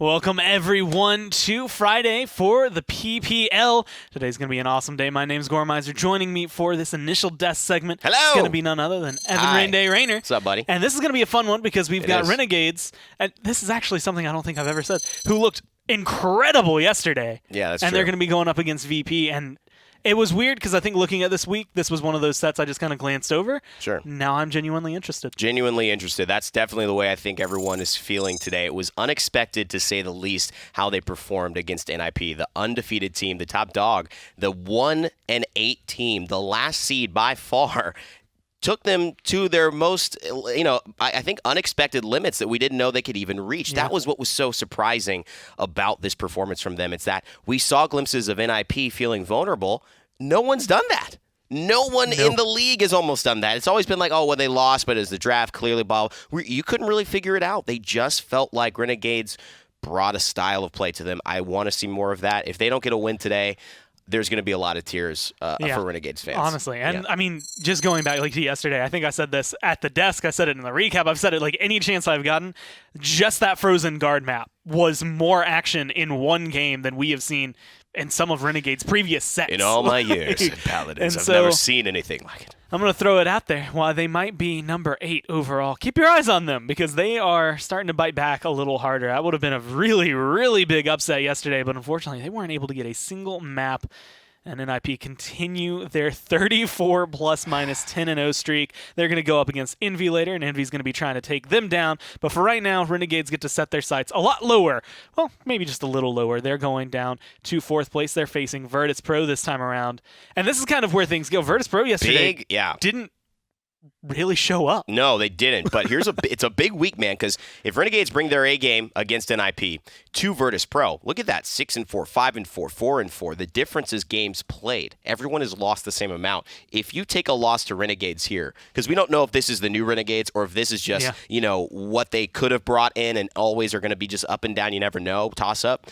Welcome, everyone, to Friday for the PPL. Today's going to be an awesome day. My name's Gormizer. Joining me for this initial desk segment Hello. is going to be none other than Evan Hi. Rainday Rayner. What's up, buddy? And this is going to be a fun one because we've got is. Renegades, and this is actually something I don't think I've ever said, who looked incredible yesterday. Yeah, that's and true. they're going to be going up against VP, and it was weird because I think looking at this week, this was one of those sets I just kind of glanced over. Sure. Now I'm genuinely interested. Genuinely interested. That's definitely the way I think everyone is feeling today. It was unexpected, to say the least, how they performed against NIP, the undefeated team, the top dog, the 1-8 team, the last seed by far. Took them to their most, I think unexpected limits that we didn't know they could even reach. Yeah. That was what was so surprising about this performance from them. It's that we saw glimpses of NIP feeling vulnerable. No one's done that. No one in the league has almost done that. It's always been like, oh, well, they lost, but as the draft clearly ball, you couldn't really figure it out. They just felt like Renegades brought a style of play to them. I want to see more of that. If they don't get a win today, there's going to be a lot of tears for Renegades fans. Honestly. And I mean, just going back to yesterday, I think I said this at the desk. I said it in the recap. I've said it like any chance I've gotten. Just that frozen guard map was more action in one game than we have seen in some of Renegades' previous sets. In all my years at Paladins, I've never seen anything like it. I'm going to throw it out there. While they might be number 8 overall, keep your eyes on them because they are starting to bite back a little harder. That would have been a really, really big upset yesterday, but unfortunately they weren't able to get a single map. And NIP continue their 34 plus minus 10-0 streak. They're going to go up against Envy later, and Envy's going to be trying to take them down. But for right now, Renegades get to set their sights a lot lower. Well, maybe just a little lower. They're going down to 4th place. They're facing Virtus.Pro this time around. And this is kind of where things go. Virtus.Pro yesterday didn't really show up. No, they didn't. But it's a big week, man, because if Renegades bring their A game against NIP to Virtus.Pro, look at that, 6-4, 5-4, 4-4. The difference is games played. Everyone has lost the same amount. If you take a loss to Renegades here, because we don't know if this is the new Renegades or if this is just what they could have brought in and always are going to be just up and down. You never know. Toss up.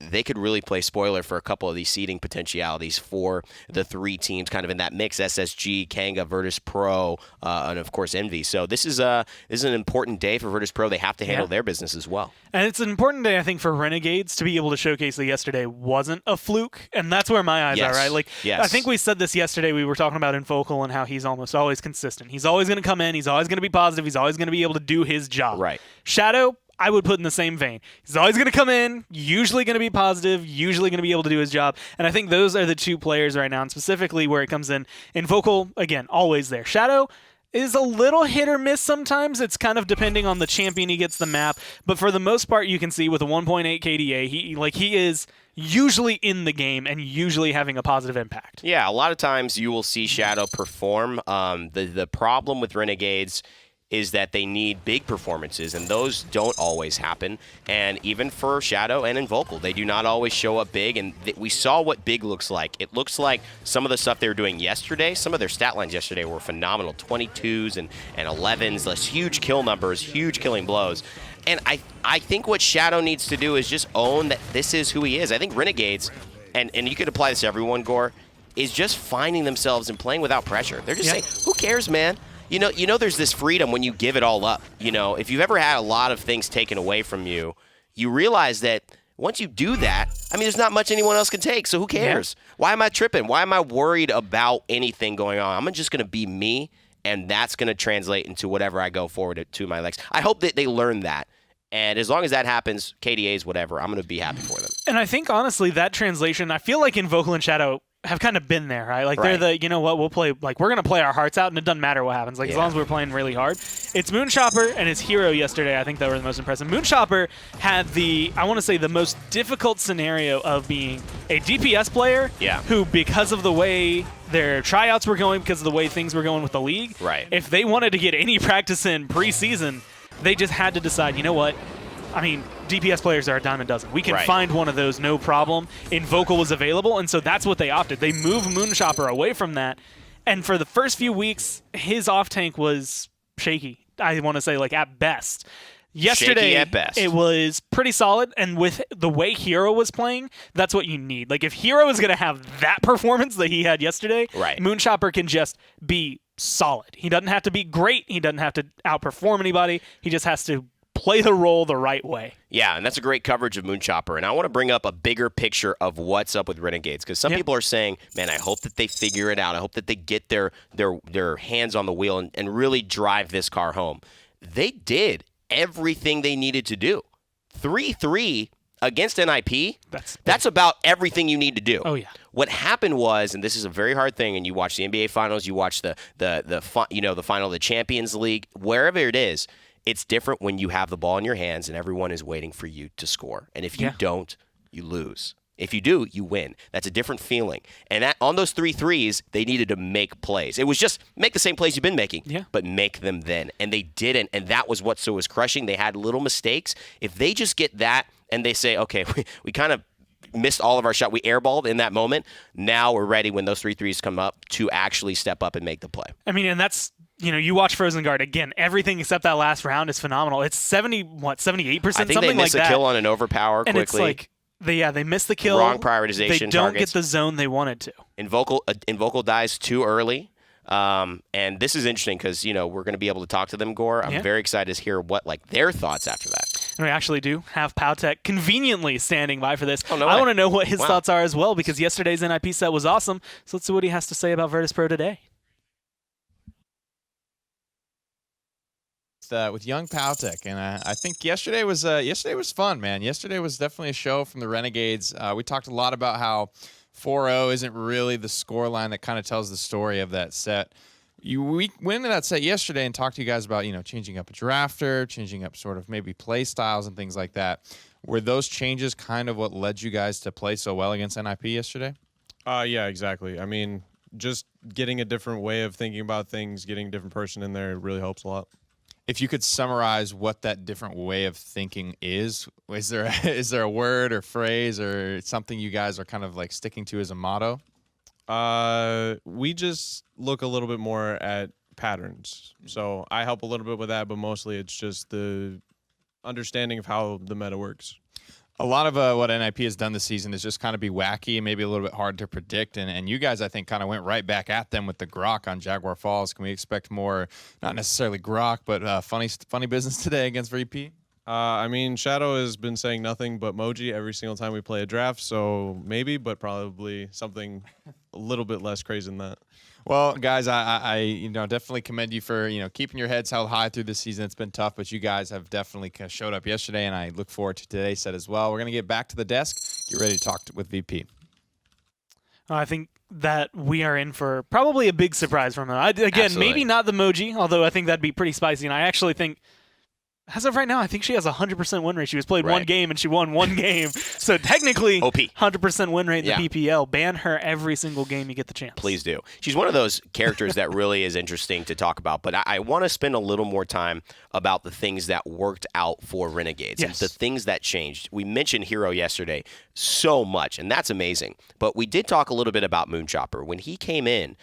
They could really play spoiler for a couple of these seeding potentialities for the 3 teams kind of in that mix: SSG, Kanga, Virtus.Pro, and of course Envy. So this is an important day for Virtus.Pro. They have to handle their business as well. And it's an important day, I think, for Renegades to be able to showcase that yesterday wasn't a fluke, and that's where my eyes are, right? I think we said this yesterday. We were talking about Infocal and how he's almost always consistent. He's always going to come in. He's always going to be positive. He's always going to be able to do his job. Right. Shadow, I would put in the same vein. He's always going to come in, usually going to be positive, usually going to be able to do his job. And I think those are the 2 players right now, and specifically where it comes in. Infocal, again, always there. Shadow is a little hit or miss sometimes. It's kind of depending on the champion he gets the map. But for the most part, you can see with a 1.8 KDA, he is usually in the game and usually having a positive impact. Yeah, a lot of times you will see Shadow perform. The problem with Renegades is that they need big performances, and those don't always happen. And even for Shadow and Invocal, they do not always show up big, and we saw what big looks like. It looks like some of the stuff they were doing yesterday, some of their stat lines yesterday were phenomenal, 22s and 11s, those huge kill numbers, huge killing blows. And I think what Shadow needs to do is just own that this is who he is. I think Renegades, and you could apply this to everyone, Gore, is just finding themselves and playing without pressure. They're just saying, who cares, man? You know, there's this freedom when you give it all up. If you've ever had a lot of things taken away from you, you realize that once you do that, there's not much anyone else can take, so who cares? Yeah. Why am I tripping? Why am I worried about anything going on? I'm just going to be me, and that's going to translate into whatever I go forward to my legs. I hope that they learn that. And as long as that happens, KDAs, whatever, I'm going to be happy for them. And I think, honestly, that translation, I feel like Invocal and Shadow have kind of been there, right? They're the, we'll play, we're going to play our hearts out, and it doesn't matter what happens. As long as we're playing really hard. It's Moonchopper and his hero yesterday, I think that were the most impressive. Moonchopper had the most difficult scenario of being a DPS player who, because of the way their tryouts were going, because of the way things were going with the league, if they wanted to get any practice in preseason, they just had to decide, you know what? DPS players are a dime a dozen. We can find one of those, no problem. Invocal was available, and so that's what they opted. They moved Moonchopper away from that, and for the first few weeks, his off-tank was shaky, I want to say, at best. Yesterday, at best. It was pretty solid, and with the way Hero was playing, that's what you need. If Hero is going to have that performance that he had yesterday, Moonchopper can just be solid. He doesn't have to be great. He doesn't have to outperform anybody. He just has to play the role the right way. Yeah, and that's a great coverage of Moonchopper. And I want to bring up a bigger picture of what's up with Renegades, because some people are saying, man, I hope that they figure it out. I hope that they get their hands on the wheel and really drive this car home. They did everything they needed to do. 3-3 against NIP, that's about everything you need to do. Oh, yeah. What happened was, and this is a very hard thing, and you watch the NBA Finals, you watch the final of the Champions League, wherever it is, it's different when you have the ball in your hands and everyone is waiting for you to score. And if you don't, you lose. If you do, you win. That's a different feeling. And on those 3 threes, they needed to make plays. It was just make the same plays you've been making, but make them then. And they didn't, and that was what was crushing. They had little mistakes. If they just get that and they say, okay, we kind of missed all of our shot. We airballed in that moment. Now we're ready when those 3 threes come up to actually step up and make the play. I mean, and that's, you watch Frozen Guard again. Everything except that last round is phenomenal. It's 78%, I think they missed a kill on an overpower quickly. And it's like they missed the kill. Wrong prioritization. They don't get the zone they wanted to. Invocal dies too early. And this is interesting because we're going to be able to talk to them, Gore. I'm very excited to hear what their thoughts after that. And we actually do have Powtech conveniently standing by for this. Oh, no I way. want to know what his thoughts are as well, because yesterday's NIP set was awesome. So let's see what he has to say about VirtusPro today. With young Powtech, and I think yesterday was fun, man. Yesterday was definitely a show from the Renegades. We talked a lot about how 4-0 isn't really the scoreline that kind of tells the story of that set. We went into that set yesterday and talked to you guys about changing up a drafter, changing up sort of maybe play styles and things like that. Were those changes kind of what led you guys to play so well against NIP yesterday? Yeah, exactly. I mean, just getting a different way of thinking about things, getting a different person in there really helps a lot. If you could summarize what that different way of thinking is there a word or phrase or something you guys are kind of sticking to as a motto? We just look a little bit more at patterns. So I help a little bit with that, but mostly it's just the understanding of how the meta works. A lot of what NIP has done this season is just kind of be wacky and maybe a little bit hard to predict. And you guys, I think, kind of went right back at them with the Grok on Jaguar Falls. Can we expect more, not necessarily Grok, but funny business today against VP? I mean, Shadow has been saying nothing but Moji every single time we play a draft, so maybe, but probably something a little bit less crazy than that. Well, guys, I definitely commend you for keeping your heads held high through this season. It's been tough, but you guys have definitely kind of showed up yesterday, and I look forward to today's set as well. We're gonna get back to the desk. Get ready to talk with VP. I think that we are in for probably a big surprise from him. Absolutely. Maybe not the Moji, although I think that'd be pretty spicy. And I actually think, as of right now, I think she has a 100% win rate. She was played one game and she won one game. So technically, OP. 100% win rate in the PPL. Ban her every single game you get the chance. Please do. She's one of those characters that really is interesting to talk about. But I want to spend a little more time about the things that worked out for Renegades and the things that changed. We mentioned Hero yesterday so much, and that's amazing. But we did talk a little bit about Moonchopper. When he came in,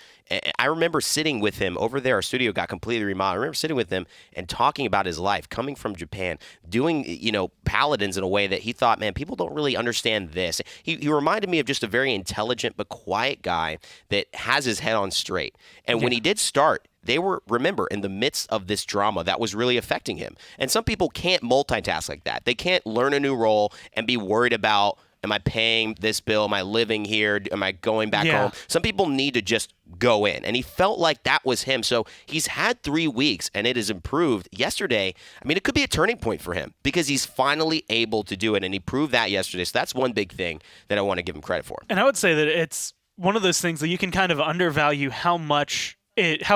I remember sitting with him over there. Our studio got completely remodeled. I remember sitting with him and talking about his life, coming from Japan, doing Paladins in a way that he thought, man, people don't really understand this. He reminded me of just a very intelligent but quiet guy that has his head on straight. And when he did start, they were, remember, in the midst of this drama that was really affecting him. And some people can't multitask like that. They can't learn a new role and be worried about, am I paying this bill? Am I living here? Am I going back home? Some people need to just go in. And he felt like that was him. So he's had 3 weeks, and it has improved. Yesterday, I mean, it could be a turning point for him because he's finally able to do it, and he proved that yesterday. So that's one big thing that I want to give him credit for. And I would say that it's one of those things that you can kind of undervalue how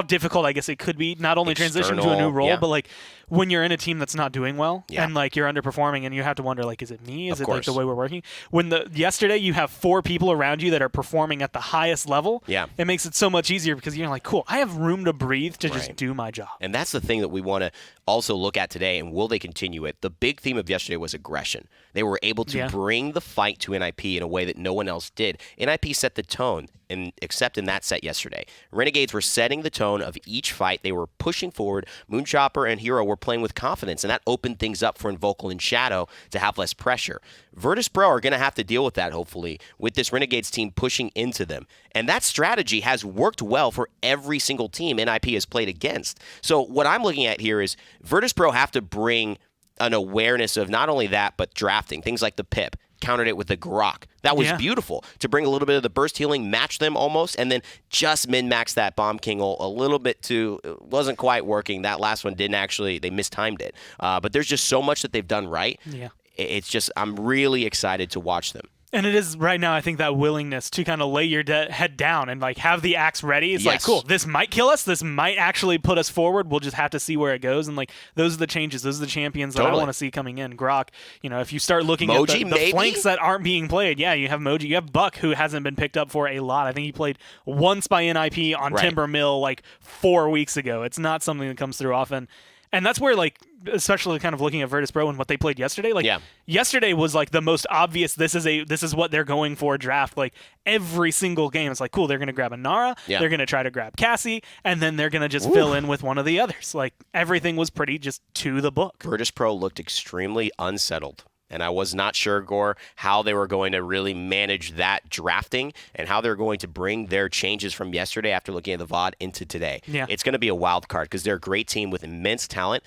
difficult, I guess, it could be, not only transition to a new role, but when you're in a team that's not doing well and you're underperforming and you have to wonder, is it me? Is it the way we're working? When yesterday you have 4 people around you that are performing at the highest level, it makes it so much easier because you're like, cool, I have room to breathe to just do my job. And that's the thing that we want to also look at today, and will they continue it? The big theme of yesterday was aggression. They were able to bring the fight to NIP in a way that no one else did. NIP set the tone, except in that set yesterday. Renegades were setting the tone of each fight. They were pushing forward. Moonchopper and Hero were playing with confidence, and that opened things up for Invocal and Shadow to have less pressure. Virtus.Pro are going to have to deal with that, hopefully, with this Renegades team pushing into them. And that strategy has worked well for every single team NIP has played against. So what I'm looking at here is Virtus.Pro have to bring an awareness of not only that, but drafting. Things like the Pip. Countered it with the Grok. That was beautiful to bring a little bit of the burst healing, match them almost, and then just min-max that Bomb King a little bit too. It wasn't quite working. That last one didn't actually, they mistimed it. But there's just so much that they've done right. Yeah. It's just, I'm really excited to watch them. And it is right now, I think, that willingness to kind of lay your head down and like have the axe ready. It's like, cool, this might kill us. This might actually put us forward. We'll just have to see where it goes. And like, those are the changes. Those are the champions that I want to see coming in. Grok, if you start looking at the flanks that aren't being played, you have Moji. You have Buck, who hasn't been picked up for a lot. I think he played once by NIP on Timber Mill like 4 weeks ago. It's not something that comes through often. And that's where, like, especially kind of looking at Virtus.Pro and what they played yesterday, like, yesterday was, like, the most obvious, this is what they're going for draft. Like, every single game, it's like, cool, they're going to grab a Nara, they're going to try to grab Cassie, and then they're going to just fill in with one of the others. Like, everything was pretty just to the book. Virtus.Pro looked extremely unsettled. And I was not sure, Gore, how they were going to really manage that drafting and how they're going to bring their changes from yesterday after looking at the VOD into today. Yeah. It's going to be a wild card because they're a great team with immense talent,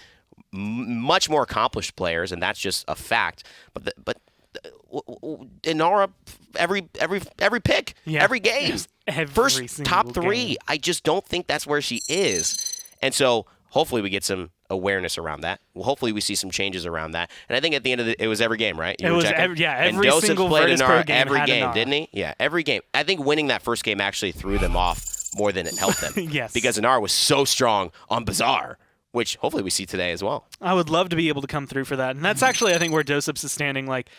much more accomplished players, and that's just a fact. But Inara, every pick, every game, first top three. Game. I just don't think that's where she is. And so hopefully we get some awareness around that. Well, hopefully we see some changes around that. And I think at the end of it was every game, right? Every and single played Virtus.Pro Inara game every had game, Inara. didn't he? Yeah, every game. I think winning that first game actually threw them off more than it helped them. Yes. Because Inara was so strong on Bazaar, which hopefully we see today as well. I would love to be able to come through for that. And that's actually, I think, where Dosups is standing. Like,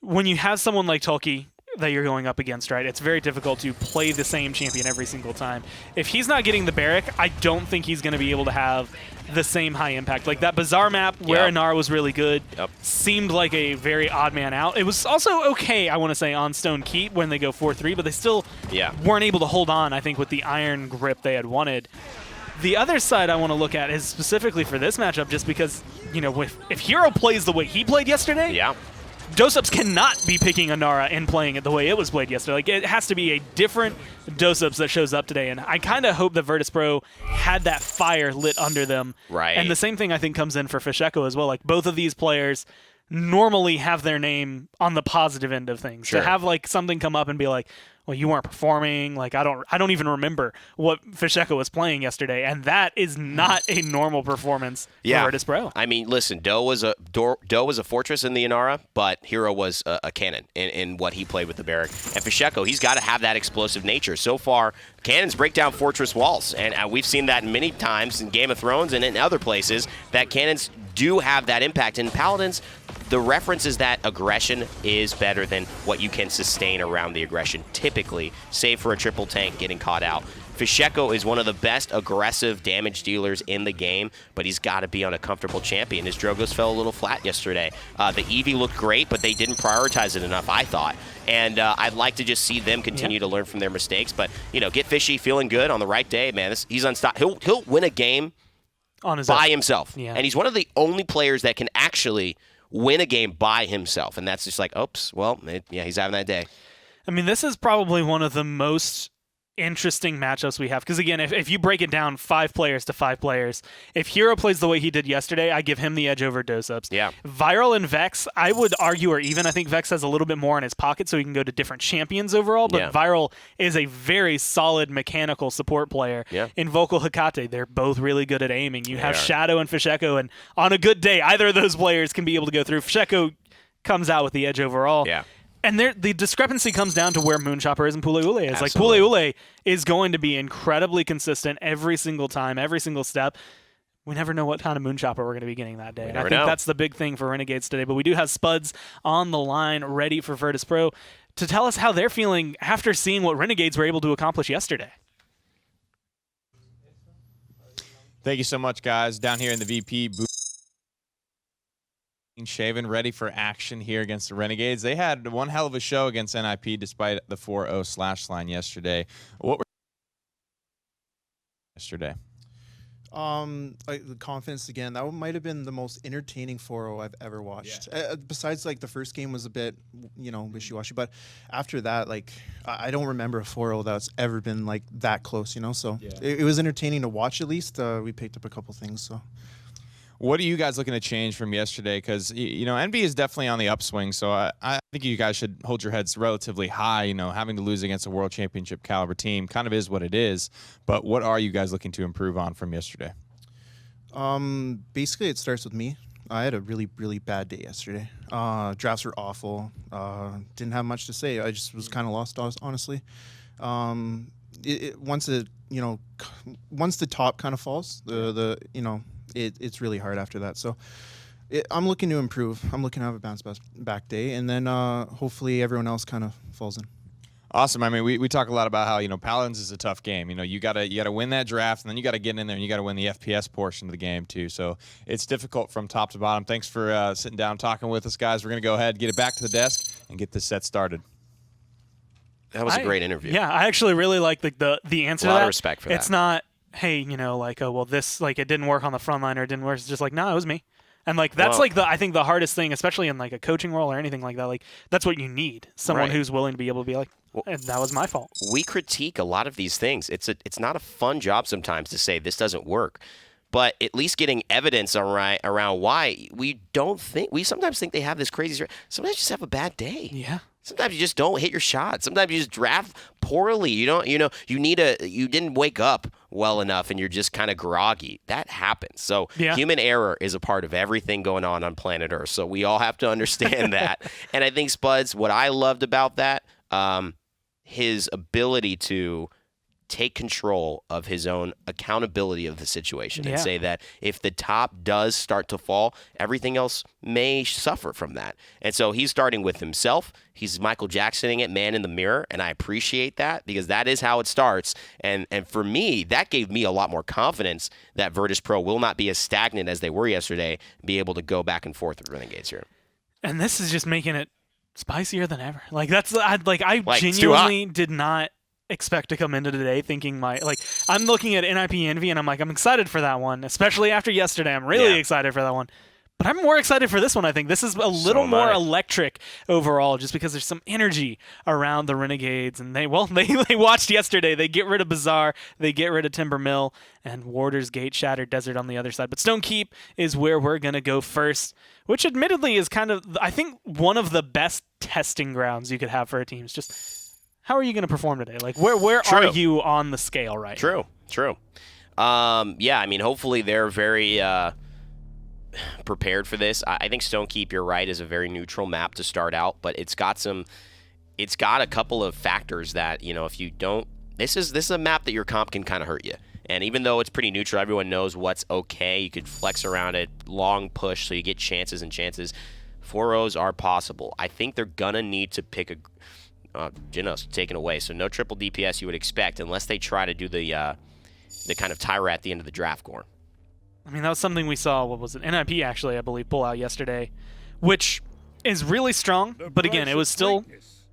when you have someone like Tolki that you're going up against, right, it's very difficult to play the same champion every single time. If he's not getting the Barrack, I don't think he's going to be able to have the same high impact. Like that Bazaar map where Inara was really good seemed like a very odd man out. It was also okay, I want to say, on Stone Keep when they go 4-3, but they still weren't able to hold on, I think, with the iron grip they had wanted. The other side I want to look at is specifically for this matchup, just because, if Hero plays the way he played yesterday, Dosups cannot be picking Inara and playing it the way it was played yesterday. Like, it has to be a different Dosups that shows up today, and I kind of hope that Virtus.Pro had that fire lit under them. Right. And the same thing, I think, comes in for Fisheko as well. Like, both of these players normally have their name on the positive end of things. Sure. To have, like, something come up and be like, well, you weren't performing. Like, I don't even remember what Fisheko was playing yesterday, and that is not a normal performance for Virtus.Pro. I mean, listen, Doe was a fortress in the Inara, but Hero was a cannon in what he played with the Barrack. And Fisheko, he's got to have that explosive nature. So far, cannons break down fortress walls, and we've seen that many times in Game of Thrones and in other places, that cannons do have that impact. In Paladins, the reference is that aggression is better than what you can sustain around the aggression, typically, save for a triple tank getting caught out. Fisheko is one of the best aggressive damage dealers in the game, but he's got to be on a comfortable champion. His Drogos fell a little flat yesterday. The Eevee looked great, but they didn't prioritize it enough, I thought. And I'd like to just see them continue to learn from their mistakes. But, get Fishy feeling good on the right day, man. He's unstoppable. He'll win a game on his by own. himself. Yeah. And he's one of the only players that can actually win a game by himself. And that's just like, oops, well, he's having that day. I mean, this is probably one of the most interesting matchups we have. Because, again, if you break it down 5 players to 5 players, if Hero plays the way he did yesterday, I give him the edge over Dosups. Yeah. Viral and Vex, I would argue, or even I think Vex has a little bit more in his pocket so he can go to different champions overall, but Viral is a very solid mechanical support player. Yeah. In Vocal Hecate, they're both really good at aiming. You have Shadow and Fisheko, and on a good day, either of those players can be able to go through. Fisheko comes out with the edge overall. Yeah. And the discrepancy comes down to where Moonchopper is and Pule Ule is. Absolutely. Like, Pule Ule is going to be incredibly consistent every single time, every single step. We never know what kind of Moonchopper we're going to be getting that day. And I think that's the big thing for Renegades today. But we do have Spuds on the line ready for Virtus.Pro to tell us how they're feeling after seeing what Renegades were able to accomplish yesterday. Thank you so much, guys. Down here in the VP booth. Shaven, ready for action here against the Renegades. They had one hell of a show against NIP despite the 4-0 slash line yesterday. What were yesterday? Like the confidence again. That might have been the most entertaining 4-0 I've ever watched. Besides, like the first game was a bit, wishy-washy, but after that, like I don't remember a 4-0 that's ever been like that close. So it was entertaining to watch. At least we picked up a couple things. So. What are you guys looking to change from yesterday? Because, NB is definitely on the upswing, so I think you guys should hold your heads relatively high. Having to lose against a world championship caliber team kind of is what it is. But what are you guys looking to improve on from yesterday? Basically, it starts with me. I had a really, really bad day yesterday. Drafts were awful. Didn't have much to say. I just was kind of lost, honestly. Once the top kind of falls, it's really hard after that. So I'm looking to improve. I'm looking to have a bounce back day, and then hopefully everyone else kind of falls in. Awesome. I mean, we talk a lot about how, Paladins is a tough game. You gotta win that draft, and then you gotta get in there and you gotta win the FPS portion of the game too. So it's difficult from top to bottom. Thanks for sitting down talking with us, guys. We're gonna go ahead, get it back to the desk, and get this set started. That was a great interview. Yeah, I actually really like the answer. A lot to that. of respect for that. It's not, hey, this it didn't work on the front line or it didn't work. It's just like, no, it was me. And that's I think the hardest thing, especially in a coaching role or anything like that. Like that's what you need, someone who's willing to be able to be like, that was my fault. We critique a lot of these things. It's not a fun job sometimes to say this doesn't work, but at least getting evidence around why we sometimes think they have this crazy. Sometimes you just have a bad day. Yeah. Sometimes you just don't hit your shot. Sometimes you just draft poorly. You didn't wake up well enough and you're just kind of groggy. That happens. So human error is a part of everything going on planet Earth. So we all have to understand that. And I think Spuds, what I loved about that, his ability to take control of his own accountability of the situation and say that if the top does start to fall, everything else may suffer from that. And so he's starting with himself. He's Michael Jacksoning it, man in the mirror, and I appreciate that because that is how it starts. And for me, that gave me a lot more confidence that Virtus.Pro will not be as stagnant as they were yesterday, be able to go back and forth with Renegades here. And this is just making it spicier than ever. I genuinely did not expect to come into today thinking I'm looking at NIP Envy and I'm like, I'm excited for that one, especially after yesterday. I'm really excited for that one. But I'm more excited for this one. I think this is a little more electric overall just because there's some energy around the Renegades. And they watched yesterday. They get rid of Bazaar. They get rid of Timber Mill and Warder's Gate, Shattered Desert on the other side. But Stone Keep is where we're going to go first, which admittedly is kind of, I think, one of the best testing grounds you could have for a team. It's just, how are you going to perform today? Where are you on the scale right now? True. Hopefully they're very prepared for this. I think Stone Keep, you're right, is a very neutral map to start out, but it's got a couple of factors that, if you don't, this is a map that your comp can kind of hurt you. And even though it's pretty neutral, everyone knows what's okay. You could flex around it, long push, so you get chances and chances. 4-0s are possible. I think they're going to need to pick Genos taken away, so no triple DPS you would expect unless they try to do the kind of Tyra at the end of the draft core. I mean, that was something we saw, NIP actually, I believe, pull out yesterday, which is really strong, but again, it was still,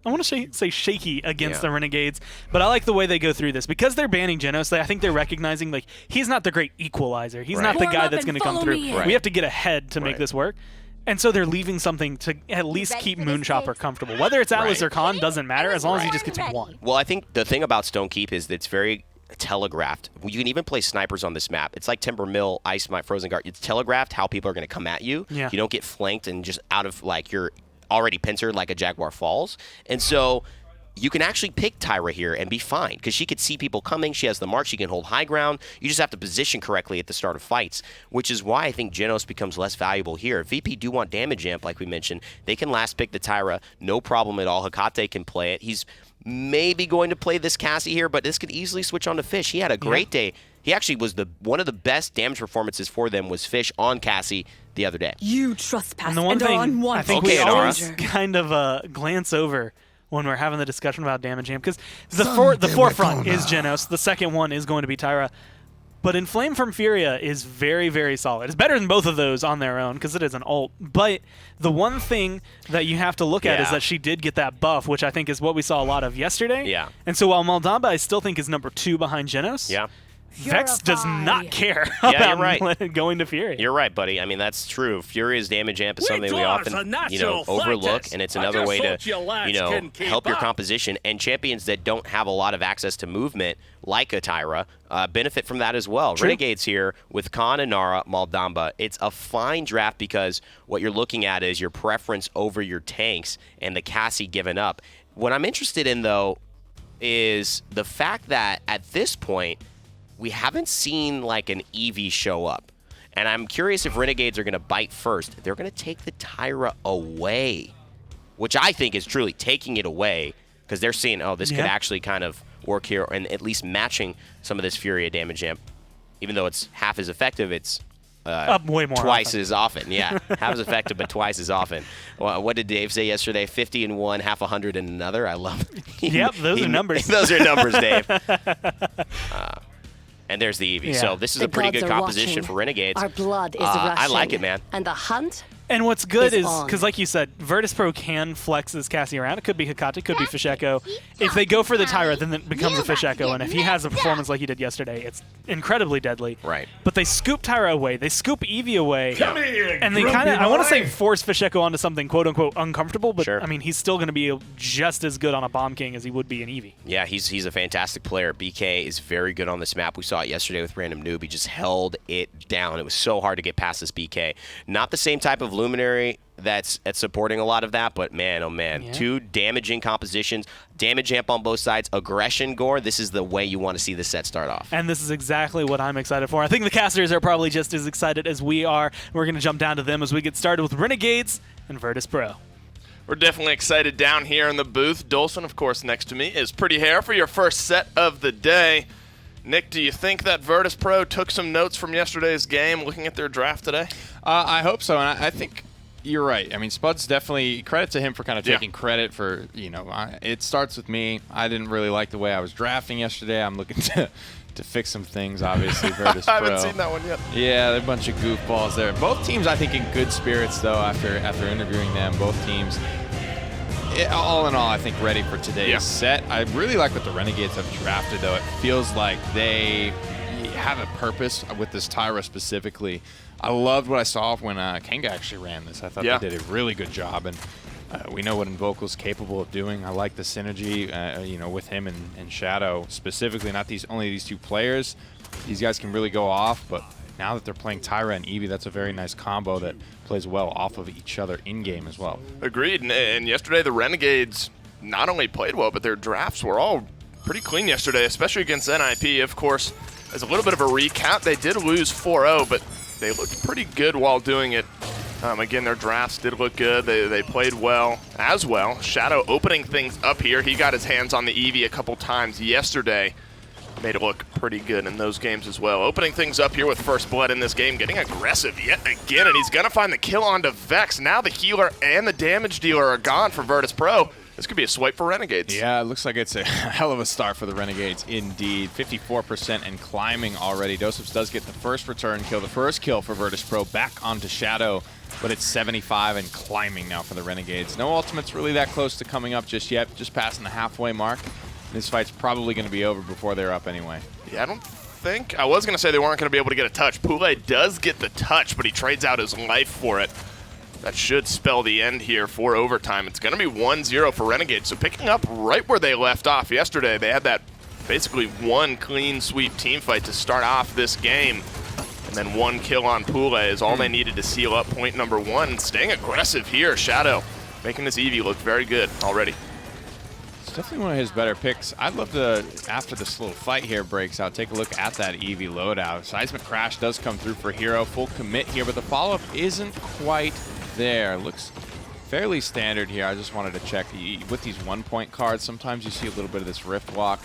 I want to say shaky against the Renegades, but I like the way they go through this. Because they're banning Genos, I think they're recognizing, he's not the great equalizer. He's not the guy that's going to come through. We have to get ahead to make this work. And so they're leaving something to at least keep Moonchopper comfortable. Whether it's Atlas or Khan doesn't matter as long as he just gets one. Well, I think the thing about Stone Keep is that it's very telegraphed. You can even play snipers on this map. It's like Timber Mill, Ice Might, Frozen Guard. It's telegraphed how people are going to come at you. Yeah. You don't get flanked and just out of you're already pincered like a Jaguar Falls. And so you can actually pick Tyra here and be fine because she could see people coming. She has the mark. She can hold high ground. You just have to position correctly at the start of fights, which is why I think Genos becomes less valuable here. If VP do want damage amp, like we mentioned, they can last pick the Tyra. No problem at all. Hecate can play it. He's maybe going to play this Cassie here, but this could easily switch on to Fish. He had a great day. He actually was one of the best damage performances for them was Fish on Cassie the other day. You trespass and the one thing I think we always kind of glance over when we're having the discussion about damage amp, because the forefront is Genos, the second one is going to be Tyra, but Inflame from Furia is very, very solid. It's better than both of those on their own because it is an ult, but the one thing that you have to look at is that she did get that buff, which I think is what we saw a lot of yesterday. Yeah. And so while Maldamba I still think is number 2 behind Genos, Vex does not care Yeah, about going to Fury. You're right, buddy. I mean, that's true. Fury's damage amp is something we often, overlook, and it's another way to, help your composition. And champions that don't have a lot of access to movement, like a Tyra, benefit from that as well. True. Renegades here with Khan, Inara, Maldamba. It's a fine draft because what you're looking at is your preference over your tanks and the Cassie given up. What I'm interested in, though, is the fact that at this point, we haven't seen like an Eevee show up. And I'm curious if Renegades are going to bite first. They're going to take the Tyra away, which I think is truly taking it away because they're seeing, this could actually kind of work here and at least matching some of this Furia damage amp. Even though it's half as effective, it's way more twice often. as often. Yeah, half as effective, but twice as often. Well, what did Dave say yesterday? 50 in one, half 100 in another. I love it. Yep, those are numbers. Those are numbers, Dave. And there's the Eevee. Yeah. So this is a pretty good composition for Renegades. Our blood is rushing. I like it, man. And the hunt. And what's good is, on. because like you said, Virtus.Pro can flex this Cassie around. It could be Hikata, it could be Fish Echo. If they go for the Tyra, then it becomes a Fish Echo. And if he has a performance like he did yesterday, it's incredibly deadly. Right. But they scoop Tyra away. They scoop Eevee away. Come here, and they kind of, I want to say force Fish Echo onto something quote-unquote uncomfortable, but Sure. I mean, he's still going to be just as good on a Bomb King as he would be in Eevee. Yeah, he's a fantastic player. BK is very good on this map. We saw it yesterday with Random Noob. He just held it down. It was so hard to get past this BK. Not the same type of Luminary that's supporting a lot of that, but man, oh man, Yeah. two damaging compositions, damage amp on both sides, aggression gore. This is the way you want to see the set start off. And this is exactly what I'm excited for. I think the casters are probably just as excited as we are. We're going to jump down to them as we get started with Renegades and Virtus.Pro. We're definitely excited down here in the booth. Dolson, of course, next to me is Pretty Hair for your first set of the day. Nick, do you think that Virtus.Pro took some notes from yesterday's game looking at their draft today? I hope so, and I think you're right. I mean, Spud's definitely, credit to him for kind of taking credit for, it starts with me. I didn't really like the way I was drafting yesterday. I'm looking to fix some things, obviously, Virtus.Pro. I haven't seen that one yet. Yeah, they're a bunch of goofballs there. Both teams, I think, in good spirits, though, after interviewing them. Both teams, all in all, I think ready for today's set. I really like what the Renegades have drafted, though. It feels like they have a purpose with this Tyra specifically. I loved what I saw when Kenga actually ran this. I thought they did a really good job, and we know what Invokal's capable of doing. I like the synergy, with him and Shadow specifically. Not only these two players. These guys can really go off, but now that they're playing Tyra and Eevee, that's a very nice combo that plays well off of each other in-game as well. Agreed. And yesterday the Renegades not only played well, but their drafts were all pretty clean yesterday, especially against NIP. Of course, as a little bit of a recap, they did lose 4-0, but they looked pretty good while doing it. Again, their drafts did look good. They played well as well. Shadow opening things up here. He got his hands on the Eevee a couple times yesterday. Made it look pretty good in those games as well. Opening things up here with First Blood in this game, getting aggressive yet again, and he's going to find the kill onto Vex. Now the healer and the damage dealer are gone for Virtus.Pro. This could be a swipe for Renegades. Yeah, it looks like it's a hell of a start for the Renegades indeed. 54% and climbing already. Doseps does get the first return kill, the first kill for Virtus.Pro back onto Shadow, but it's 75 and climbing now for the Renegades. No ultimates really that close to coming up just yet, just passing the halfway mark. This fight's probably going to be over before they're up anyway. Yeah, I don't think. I was going to say they weren't going to be able to get a touch. Pule does get the touch, but he trades out his life for it. That should spell the end here for overtime. It's going to be 1-0 for Renegades. So picking up right where they left off yesterday. They had that basically one clean sweep team fight to start off this game. And then one kill on Pule is all they needed to seal up point number one. Staying aggressive here, Shadow making this Eevee look very good already. Definitely one of his better picks. I'd love to, after this little fight here breaks out, take a look at that Eevee loadout. Seismic Crash does come through for Hero. Full commit here, but the follow-up isn't quite there. Looks fairly standard here. I just wanted to check. With these 1-point cards, sometimes you see a little bit of this Rift Walk.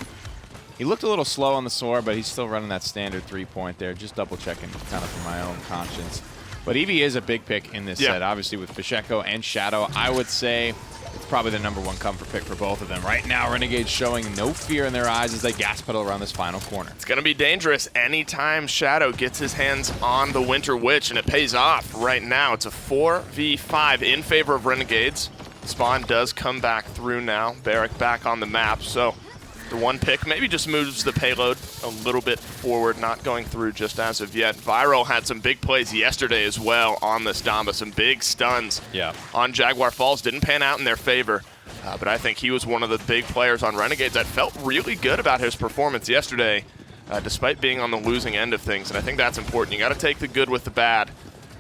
He looked a little slow on the sword, but he's still running that standard 3-point there. Just double-checking kind of for my own conscience. But Eevee is a big pick in this set, obviously with Fisheko and Shadow. I would say it's probably the #1 comfort pick for both of them. Right now, Renegades showing no fear in their eyes as they gas pedal around this final corner. It's going to be dangerous anytime Shadow gets his hands on the Winter Witch, and it pays off right now. It's a 4v5 in favor of Renegades. Spawn does come back through now. Barrack back on the map, so The one pick maybe just moves the payload a little bit forward, not going through just as of yet. Viral had some big plays yesterday as well on this Damba, some big stuns on Jaguar Falls. Didn't pan out in their favor, but I think he was one of the big players on Renegades that felt really good about his performance yesterday, despite being on the losing end of things. And I think that's important. You got to take the good with the bad.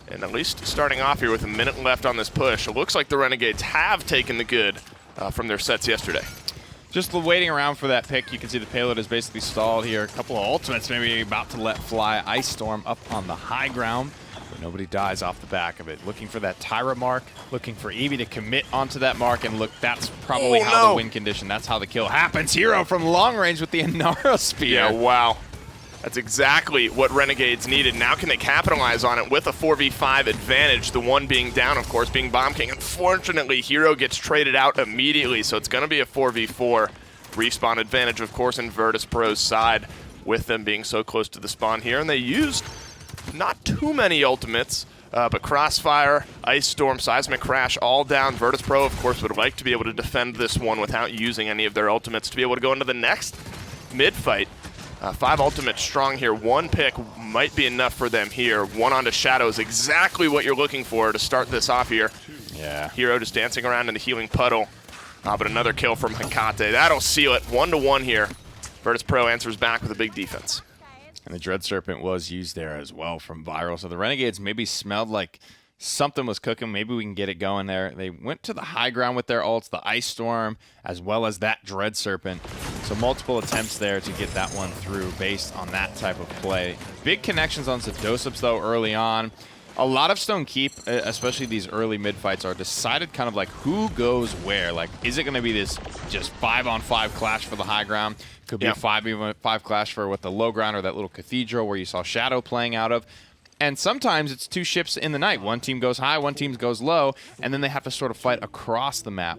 And at least starting off here with a minute left on this push, it looks like the Renegades have taken the good from their sets yesterday. Just waiting around for that pick, you can see the payload is basically stalled here. A couple of ultimates maybe about to let fly. Ice Storm up on the high ground, but nobody dies off the back of it. Looking for that Tyra mark, looking for Eevee to commit onto that mark, and look, that's probably how the win condition, that's how the kill happens. Hero from long range with the Inara Spear. Yeah, wow. That's exactly what Renegades needed. Now can they capitalize on it with a 4v5 advantage, the one being down, of course, being Bomb King. Unfortunately, Hero gets traded out immediately, so it's going to be a 4v4. Respawn advantage, of course, in Virtus.Pro's side, with them being so close to the spawn here. And they used not too many ultimates, but Crossfire, Ice Storm, Seismic Crash, all down. Virtus.Pro, of course, would like to be able to defend this one without using any of their ultimates to be able to go into the next mid-fight. 5 ultimates strong here. One pick might be enough for them here. One onto Shadow is exactly what you're looking for to start this off here. Yeah. Hero just dancing around in the healing puddle. But another kill from Hecate. That'll seal it. 1-1 here. Virtus.Pro answers back with a big defense. And the Dread Serpent was used there as well from Viral. So the Renegades maybe smelled like something was cooking. Maybe we can get it going there. They went to the high ground with their ults, the Ice Storm, as well as that Dread Serpent. So multiple attempts there to get that one through based on that type of play. Big connections on Doseps, though, early on. A lot of Stone Keep, especially these early mid-fights, are decided kind of like who goes where. Like, is it going to be this just 5-on-5 clash for the high ground? Could be a 5-on-5 clash for what the low ground or that little cathedral where you saw Shadow playing out of. And sometimes it's 2 ships in the night. One team goes high, one team goes low, and then they have to sort of fight across the map.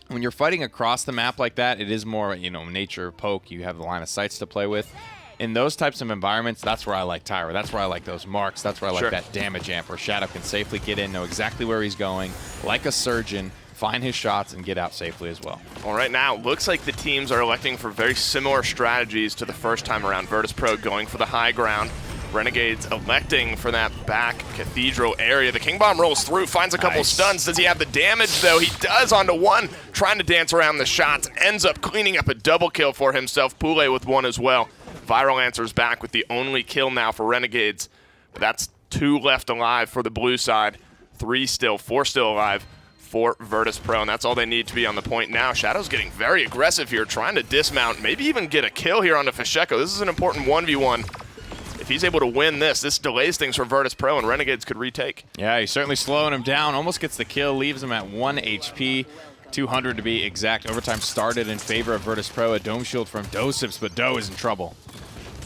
When you're fighting across the map like that, it is more, nature poke. You have the line of sights to play with. In those types of environments, that's where I like Tyra. That's where I like those marks. That's where I like that damage amp where Shadow can safely get in, know exactly where he's going, like a surgeon, find his shots, and get out safely as well. All right, now, looks like the teams are electing for very similar strategies to the first time around. Virtus.Pro going for the high ground. Renegades electing for that back cathedral area. The King Bomb rolls through, finds a couple stuns. Does he have the damage, though? He does onto one, trying to dance around the shots. Ends up cleaning up a double kill for himself. Pule with one as well. Viral answers back with the only kill now for Renegades. But that's 2 left alive for the blue side. 4 still alive for Virtus.Pro, and that's all they need to be on the point now. Shadow's getting very aggressive here, trying to dismount, maybe even get a kill here onto Fasheko. This is an important 1v1. If he's able to win this delays things for Virtus.Pro, and Renegades could retake. Yeah, he's certainly slowing him down. Almost gets the kill, leaves him at 1 HP. 200 to be exact. Overtime started in favor of Virtus.Pro. A dome shield from Doseps, but Doe is in trouble.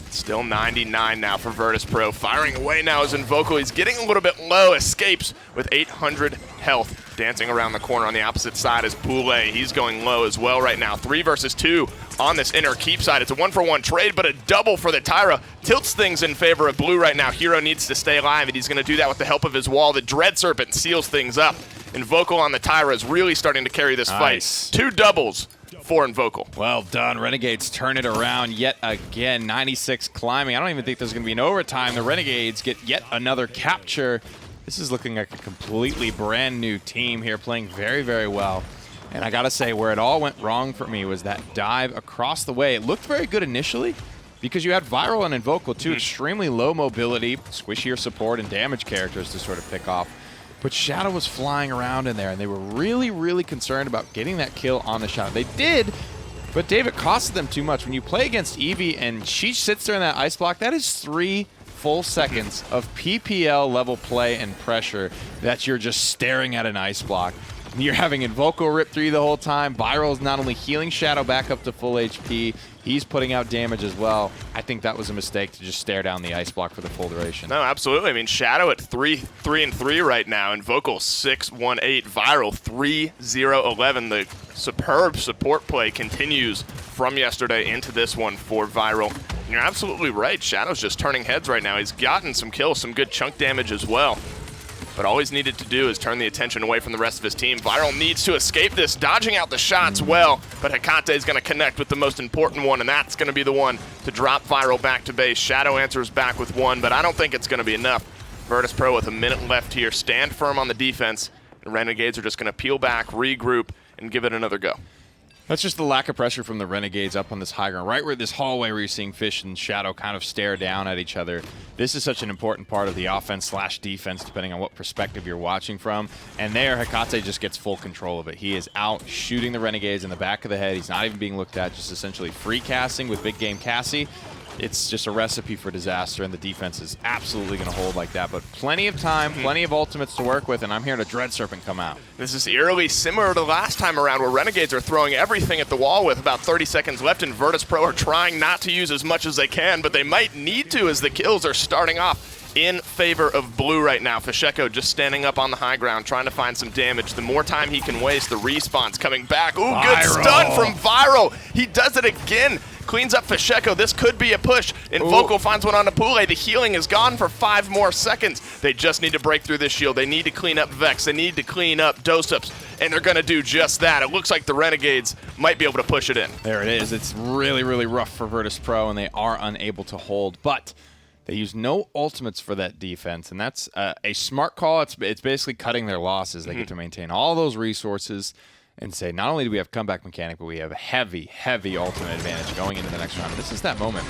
Still 99 now for Virtus.Pro. Firing away now is Invocal. He's getting a little bit low. Escapes with 800 health. Dancing around the corner on the opposite side is Pule. He's going low as well right now. 3 versus 2 on this inner keep side. It's a 1-for-1 trade, but a double for the Tyra. Tilts things in favor of blue right now. Hero needs to stay alive, and he's going to do that with the help of his wall. The Dread Serpent seals things up. Invocal on the Tyra is really starting to carry this fight. 2 doubles for Invocal. Well done. Renegades turn it around yet again. 96 climbing. I don't even think there's going to be an overtime. The Renegades get yet another capture. This is looking like a completely brand new team here, playing very, very well. And I got to say, where it all went wrong for me was that dive across the way. It looked very good initially because you had Viral and Invocal, two extremely low mobility, squishier support, and damage characters to sort of pick off. But Shadow was flying around in there, and they were really, really concerned about getting that kill on the Shadow. They did, but Dave, it costed them too much. When you play against Eevee and she sits there in that ice block, that is 3 full seconds of PPL level play and pressure that you're just staring at an ice block. You're having Invocal rip through you the whole time. Viral's not only healing Shadow back up to full HP, he's putting out damage as well. I think that was a mistake to just stare down the ice block for the full duration. No, absolutely. I mean, Shadow at 3-3 right now. Invocal 6-1-8. Viral 3-0-11. The superb support play continues from yesterday into this one for Viral. And you're absolutely right. Shadow's just turning heads right now. He's gotten some kills, some good chunk damage as well. but all he's needed to do is turn the attention away from the rest of his team. Viral needs to escape this, dodging out the shots well, but Hecate is going to connect with the most important one, and that's going to be the one to drop Viral back to base. Shadow answers back with one, but I don't think it's going to be enough. Virtus.Pro with a minute left here, stand firm on the defense, and Renegades are just going to peel back, regroup, and give it another go. That's just the lack of pressure from the Renegades up on this high ground. Right where this hallway where you're seeing Fish and Shadow kind of stare down at each other. This is such an important part of the offense/defense, depending on what perspective you're watching from. And there, Hecate just gets full control of it. He is out shooting the Renegades in the back of the head. He's not even being looked at, just essentially free casting with big game Cassie. It's just a recipe for disaster, and the defense is absolutely going to hold like that. But plenty of time, plenty of ultimates to work with, and I'm hearing a Dread Serpent come out. This is eerily similar to last time around where Renegades are throwing everything at the wall with about 30 seconds left, and Virtus.Pro are trying not to use as much as they can, but they might need to as the kills are starting off in favor of blue right now. Fasheko just standing up on the high ground, trying to find some damage. The more time he can waste, the respawn's coming back. Ooh, good stun from Viral. He does it again. Cleans up Fasheko. This could be a push. Invocal finds one on Apule. The healing is gone for 5 more seconds. They just need to break through this shield. They need to clean up Vex. They need to clean up Dosups, and they're going to do just that. It looks like the Renegades might be able to push it in. There it is. It's really, really rough for Virtus.Pro, and they are unable to hold. But they use no ultimates for that defense, and that's a smart call. It's basically cutting their losses. They get to maintain all those resources and say, not only do we have comeback mechanic, but we have a heavy, heavy ultimate advantage going into the next round. And this is that moment.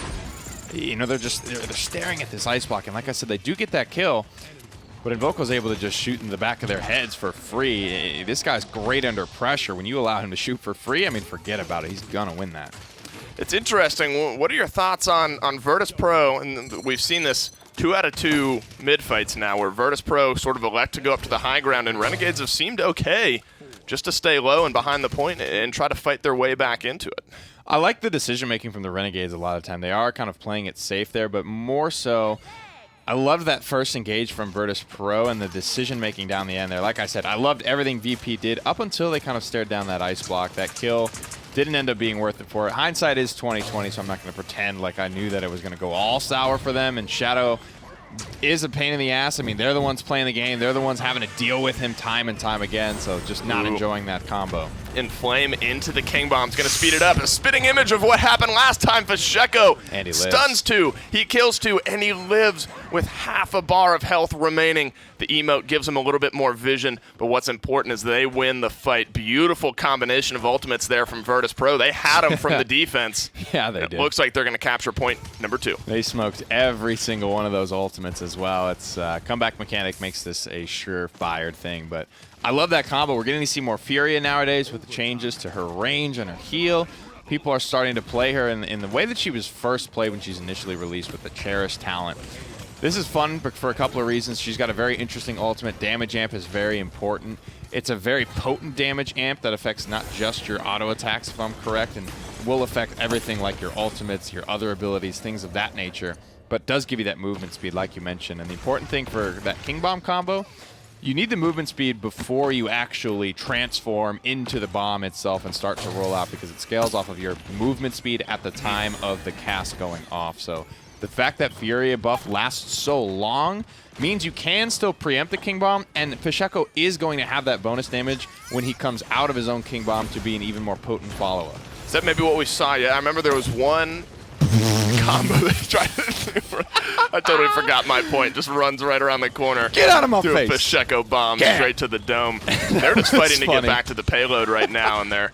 You know, they're staring at this ice block, and like I said, they do get that kill, but Invoco's able to just shoot in the back of their heads for free. This guy's great under pressure. When you allow him to shoot for free, I mean, forget about it. He's gonna win that. It's interesting. What are your thoughts on Virtus.Pro? And we've seen this 2 out of 2 mid fights now, where Virtus.Pro sort of elect to go up to the high ground, and Renegades have seemed okay just to stay low and behind the point and try to fight their way back into it. I like the decision-making from the Renegades a lot of the time. They are kind of playing it safe there, but more so, I loved that first engage from Virtus.Pro and the decision-making down the end there. Like I said, I loved everything VP did up until they kind of stared down that ice block. That kill didn't end up being worth it for it. Hindsight is 20/20, so I'm not going to pretend like I knew that it was going to go all sour for them, and Shadow is a pain in the ass. I mean, they're the ones playing the game. They're the ones having to deal with him time and time again, so just not enjoying that combo. Inflame into the King Bomb's going to speed it up. A spitting image of what happened last time. Fasheko and he stuns 2, he kills 2, and he lives with half a bar of health remaining. The emote gives him a little bit more vision, but what's important is they win the fight. Beautiful combination of ultimates there from Virtus.Pro. They had him from the defense. Yeah, they did. It looks like they're going to capture point number 2. They smoked every single one of those ultimates as well. It's comeback mechanic makes this a surefire thing, but I love that combo. We're getting to see more Furia nowadays with the changes to her range and her heal. People are starting to play her in the way that she was first played when she's initially released with the Cherish talent. This is fun for a couple of reasons. She's got a very interesting ultimate. Damage amp is very important. It's a very potent damage amp that affects not just your auto attacks, if I'm correct, and will affect everything like your ultimates, your other abilities, things of that nature, but does give you that movement speed like you mentioned. And the important thing for that King Bomb combo, you need the movement speed before you actually transform into the bomb itself and start to roll out, because it scales off of your movement speed at the time of the cast going off. So the fact that Furia buff lasts so long means you can still preempt the King Bomb, and Fasheko is going to have that bonus damage when he comes out of his own King Bomb to be an even more potent follow-up. Is that maybe what we saw? Yeah, I remember there was one combo that he tried to do. I totally forgot my point. Just runs right around the corner. Get out of my face. Do a Fasheko bomb straight to the dome. They're just fighting to get back to the payload right now, and they're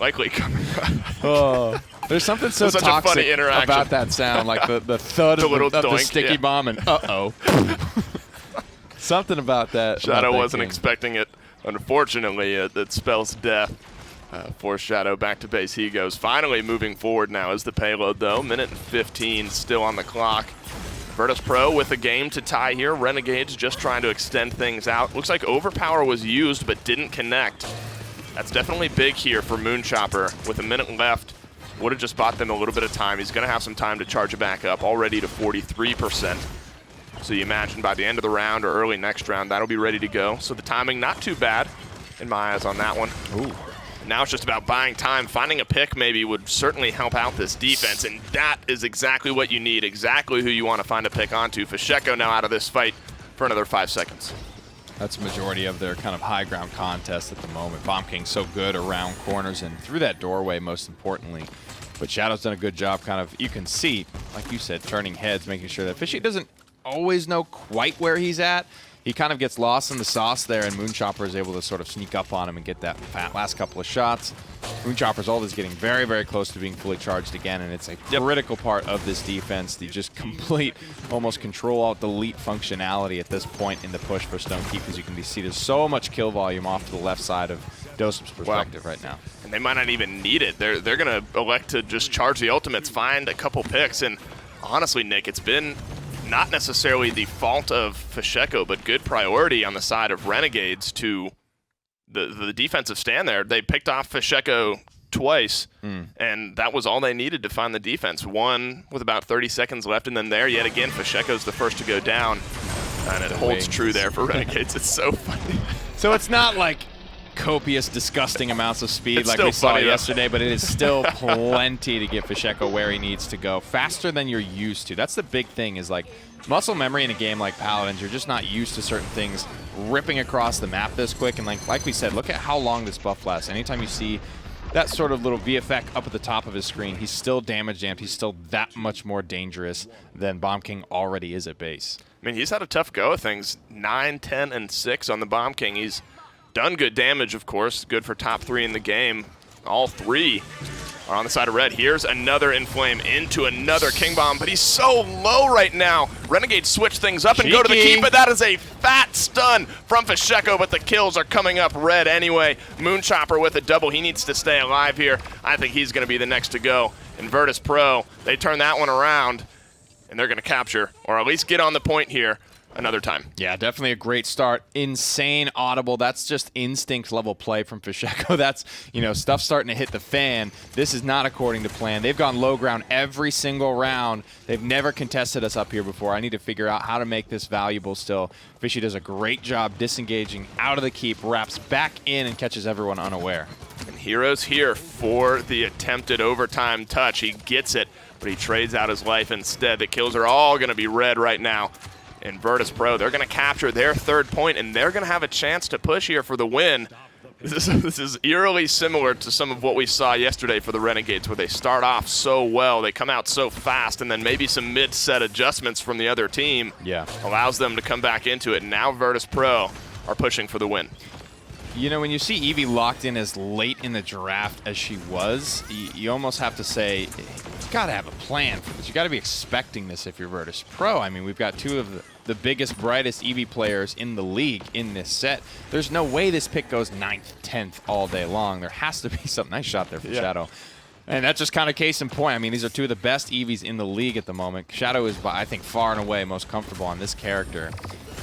likely coming back. There's something so such toxic a funny interaction about that sound, like the thud of the sticky bomb, and uh-oh. Something about that. Shadow wasn't expecting it. Unfortunately, it spells death for Shadow. Back to base he goes. Finally moving forward now is the payload, though. Minute and 15 still on the clock. Virtus.Pro with a game to tie here. Renegades just trying to extend things out. Looks like Overpower was used but didn't connect. That's definitely big here for Moonchopper. With a minute left, would have just bought them a little bit of time. He's going to have some time to charge it back up, already to 43%. So you imagine by the end of the round or early next round, that'll be ready to go. So the timing, not too bad in my eyes on that one. Ooh. Now it's just about buying time. Finding a pick maybe would certainly help out this defense, and that is exactly what you need, exactly who you want to find a pick onto. Fasheko now out of this fight for another 5 seconds. That's the majority of their kind of high ground contest at the moment. Bomb King's so good around corners and through that doorway, most importantly. But Shadow's done a good job kind of, you can see, like you said, turning heads, making sure that Fishy doesn't always know quite where he's at. He kind of gets lost in the sauce there, and Moonchopper is able to sort of sneak up on him and get that last couple of shots. Moonchopper's ult is getting very, very close to being fully charged again, and it's a critical part of this defense. The just complete, almost control-alt-delete functionality at this point in the push for Stonekeep. As you can see, there's so much kill volume off to the left side of Dosem's perspective right now. And they might not even need it. They're going to elect to just charge the ultimates, find a couple picks, and honestly, Nick, it's been not necessarily the fault of Fasheko, but good priority on the side of Renegades to the defensive stand there. They picked off Fasheko twice, and that was all they needed to find the defense. One with about 30 seconds left, and then there, yet again, Fasheko's the first to go down. And it holds true there for Renegades. It's so funny. So it's not like copious, disgusting amounts of speed It's like still we saw funny, though. yesterday, but it is still plenty to get Fasheko where he needs to go. Faster than you're used to. That's the big thing, is like muscle memory in a game like Paladins. You're just not used to certain things ripping across the map this quick. And like we said, look at how long this buff lasts. Anytime you see that sort of little VFX up at the top of his screen, he's still damage amped. He's still that much more dangerous than Bomb King already is at base. I mean, he's had a tough go of things. 9, 10, and 6 on the Bomb King. He's done good damage, of course. Good for top 3 in the game. All 3 are on the side of red. Here's another Inflame into another King Bomb, but he's so low right now. Renegades switch things up and go to the keep, but that is a fat stun from Fasheko, but the kills are coming up red anyway. Moonchopper with a double. He needs to stay alive here. I think he's going to be the next to go. And Virtus.Pro, they turn that one around, and they're going to capture, or at least get on the point here another time. Yeah, definitely a great start. Insane audible. That's just instinct level play from Fasheko. That's, you know, stuff starting to hit the fan. This is not according to plan. They've gone low ground every single round. They've never contested us up here before. I need to figure out how to make this valuable still. Fishy does a great job disengaging out of the keep, wraps back in, and catches everyone unaware. And Hero's here for the attempted overtime touch. He gets it, but he trades out his life instead. The kills are all going to be red right now. And Virtus.Pro, they're going to capture their 3rd point, and they're going to have a chance to push here for the win. This is eerily similar to some of what we saw yesterday for the Renegades, where they start off so well, they come out so fast, and then maybe some mid-set adjustments from the other team allows them to come back into it. And now Virtus.Pro are pushing for the win. You know, when you see Eevee locked in as late in the draft as she was, you almost have to say, you've got to have a plan for this. You've got to be expecting this if you're Virtus.Pro. I mean, we've got 2 of the biggest, brightest Eevee players in the league in this set. There's no way this pick goes 9th, 10th all day long. There has to be some nice shot there from Shadow. And that's just kind of case in point. I mean, these are 2 of the best Eevees in the league at the moment. Shadow is, I think, far and away most comfortable on this character.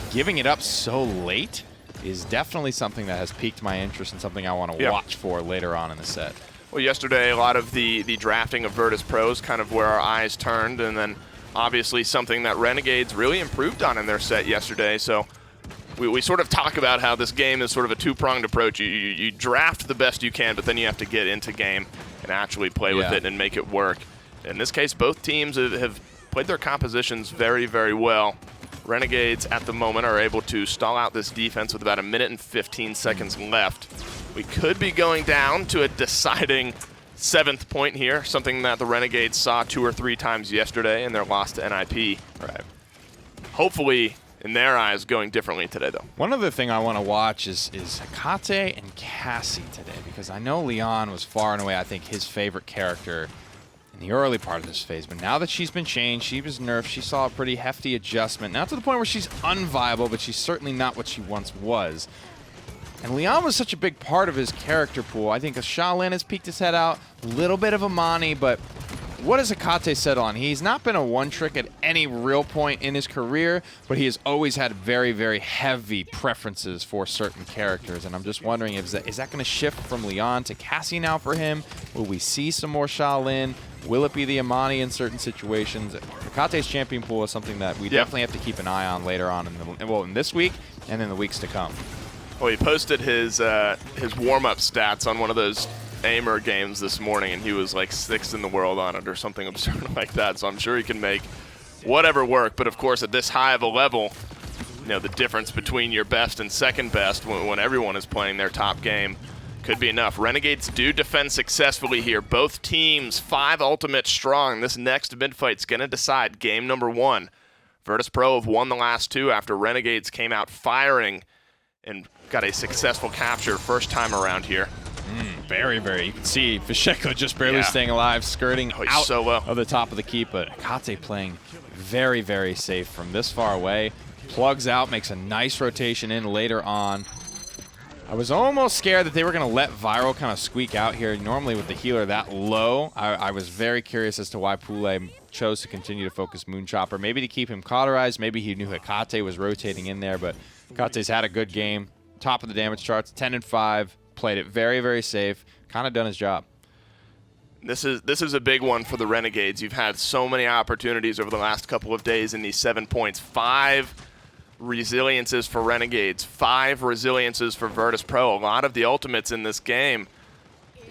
Giving it up so late is definitely something that has piqued my interest and something I want to watch for later on in the set. Well, yesterday, a lot of the drafting of Virtus.Pro is kind of where our eyes turned, and then obviously something that Renegades really improved on in their set yesterday. So we sort of talk about how this game is sort of a 2-pronged approach. You draft the best you can, but then you have to get into game and actually play with it and make it work. In this case, both teams have played their compositions very, very well. Renegades at the moment are able to stall out this defense with about 1 minute and 15 seconds left. We could be going down to a deciding 7th point here, something that the Renegades saw 2 or 3 times yesterday in their loss to NIP. Right. Hopefully, in their eyes, going differently today, though. One other thing I want to watch is Hecate and Cassie today, because I know Leon was far and away, I think, his favorite character in the early part of this phase, but now that she's been changed, she was nerfed, she saw a pretty hefty adjustment. Not to the point where she's unviable, but she's certainly not what she once was. And Leon was such a big part of his character pool. I think Shaolin has peeked his head out, a little bit of Amani, but what has Hecate settled on? He's not been a one-trick at any real point in his career, but he has always had very, very heavy preferences for certain characters. And I'm just wondering, is that going to shift from Leon to Cassie now for him? Will we see some more Shaolin? Will it be the Amani in certain situations? Hecate's champion pool is something that we definitely have to keep an eye on later on in this week and in the weeks to come. Well, he posted his warm-up stats on one of those Aimer games this morning, and he was like 6th in the world on it or something absurd like that. So I'm sure he can make whatever work. But of course, at this high of a level, the difference between your best and second best when everyone is playing their top game could be enough. Renegades do defend successfully here. Both teams 5 ultimates strong. This next mid-fight's going to decide game number 1. Virtus.Pro have won the last 2 after Renegades came out firing and got a successful capture first time around here. Very, very. You can see Fasheko just barely staying alive, skirting out so low of the top of the keep, but Akate playing very, very safe from this far away. Plugs out, makes a nice rotation in later on. I was almost scared that they were going to let Viral kind of squeak out here. Normally with the healer that low, I was very curious as to why Pule chose to continue to focus Moonchopper. Maybe to keep him cauterized. Maybe he knew Akate was rotating in there, but Akate's had a good game. Top of the damage charts, 10-5. Played it very, very safe. Kind of done his job. This is a big one for the Renegades. You've had so many opportunities over the last couple of days in these 7 points. 5 resiliences for Renegades, 5 resiliences for Virtus.Pro. A lot of the ultimates in this game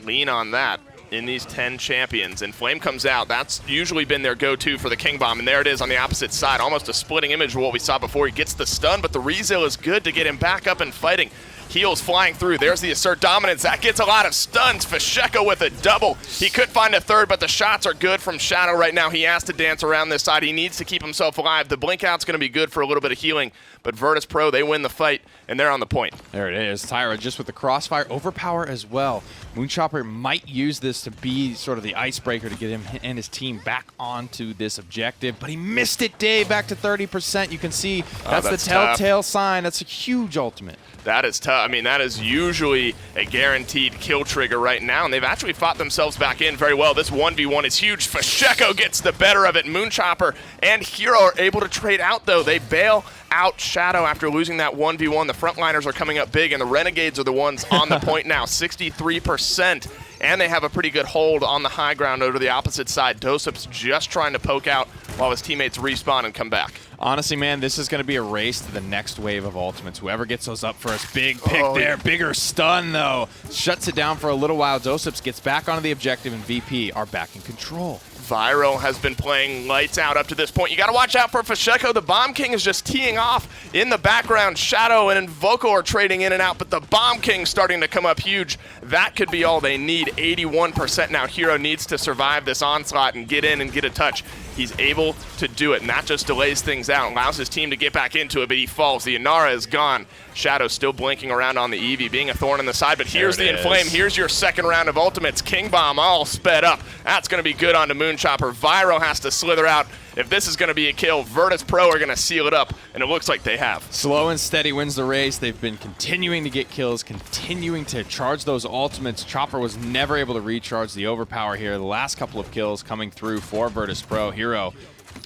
lean on that in these 10 champions. And Flame comes out. That's usually been their go-to for the King Bomb. And there it is on the opposite side. Almost a splitting image of what we saw before. He gets the stun, but the resil is good to get him back up and fighting. Heals flying through. There's the assert dominance. That gets a lot of stuns. Fasheko with a double. He could find a third, but the shots are good from Shadow right now. He has to dance around this side. He needs to keep himself alive. The blink out's going to be good for a little bit of healing, but Virtus.Pro, they win the fight, and they're on the point. There it is. Tyra just with the crossfire. Overpower as well. Moonchopper might use this to be sort of the icebreaker to get him and his team back onto this objective, but he missed it, Dave, back to 30%. You can see that's the telltale sign. That's a huge ultimate. That is tough. I mean, that is usually a guaranteed kill trigger right now, and they've actually fought themselves back in very well. This 1v1 is huge. Fasheko gets the better of it. Moonchopper and Hero are able to trade out, though. They bail out Shadow after losing that 1v1. The frontliners are coming up big, and the Renegades are the ones on the point now, 63%. And they have a pretty good hold on the high ground over the opposite side. Dosup's just trying to poke out while his teammates respawn and come back. Honestly, man, this is going to be a race to the next wave of ultimates. Whoever gets those up first. Big pick there. Bigger stun, though. Shuts it down for a little while. Dosups gets back onto the objective, and VP are back in control. Viral has been playing lights out up to this point. You got to watch out for Fasheko. The Bomb King is just teeing off in the background. Shadow and Invoco are trading in and out, but the Bomb King's starting to come up huge. That could be all they need. 81% now. Hero needs to survive this onslaught and get in and get a touch. He's able to do it, and that just delays things out, allows his team to get back into it, but he falls. The Inara is gone. Shadow still blinking around on the Eevee, being a thorn in the side, but here's the Inflame. Here's your second round of ultimates. King Bomb all sped up. That's going to be good onto Moonchopper. Viral has to slither out. If this is going to be a kill, Virtus.Pro are going to seal it up, and it looks like they have. Slow and steady wins the race. They've been continuing to get kills, continuing to charge those ultimates. Chopper was never able to recharge the overpower here. The last couple of kills coming through for Virtus.Pro. Hero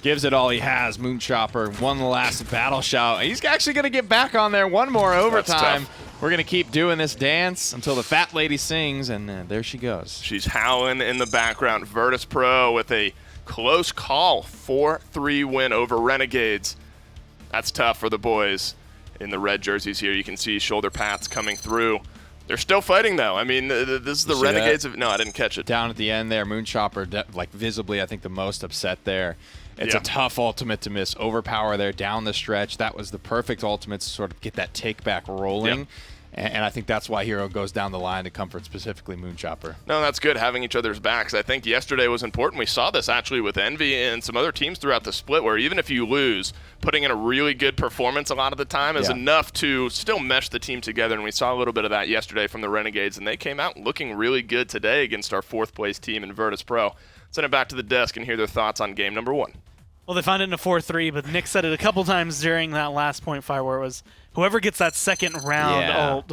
gives it all he has. Moonchopper, one last battle shout. He's actually going to get back on there. One more overtime. We're going to keep doing this dance until the fat lady sings, and there she goes. She's howling in the background. Virtus.Pro with a close call, 4-3 win over Renegades. That's tough for the boys in the red jerseys here. You can see shoulder pats coming through. They're still fighting, though. I mean, this is the Renegades. No, I didn't catch it. Down at the end there, Moonchopper, like visibly, I think the most upset there. It's a tough ultimate to miss. Overpower there down the stretch. That was the perfect ultimate to sort of get that take back rolling. Yep. And I think that's why Hero goes down the line to comfort specifically Moonchopper. No, that's good, having each other's backs. I think yesterday was important. We saw this actually with Envy and some other teams throughout the split, where even if you lose, putting in a really good performance a lot of the time is enough to still mesh the team together. And we saw a little bit of that yesterday from the Renegades, and they came out looking really good today against our 4th place team in Virtus.Pro. Send it back to the desk and hear their thoughts on game number 1. Well, they found it in a 4-3, but Nick said it a couple times during that last point fire where it was whoever gets that second round,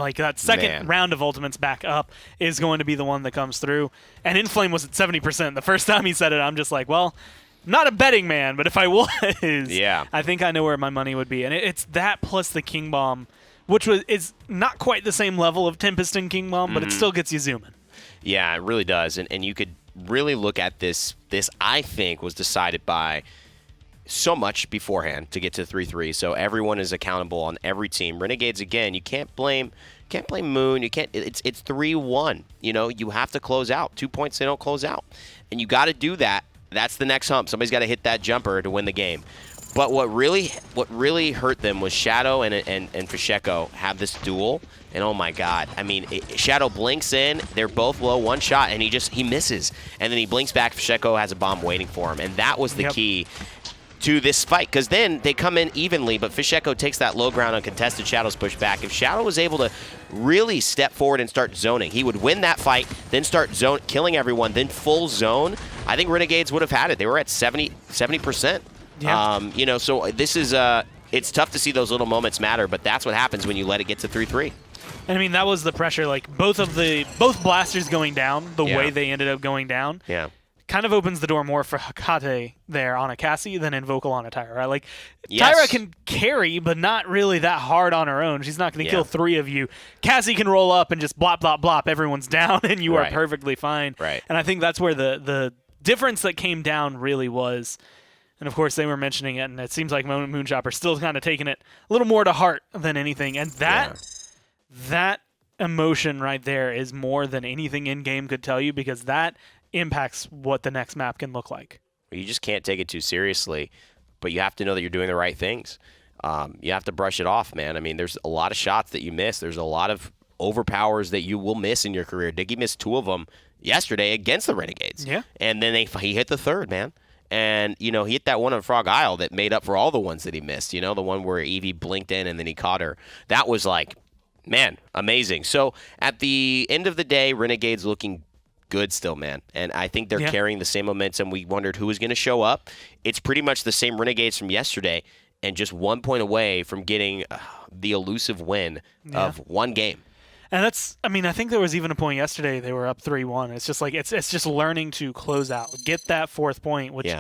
round of ultimates back up is going to be the one that comes through. And Inflame was at 70%. The first time he said it, I'm just like, well, I'm not a betting man, but if I was, I think I know where my money would be. And it's that plus the King Bomb, which is not quite the same level of Tempest and King Bomb, but it still gets you zooming. Yeah, it really does. And you could really look at this. This, I think, was decided by so much beforehand to get to 3-3, so everyone is accountable on every team. Renegades, again, you can't blame Moon. You can't. It's 3-1. You know, you have to close out. 2 points, they don't close out, and you got to do that. That's the next hump. Somebody's got to hit that jumper to win the game. But what really hurt them was Shadow and Fasheko have this duel, and oh my God! I mean, Shadow blinks in, they're both low, one shot, and he misses, and then he blinks back. Fasheko has a bomb waiting for him, and that was the key to this fight, because then they come in evenly, but Fasheko takes that low ground uncontested. Shadow's push back. If Shadow was able to really step forward and start zoning, he would win that fight, then start killing everyone, then full zone. I think Renegades would have had it. They were at 70%. Yeah. You know, so this is it's tough to see those little moments matter, but that's what happens when you let it get to 3-3. And I mean, that was the pressure. Like both blasters going down, the way they ended up going down. Yeah. Kind of opens the door more for Hakate there on a Cassie than Invocal on a Tyra, right? Like, Tyra can carry, but not really that hard on her own. She's not going to kill 3 of you. Cassie can roll up and just blop, blop, blop. Everyone's down, and you are perfectly fine. Right. And I think that's where the difference that came down really was. And, of course, they were mentioning it, and it seems like Moonchopper's still kind of taking it a little more to heart than anything. And that emotion right there is more than anything in-game could tell you, because that impacts what the next map can look like. You just can't take it too seriously, but you have to know that you're doing the right things. You have to brush it off, man. I mean, there's a lot of shots that you miss. There's a lot of overpowers that you will miss in your career. Diggy missed 2 of them yesterday against the Renegades. Yeah. And then he hit the 3rd, man. And, you know, he hit that one on Frog Isle that made up for all the ones that he missed. You know, the one where Evie blinked in and then he caught her. That was like, man, amazing. So at the end of the day, Renegades looking good still, man. And I think they're carrying the same momentum. We wondered who was going to show up. It's pretty much the same Renegades from yesterday, and just 1 point away from getting the elusive win of 1 game. And that's, I mean, I think there was even a point yesterday they were up 3-1. It's just like, it's just learning to close out, get that 4th point, which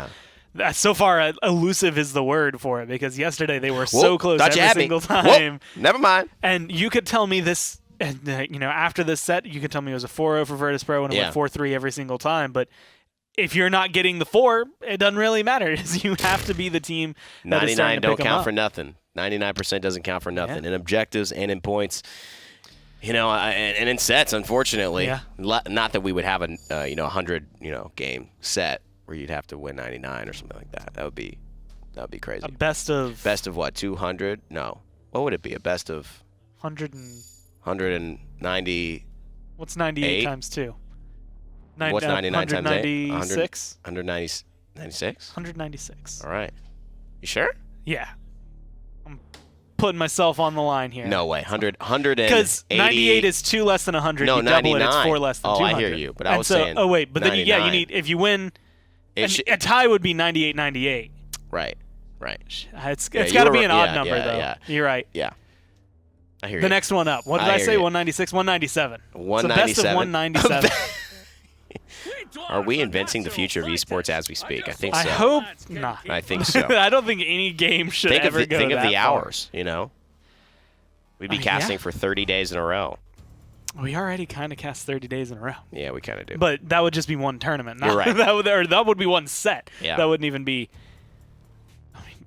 so far elusive is the word for it, because yesterday they were so close every single time. Never mind. And you could tell me this, you know, after this set, you could tell me it was a 4-0 for Virtus.Pro and it went 4-3 every single time. But if you're not getting the 4, it doesn't really matter. You have to be the team that 99 is starting to don't pick 'em count up. for nothing. 99% doesn't count for nothing. In objectives and in points. You know, and in sets, unfortunately. Yeah. Not that we would have a 100 game set where you'd have to win 99 or something like that. That would be crazy. A best of what? 200? No. What would it be? A best of 190. What's 98 times 2? What's 99 times 8? 196. 196? 196. All right. You sure? Yeah. I'm putting myself on the line here. No way. 100 because 98 is 2 less than 100. No, you double 99. It, it's 4 less than 200. I hear you, but I was saying. Oh wait, but 99. then you need, if you win, a tie would be 98-98. Right. It's got to be an odd number though. Yeah. You're right. Yeah. I hear you. The next one up. What did I say? 196, 197. 197. It's a best of 197. Are we inventing the future of esports as we speak? I think so. I hope not. I think so. I don't think any game should ever go Think of that the far. hours, you know? We'd be casting for 30 days in a row. We already kind of cast 30 days in a row. Yeah, we kind of do. But that would just be one tournament. You're right. that would be one set. Yeah. That wouldn't even be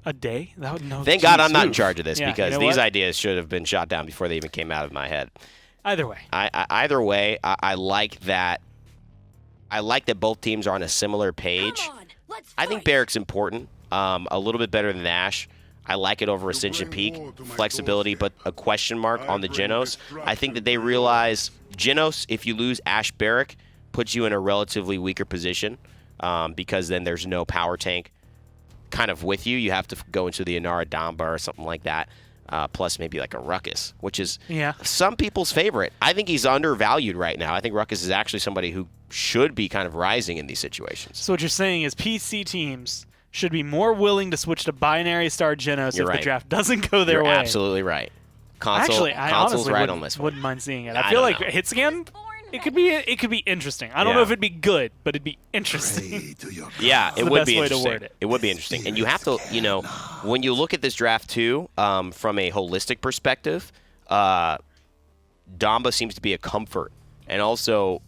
a day. Thank God I'm not in charge of this, Yeah, because you know these what? ideas should have been shot down before they even came out of my head. Either way. Either way, I like that. I like that both teams are on a similar page. I think Barrack's important. A little bit better than Ash. I like it over Ascension Peak. Flexibility, but a question mark on the Genos. I think that they realize Genos, if you lose Ash Barrack, puts you in a relatively weaker position, because then there's no power tank kind of with you. You have to go into the Inara Damba or something like that. Plus maybe like a Ruckus, which is some people's favorite. I think he's undervalued right now. I think Ruckus is actually somebody who should be kind of rising in these situations. So what you're saying is PC teams should be more willing to switch to binary star Genos if the draft doesn't go their way. You're absolutely right. Actually, I console's honestly right on this one. wouldn't mind seeing it. I feel like Hitscan, it could be interesting. I don't know if it'd be good, but it'd be interesting. Yeah, it the would best be way to interesting. word it. It would be interesting. And you have to, when you look at this draft too, from a holistic perspective, Damba seems to be a comfort, and also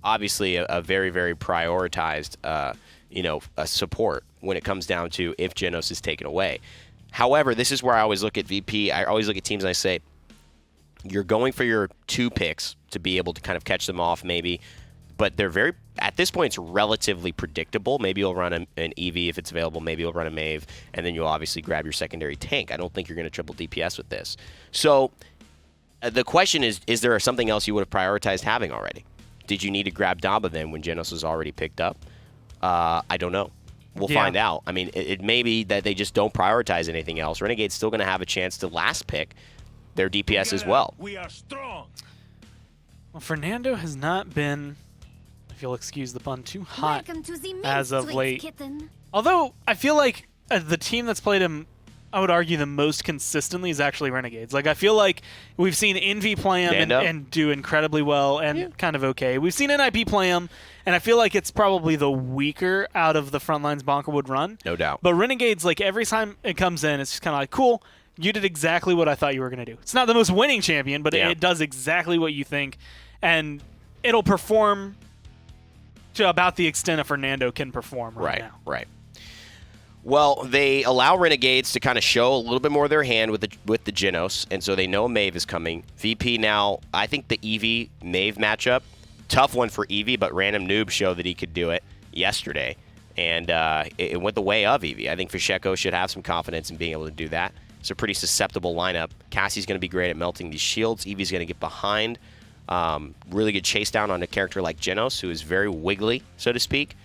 obviously a very, very prioritized, a support when it comes down to if Genos is taken away. However, this is where I always look at VP. I always look at teams and I say, you're going for your 2 picks to be able to kind of catch them off maybe. but they're very, at this point, it's relatively predictable. Maybe you'll run an EV if it's available. Maybe you'll run a Mave, and then you'll obviously grab your secondary tank. I don't think you're going to triple DPS with this. So the question is there something else you would have prioritized having already? Did you need to grab Damba then when Genos was already picked up? I don't know. We'll find out. I mean, it may be that they just don't prioritize anything else. Renegade's still going to have a chance to last pick their DPS as well. We are strong. Well, Fernando has not been, if you'll excuse the pun, too hot as of late. Kitten. Although I feel like the team that's played him, I would argue the most consistently is actually Renegades. Like, I feel like we've seen Envy play him and do incredibly well and kind of okay. We've seen NIP play him, and I feel like it's probably the weaker out of the front lines Bonker would run. No doubt. But Renegades, like, every time it comes in, it's just kind of like, cool, you did exactly what I thought you were going to do. It's not the most winning champion, but it does exactly what you think, and it'll perform to about the extent a Fernando can perform right now. Right. Well, they allow Renegades to kind of show a little bit more of their hand with the Genos, and so they know Mave is coming. VP now, I think the Eevee Mave matchup, tough one for Eevee, but Random Noob showed that he could do it yesterday, and it went the way of Eevee. I think Fisheko should have some confidence in being able to do that. It's a pretty susceptible lineup. Cassie's going to be great at melting these shields. Eevee's going to get behind. Really good chase down on a character like Genos, who is very wiggly, so to speak.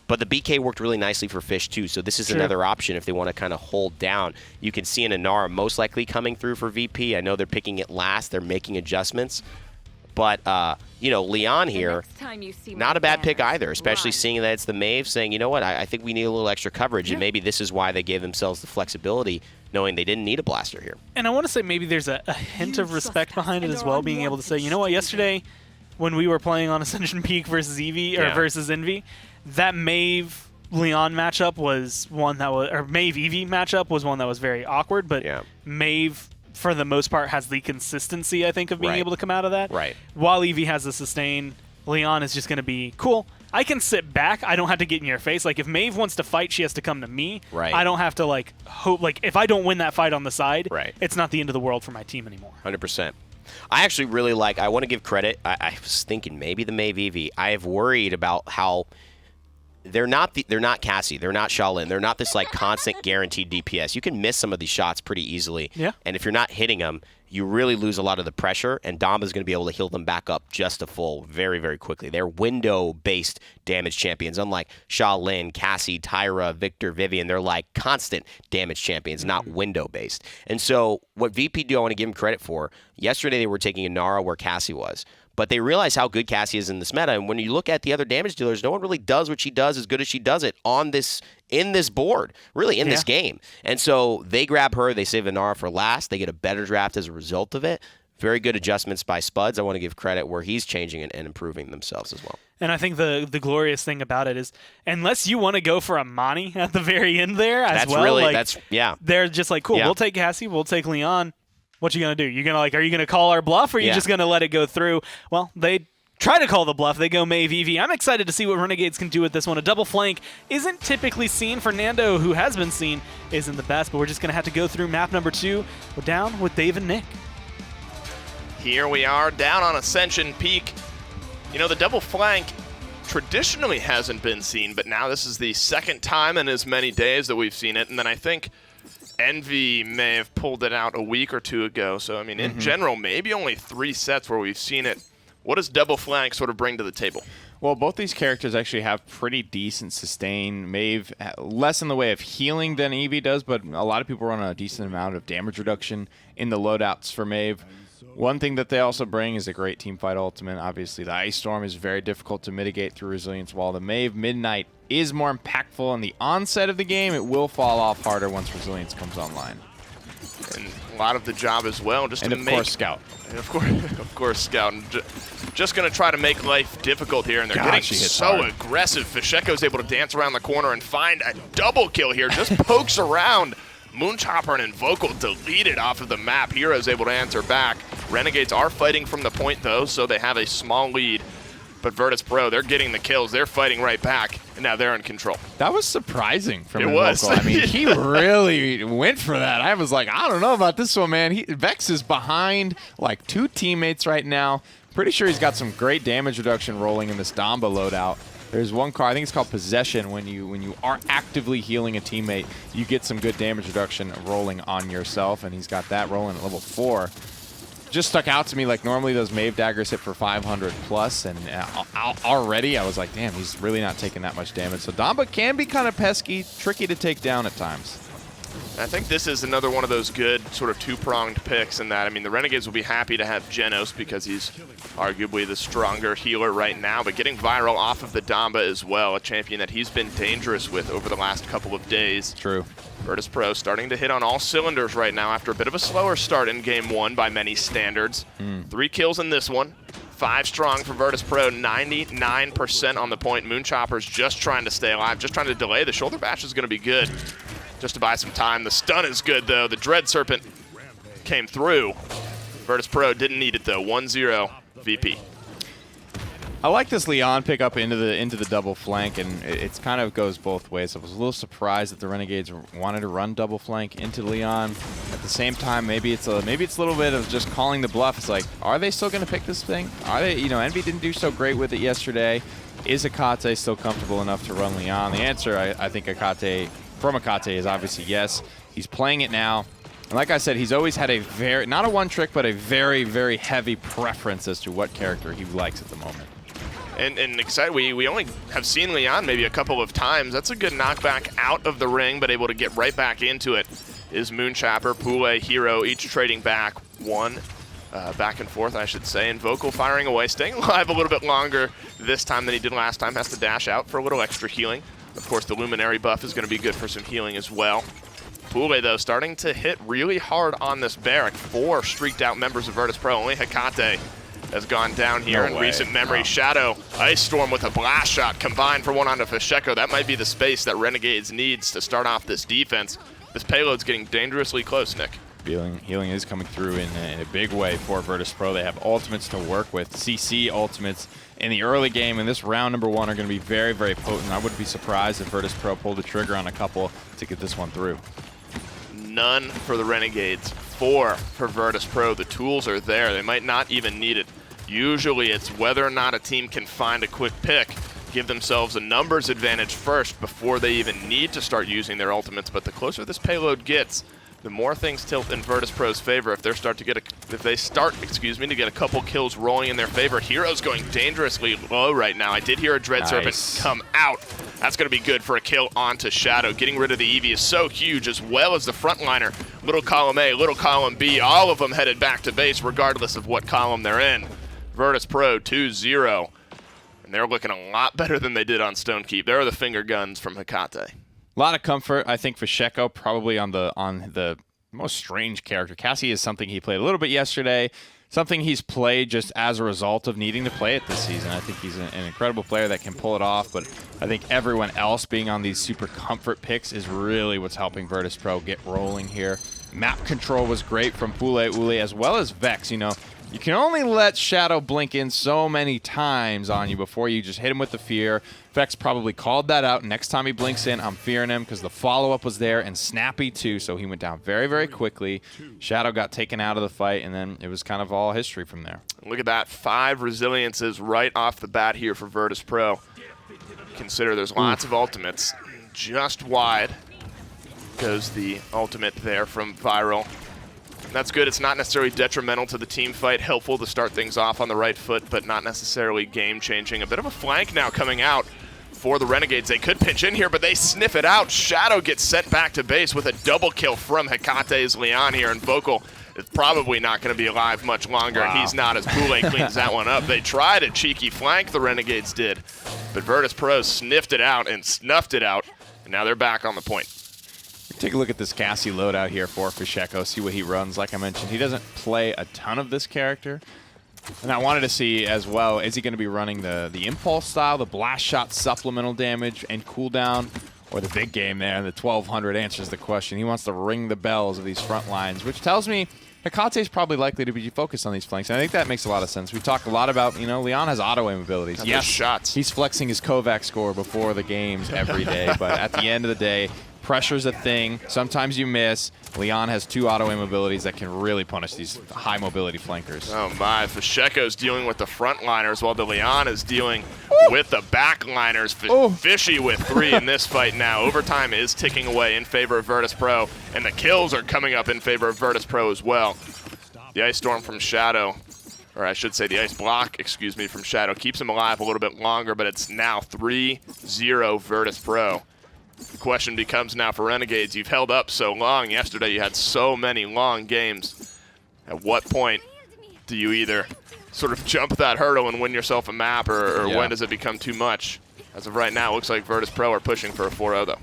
But the BK worked really nicely for Fish, too, so this is another option if they want to kind of hold down. You can see an Inara most likely coming through for VP. I know they're picking it last. They're making adjustments. But, you know, Leon here, not a bad pick either, especially seeing that it's the Mave saying, you know what, I think we need a little extra coverage, and maybe this is why they gave themselves the flexibility, knowing they didn't need a blaster here. And I want to say maybe there's a hint of respect behind it as well, being able to say, you know what, yesterday when we were playing on Ascension Peak versus Eevee, or versus Envy, that Mave Leon matchup was one that was, or Mave Eevee matchup was one that was very awkward, but Mave, for the most part, has the consistency, I think, of being able to come out of that. Right. While Eevee has the sustain, Leon is just going to be, cool, I can sit back. I don't have to get in your face. Like, if Mave wants to fight, she has to come to me. Right. I don't have to, like, hope. Like, if I don't win that fight on the side, right, it's not the end of the world for my team anymore. 100%. I actually really like, I want to give credit. I was thinking maybe the Mave Eevee. I have worried about how they're not Cassie, they're not Shaolin, they're not this like constant guaranteed DPS. You can miss some of these shots pretty easily. Yeah. And if you're not hitting them, you really lose a lot of the pressure, and Damba's going to be able to heal them back up just a full very, very quickly. They're window-based damage champions, unlike Shaolin, Cassie, Tyra, Victor, Vivian. They're like constant damage champions, not window-based. And so what VP do I want to give them credit for, yesterday they were taking Inara where Cassie was. But they realize how good Cassie is in this meta, and when you look at the other damage dealers, no one really does what she does as good as she does it on this in this board, really in this game. And so they grab her, they save Inara for last, they get a better draft as a result of it. Very good adjustments by Spuds. I want to give credit where he's changing and improving themselves as well. And I think the glorious thing about it is, unless you want to go for a Mani at the very end there as well, really, like, that's they're just like, cool, we'll take Cassie, we'll take Leon. What you gonna do? You gonna are you gonna call our bluff, or are you just gonna let it go through? Well, they try to call the bluff. They go Mave Eevee. I'm excited to see what Renegades can do with this one. A double flank isn't typically seen. Fernando, who has been seen, isn't the best, but we're just gonna have to go through map number 2. We're down with Dave and Nick. Here we are down on Ascension Peak. You know, the double flank traditionally hasn't been seen, but now this is the second time in as many days that we've seen it, and then I think Envy may have pulled it out a week or two ago. So, I mean, in general, maybe only 3 sets where we've seen it. What does double flank sort of bring to the table? Well, both these characters actually have pretty decent sustain. Mave, less in the way of healing than Eevee does, but a lot of people run a decent amount of damage reduction in the loadouts for Mave. One thing that they also bring is a great teamfight ultimate. Obviously, the Ice Storm is very difficult to mitigate through resilience, while the Mave Midnight is more impactful on the onset of the game. It will fall off harder once resilience comes online. And a lot of the job as well, just and to of make... course, Scout. And of course, Scout. And just going to try to make life difficult here, and they're getting so aggressive. Fisheko's able to dance around the corner and find a double kill here. Just pokes around. Moonchopper and Invocal deleted off of the map. Hero's able to answer back. Renegades are fighting from the point, though, so they have a small lead. But Virtus.Pro, they're getting the kills. They're fighting right back, and now they're in control. That was surprising from Invocal. It was. I mean, he really went for that. I was like, I don't know about this one, man. Vex is behind like 2 teammates right now. Pretty sure he's got some great damage reduction rolling in this Damba loadout. There's one card, I think it's called Possession. When you are actively healing a teammate, you get some good damage reduction rolling on yourself, and he's got that rolling at level 4. Just stuck out to me, like normally those Mave daggers hit for 500 plus, and already I was like, damn, he's really not taking that much damage. So Damba can be kind of pesky, tricky to take down at times. I think this is another one of those good sort of two-pronged picks in that, I mean, the Renegades will be happy to have Genos because he's arguably the stronger healer right now, but getting Viral off of the Damba as well, a champion that he's been dangerous with over the last couple of days. True. Virtus.Pro starting to hit on all cylinders right now after a bit of a slower start in Game 1 by many standards. 3 kills in this one. 5 strong for Virtus.Pro, 99% on the point. Moonchopper's just trying to stay alive, just trying to delay. The shoulder bash is going to be good just to buy some time. The stun is good, though. The Dread Serpent came through. Virtus.Pro didn't need it, though. 1-0 VP. I like this Leon pickup into the double flank, and it kind of goes both ways. I was a little surprised that the Renegades wanted to run double flank into Leon. At the same time, maybe it's a little bit of just calling the bluff. It's like, are they still going to pick this thing? Are they? You know, Envy didn't do so great with it yesterday. Is Akate still comfortable enough to run Leon? The answer, I think, from Akate is obviously yes. He's playing it now. And like I said, he's always had a very, not a one trick, but a very, very heavy preference as to what character he likes at the moment. And excited, we only have seen Leon maybe a couple of times. That's a good knockback out of the ring, but able to get right back into it is Moonchopper, Pule, Hero, each trading back one. Back and forth, I should say, and Vocal firing away, staying alive a little bit longer this time than he did last time. Has to dash out for a little extra healing. Of course, the Luminary buff is going to be good for some healing as well. Pule, though, starting to hit really hard on this barrack. 4 streaked out members of Virtus.Pro. Only Hecate has gone down here in recent memory. No. Shadow, Ice Storm with a blast shot combined for one onto Fasheko. That might be the space that Renegades needs to start off this defense. This payload's getting dangerously close, Nick. Healing is coming through in a big way for Virtus.Pro. They have ultimates to work with. CC ultimates in the early game, and this round number 1 are going to be very, very potent. I wouldn't be surprised if Virtus.Pro pulled the trigger on a couple to get this one through. None for the Renegades. 4 for Virtus.Pro. The tools are there. They might not even need it. Usually it's whether or not a team can find a quick pick, give themselves a numbers advantage first before they even need to start using their ultimates. But the closer this payload gets, the more things tilt in Virtus.Pro's favor if they start to get a couple kills rolling in their favor. Hero's going dangerously low right now. I did hear a Dread Serpent come out. That's going to be good for a kill onto Shadow. Getting rid of the Eevee is so huge, as well as the frontliner. Little column A, little column B, all of them headed back to base regardless of what column they're in. Virtus.Pro 2-0. And they're looking a lot better than they did on Stonekeep. There are the finger guns from Hecate. A lot of comfort, I think, for Fasheko, probably on the most strange character. Cassie is something he played a little bit yesterday, something he's played just as a result of needing to play it this season. I think he's an incredible player that can pull it off, but I think everyone else being on these super comfort picks is really what's helping Virtus.Pro get rolling here. Map control was great from Pule Ule as well as Vex. You know, you can only let Shadow blink in so many times on you before you just hit him with the fear. Vex probably called that out. Next time he blinks in, I'm fearing him because the follow-up was there, and Snappy too, so he went down very, very quickly. Shadow got taken out of the fight, and then it was kind of all history from there. Look at that. 5 resiliences right off the bat here for Virtus.Pro. Consider there's lots of ultimates. Just wide goes the ultimate there from Viral. That's good. It's not necessarily detrimental to the team fight. Helpful to start things off on the right foot, but not necessarily game-changing. A bit of a flank now coming out for the Renegades. They could pinch in here, but they sniff it out. Shadow gets sent back to base with a double kill from Hecate's Leon here, and Vocal is probably not going to be alive much longer. Wow. He's not, as Pule cleans that one up. They tried a cheeky flank, the Renegades did, but Virtus.Pro sniffed it out and snuffed it out, and now they're back on the point. Take a look at this Cassie loadout here for Fasheko, see what he runs. Like I mentioned, he doesn't play a ton of this character. And I wanted to see as well, is he going to be running the Impulse style, the Blast Shot supplemental damage and cooldown, or the big game there, the 1200 answers the question. He wants to ring the bells of these front lines, which tells me Hecate is probably likely to be focused on these flanks. And I think that makes a lot of sense. We've talked a lot about, you know, Leon has auto-aim abilities. Yes, shots. He's flexing his Kovac score before the games every day, but at the end of the day, Pressure's a thing. Sometimes you miss. Leon has 2 auto-aim abilities that can really punish these high-mobility flankers. Oh my, Fasheko's dealing with the frontliners while the Leon is dealing with the backliners. Fishy with 3 in this fight now. Overtime is ticking away in favor of Virtus.Pro, and the kills are coming up in favor of Virtus.Pro as well. The Ice Storm from Shadow, or I should say the Ice Block, excuse me, from Shadow, keeps him alive a little bit longer, but it's now 3-0 Virtus.Pro. The question becomes now for Renegades, you've held up so long. Yesterday you had so many long games. At what point do you either sort of jump that hurdle and win yourself a map, or when does it become too much? As of right now, it looks like Virtus.Pro are pushing for a 4-0 though.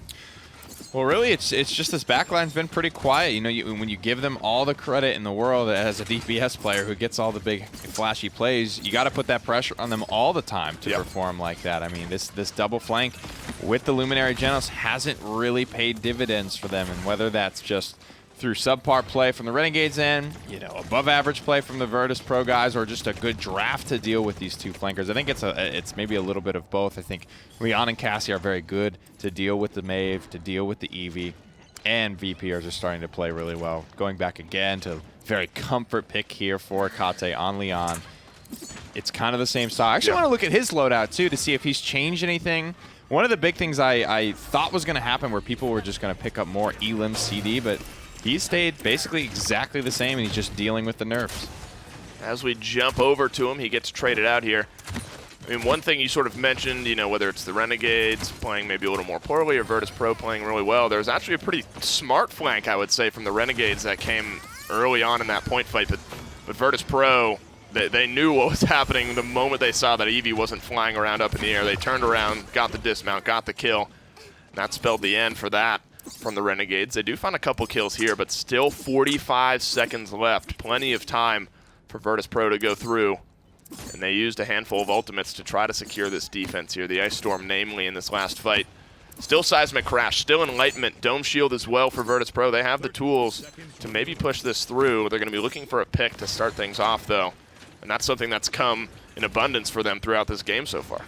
Well, really, it's just this backline's been pretty quiet. You know, when you give them all the credit in the world as a DPS player who gets all the big flashy plays, you got to put that pressure on them all the time to perform like that. I mean, this double flank with the Luminary Genos hasn't really paid dividends for them, and whether that's just through subpar play from the Renegades end, you know, above average play from the Virtus.Pro guys, or just a good draft to deal with these 2 flankers. I think it's maybe a little bit of both. I think Leon and Cassie are very good to deal with the Maeve, to deal with the Eevee, and VPers are starting to play really well. Going back again to very comfort pick here for Kate on Leon. It's kind of the same style. I actually want to look at his loadout too to see if he's changed anything. One of the big things I thought was going to happen where people were just going to pick up more Elim CD, but he stayed basically exactly the same, and he's just dealing with the nerfs. As we jump over to him, he gets traded out here. I mean, one thing you sort of mentioned, you know, whether it's the Renegades playing maybe a little more poorly or Virtus.Pro playing really well, there's actually a pretty smart flank, I would say, from the Renegades that came early on in that point fight. But Virtus.Pro, they knew what was happening the moment they saw that Eevee wasn't flying around up in the air. They turned around, got the dismount, got the kill. And that spelled the end for that from the Renegades. They do find a couple kills here, but still 45 seconds left. Plenty of time for Virtus.Pro to go through. And they used a handful of ultimates to try to secure this defense here. The Ice Storm, namely, in this last fight. Still Seismic Crash, still Enlightenment, Dome Shield as well for Virtus.Pro. They have the tools to maybe push this through. They're going to be looking for a pick to start things off, though. And that's something that's come in abundance for them throughout this game so far.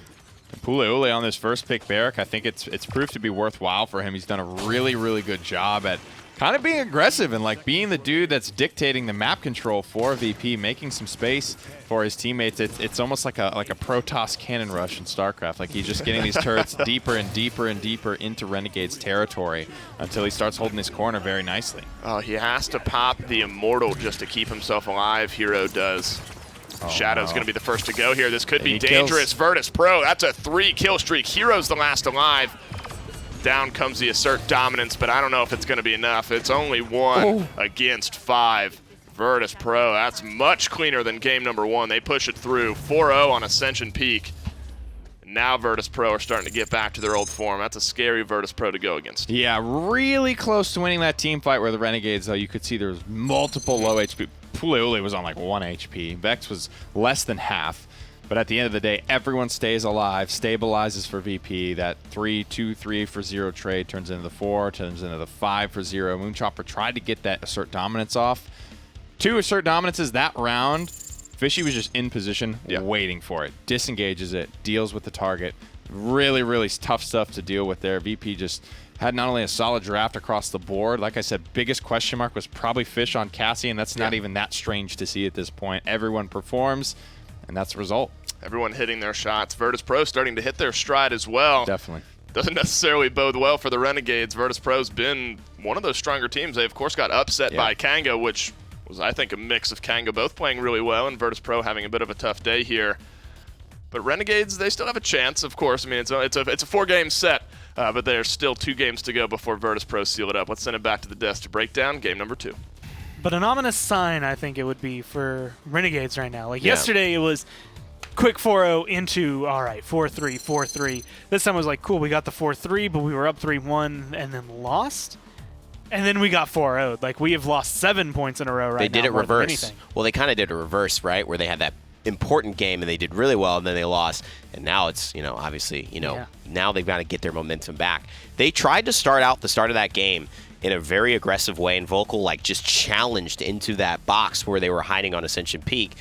Puleule on this first pick, Barrick, I think it's proved to be worthwhile for him. He's done a really, really good job at kind of being aggressive and like being the dude that's dictating the map control for VP, making some space for his teammates. It's almost like a Protoss cannon rush in StarCraft. Like he's just getting these turrets deeper and deeper and deeper into Renegade's territory until he starts holding his corner very nicely. Oh, he has to pop the Immortal just to keep himself alive. Hero does. Shadow's going to be the first to go here. This could be dangerous. Virtus.Pro, that's a 3-kill streak. Hero's the last alive. Down comes the Assert Dominance, but I don't know if it's going to be enough. It's only 1 against 5. Virtus.Pro, that's much cleaner than game number 1. They push it through. 4-0 on Ascension Peak. Now Virtus.Pro are starting to get back to their old form. That's a scary Virtus.Pro to go against. Yeah, really close to winning that team fight where the Renegades, though, you could see there was multiple low HP. Puleule was on like 1 HP. Vex was less than half. But at the end of the day, everyone stays alive, stabilizes for VP. That 3-2-3 for 0 trade turns into the 4, turns into the 5 for 0. Moonchopper tried to get that Assert Dominance off. 2 Assert Dominances that round. Fishy was just in position, waiting for it. Disengages it, deals with the target. Really, really tough stuff to deal with there. VP just had not only a solid draft across the board, like I said, biggest question mark was probably Fish on Cassie, and that's not even that strange to see at this point. Everyone performs, and that's the result. Everyone hitting their shots. Virtus.Pro starting to hit their stride as well. Definitely. Doesn't necessarily bode well for the Renegades. Virtus.Pro's been one of those stronger teams. They, of course, got upset by Kanga, which was, I think, a mix of Kanga both playing really well and Virtus.Pro having a bit of a tough day here. But Renegades, they still have a chance, of course. I mean, it's a 4-game set, but there's still 2 games to go before Virtus.Pro seal it up. Let's send it back to the desk to break down game number 2. But an ominous sign, I think it would be for Renegades right now. Like yesterday, it was quick 4-0 into, all right, 4-3, 4-3. This time it was like, cool, we got the 4-3, but we were up 3-1 and then lost. And then we got 4-0'd. Like, we have lost 7 points in a row right now. They did it reverse. Well, they kind of did a reverse, right, where they had that important game and they did really well and then they lost. And now it's, obviously, now they've got to get their momentum back. They tried to start out the start of that game in a very aggressive way, and Vocal, like, just challenged into that box where they were hiding on Ascension Peak.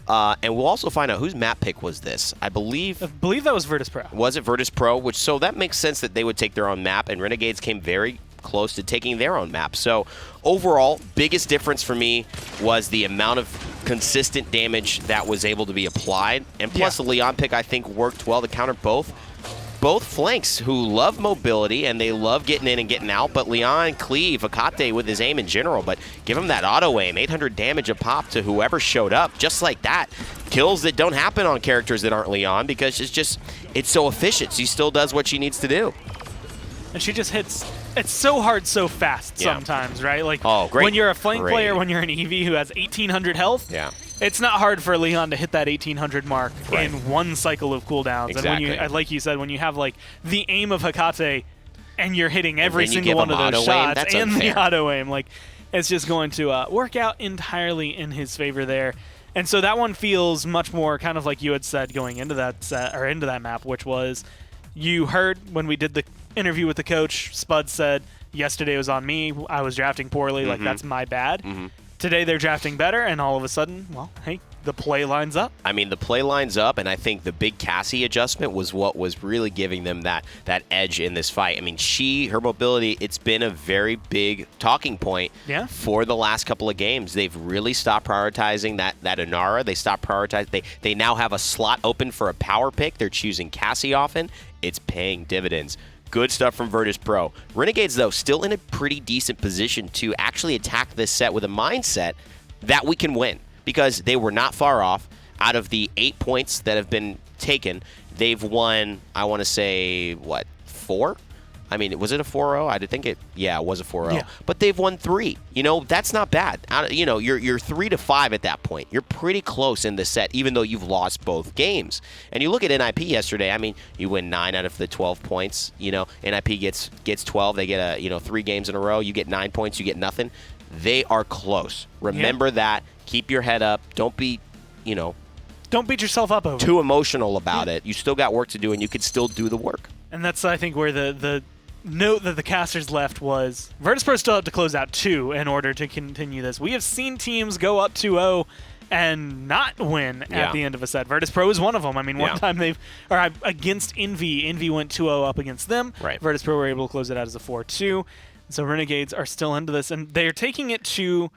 And we'll also find out whose map pick was this. I believe that was Virtus.Pro. Was it Virtus.Pro? So that makes sense that they would take their own map, and Renegades came very close to taking their own map. So overall, biggest difference for me was the amount of consistent damage that was able to be applied. And plus the Leon pick, I think, worked well to counter both flanks who love mobility and they love getting in and getting out, but Leon, Cleave, Akate with his aim in general, but give him that auto aim, 800 damage a pop to whoever showed up, just like that. Kills that don't happen on characters that aren't Leon because it's so efficient. She still does what she needs to do. And she just hits. It's so hard so fast sometimes, right? Like when you're a flank player, when you're an EV who has 1,800 health, it's not hard for Leon to hit that 1,800 mark in one cycle of cooldowns. Exactly. And when you, like you said, when you have like the aim of Hekate and you're hitting every single one of those shots and the auto aim, like it's just going to work out entirely in his favor there. And so that one feels much more kind of like you had said going into that set or into that map, which was you heard when we did the interview with the coach, Spud said, yesterday was on me. I was drafting poorly. Like, that's my bad. Today they're drafting better, and all of a sudden, well, hey, the play lines up. I mean, the play lines up, and I think the big Cassie adjustment was what was really giving them that edge in this fight. I mean, her mobility, it's been a very big talking point for the last couple of games. They've really stopped prioritizing that Inara. They stopped prioritizing. They now have a slot open for a power pick. They're choosing Cassie often. It's paying dividends. Good stuff from Virtus.Pro. Renegades, though, still in a pretty decent position to actually attack this set with a mindset that we can win because they were not far off. Out of the 8 points that have been taken, they've won, I want to say, what, 4? I mean, was it a 4-0? I did think it was a 4-0. Yeah. But they've won 3. You know, that's not bad. You know, you're 3-5 at that point. You're pretty close in the set, even though you've lost both games. And you look at NIP yesterday. I mean, you win 9 out of the 12 points. You know, NIP gets 12. They get 3 games in a row. You get 9 points. You get nothing. They are close. Remember that. Keep your head up. Don't be, don't beat yourself up over too emotional about it. You still got work to do, and you can still do the work. And that's, I think, where the note that the casters left was Virtus.Pro still have to close out 2 in order to continue this. We have seen teams go up 2-0 and not win at the end of a set. Virtus.Pro is one of them. I mean, one time against Envy went 2-0 up against them. Right. Virtus.Pro were able to close it out as a 4-2. So Renegades are still into this, and they're taking it to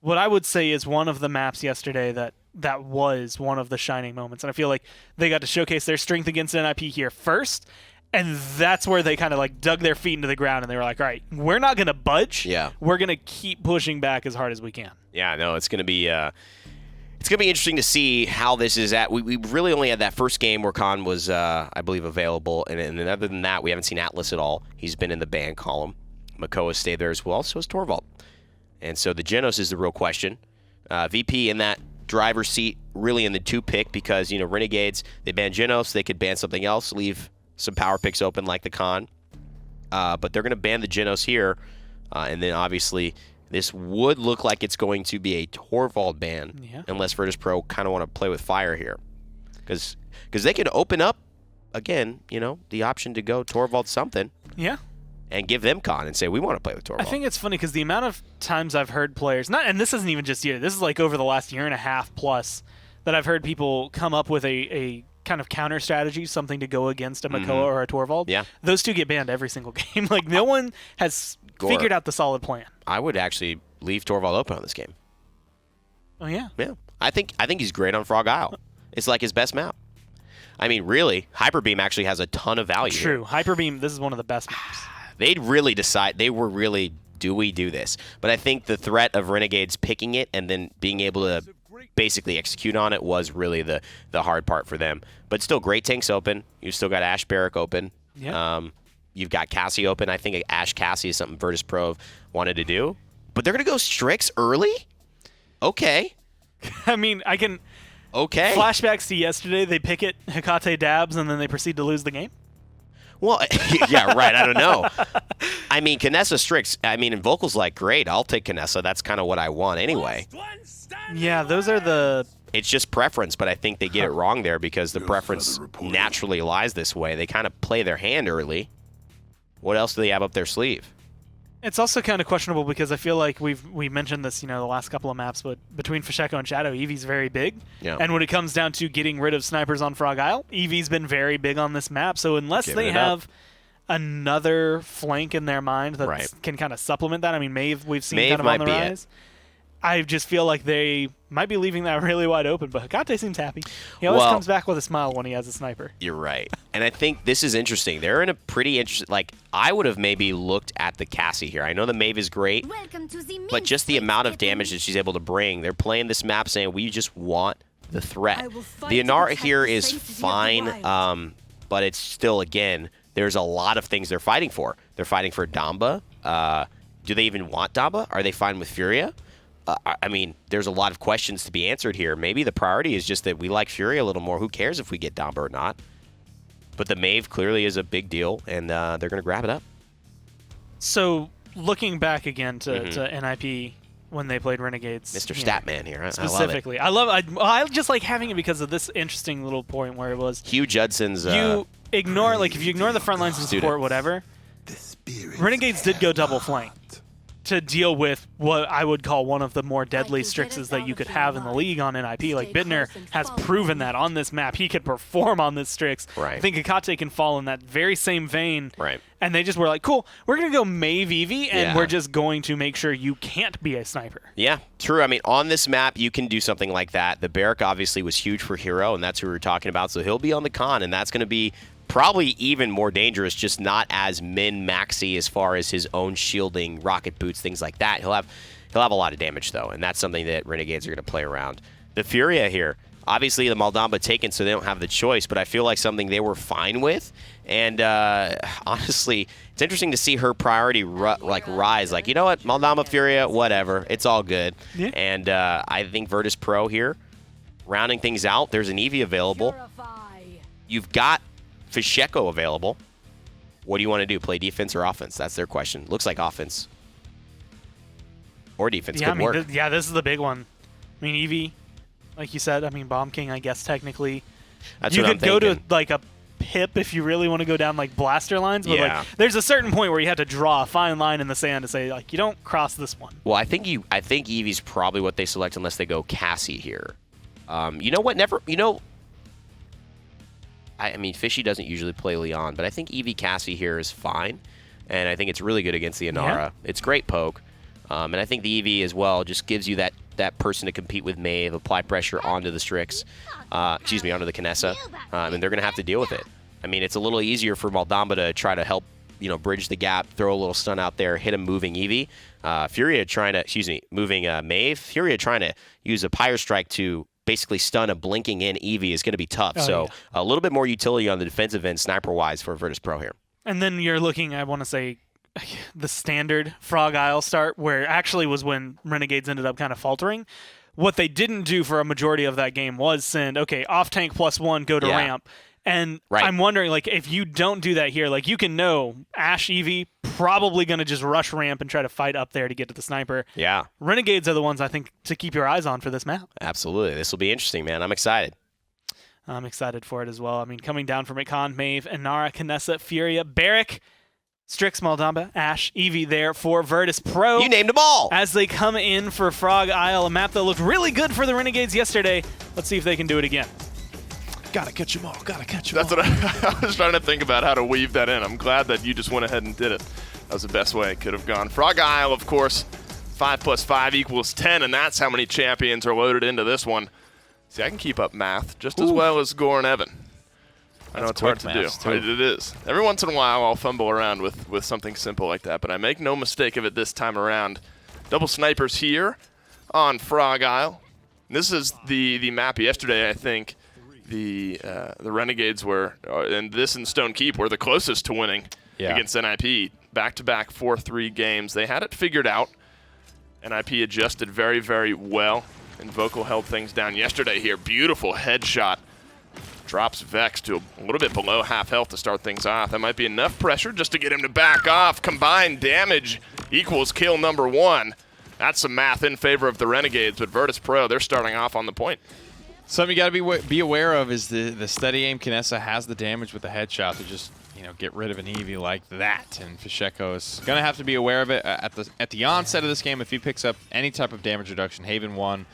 what I would say is one of the maps yesterday that was one of the shining moments. And I feel like they got to showcase their strength against NIP here first. And that's where they kind of like dug their feet into the ground and they were like, all right, we're not going to budge. Yeah. We're going to keep pushing back as hard as we can. Yeah, no, it's going to be interesting to see how this is at. We really only had that first game where Khan was, I believe, available. And then other than that, we haven't seen Atlas at all. He's been in the ban column. Makoa stayed there as well. So is Torvald. And so the Genos is the real question. VP in that driver's seat, really in the 2 pick because, Renegades, they ban Genos. They could ban something else, leave some power picks open like the Khan. But they're going to ban the Genos here. And then obviously this would look like it's going to be a Torvald ban unless Virtus.Pro kind of want to play with fire here. Because they could open up, again, the option to go Torvald something. Yeah. And give them Khan and say, we want to play with Torvald. I think it's funny because the amount of times I've heard players, and this isn't even just you, this is like over the last year and a half plus, that I've heard people come up with a kind of counter strategy, something to go against a Makoa or a Torvald. Yeah. Those two get banned every single game. Like, no one has figured out the solid plan. I would actually leave Torvald open on this game. Oh, yeah? Yeah. I think he's great on Frog Isle. It's like his best map. I mean, really, Hyperbeam actually has a ton of value. True. Here. Hyperbeam, this is one of the best maps. They'd really decide, do we do this? But I think the threat of Renegades picking it and then being able to basically execute on it was really the hard part for them. But still, great tanks open. You've still got Ash Barrack open. Yeah. You've got Cassie open. I think Ash Cassie is something Virtus.Pro wanted to do. But they're going to go Strix early? Okay. I mean, I can... Okay. Flashbacks to yesterday, they pick it, Hekate dabs, and then they proceed to lose the game? Well, yeah, right. I don't know. I mean, Kinessa Strix, and Vocal's like, great, I'll take Kinessa. That's kind of what I want anyway. Yeah, those are the... It's just preference, but I think they get it wrong there because the preference naturally lies this way. They kind of play their hand early. What else do they have up their sleeve? It's also kind of questionable because I feel like we mentioned this, the last couple of maps, but between Fasheko and Shadow, Eevee's very big. Yeah. And when it comes down to getting rid of snipers on Frog Isle, Eevee's been very big on this map. So unless they have another flank in their mind that can kind of supplement that. I mean, Maeve we've seen kind of on the rise. I just feel like they might be leaving that really wide open, but Hecate seems happy. He always comes back with a smile when he has a sniper. You're right. And I think this is interesting. They're in a pretty interesting... Like, I would have maybe looked at the Cassie here. I know the Maeve is great, but just the amount of damage that she's able to bring, they're playing this map saying, we just want the threat. The Inara here is fine, but it's still, again, there's a lot of things they're fighting for. They're fighting for Damba. Do they even want Damba? Are they fine with Furia? I mean, there's a lot of questions to be answered here. Maybe the priority is just that we like Fury a little more. Who cares if we get Damba or not? But the Maeve clearly is a big deal, and they're going to grab it up. So, looking back again to NIP when they played Renegades. Mr. Statman here. Specifically. I love it. I just like having it because of this interesting little point where it was... Hugh Judson's... you ignore, like, if you ignore the front lines and support, whatever, Renegades did go double flank to deal with what I would call one of the more deadly Strixes that you could have in the league on NIP. Like, Bittner has proven that on this map. He could perform on this Strix. Right. I think Hecate can fall in that very same vein. Right. And they just were like, cool, we're going to go Maeve Eevee, and we're just going to make sure you can't be a sniper. Yeah, true. I mean, on this map, you can do something like that. The Barrack obviously was huge for Hero, and that's who we were talking about. So he'll be on the con, and that's going to be probably even more dangerous, just not as min-maxy as far as his own shielding, rocket boots, things like that. He'll have a lot of damage, though, and that's something that Renegades are going to play around. The Furia here, obviously the Maldamba taken, so they don't have the choice, but I feel like something they were fine with. And honestly, it's interesting to see her priority rise. Like, you know what, Maldamba, Furia, whatever. It's all good. Yeah. And I think Virtus.Pro here, rounding things out. There's an Eevee available. You've got Fisheko available. What do you want to do? Play defense or offense? That's their question. Looks like offense. Or defense could work. This is the big one. I mean, Eevee, like you said, I mean, Bomb King, I guess, technically. That's you what could I'm go thinking. to, like, a Pip if you really want to go down, like, blaster lines. But, Yeah. like, there's a certain point where you have to draw a fine line in the sand to say, like, you don't cross this one. Well, I think Eevee's probably what they select unless they go Cassie here. You know what? I mean, Fishy doesn't usually play Leon, but I think Eevee Cassie here is fine, and I think it's really good against the Inara. Yeah. It's great poke, and I think the Eevee as well just gives you that person to compete with Maeve, apply pressure onto the Strix, onto the Kinessa, and they're going to have to deal with it. I mean, it's a little easier for Maldamba to try to help, bridge the gap, throw a little stun out there, hit a moving Eevee. Moving Maeve. Furia trying to use a Pyre Strike to basically stun a blinking in Eevee is going to be tough. A little bit more utility on the defensive end, sniper-wise, for Virtus.Pro here. And then you're looking, I want to say, the standard Frog Isle start, where actually was when Renegades ended up kind of faltering. What they didn't do for a majority of that game was send, off-tank +1, go to ramp. And I'm wondering, like, if you don't do that here, like, you can know Ashe Eevee probably going to just rush ramp and try to fight up there to get to the sniper. Yeah. Renegades are the ones, I think, to keep your eyes on for this map. Absolutely. This will be interesting, man. I'm excited. I'm excited for it as well. I mean, coming down from Icon, Maeve, Inara, Kinessa, Furia, Barrack, Strix, Maldamba, Ashe, Eevee there for Virtus.Pro. You named them all! As they come in for Frog Isle, a map that looked really good for the Renegades yesterday. Let's see if they can do it again. Gotta catch them all. Gotta catch them all. That's what I was trying to think about, how to weave that in. I'm glad that you just went ahead and did it. That was the best way it could have gone. Frog Isle, of course, 5 + 5 = 10, and that's how many champions are loaded into this one. See, I can keep up math just as well as Gore and Evan. I know it's hard to do. It is. Every once in a while, I'll fumble around with something simple like that, but I make no mistake of it this time around. Double snipers here on Frog Isle. This is the map yesterday, I think. The Renegades were, and this and Stone Keep were the closest to winning against NIP. Back-to-back 4-3 games. They had it figured out. NIP adjusted very, very well, and Vocal held things down yesterday here. Beautiful headshot. Drops Vex to a little bit below half health to start things off. That might be enough pressure just to get him to back off. Combined damage equals kill number 1. That's some math in favor of the Renegades, but Virtus.Pro, they're starting off on the point. Something you got to be aware of is the steady aim Kinessa has the damage with the headshot to just get rid of an Eevee like that, and Fisheko is going to have to be aware of it at the onset of this game. If he picks up any type of damage reduction, Haven 1,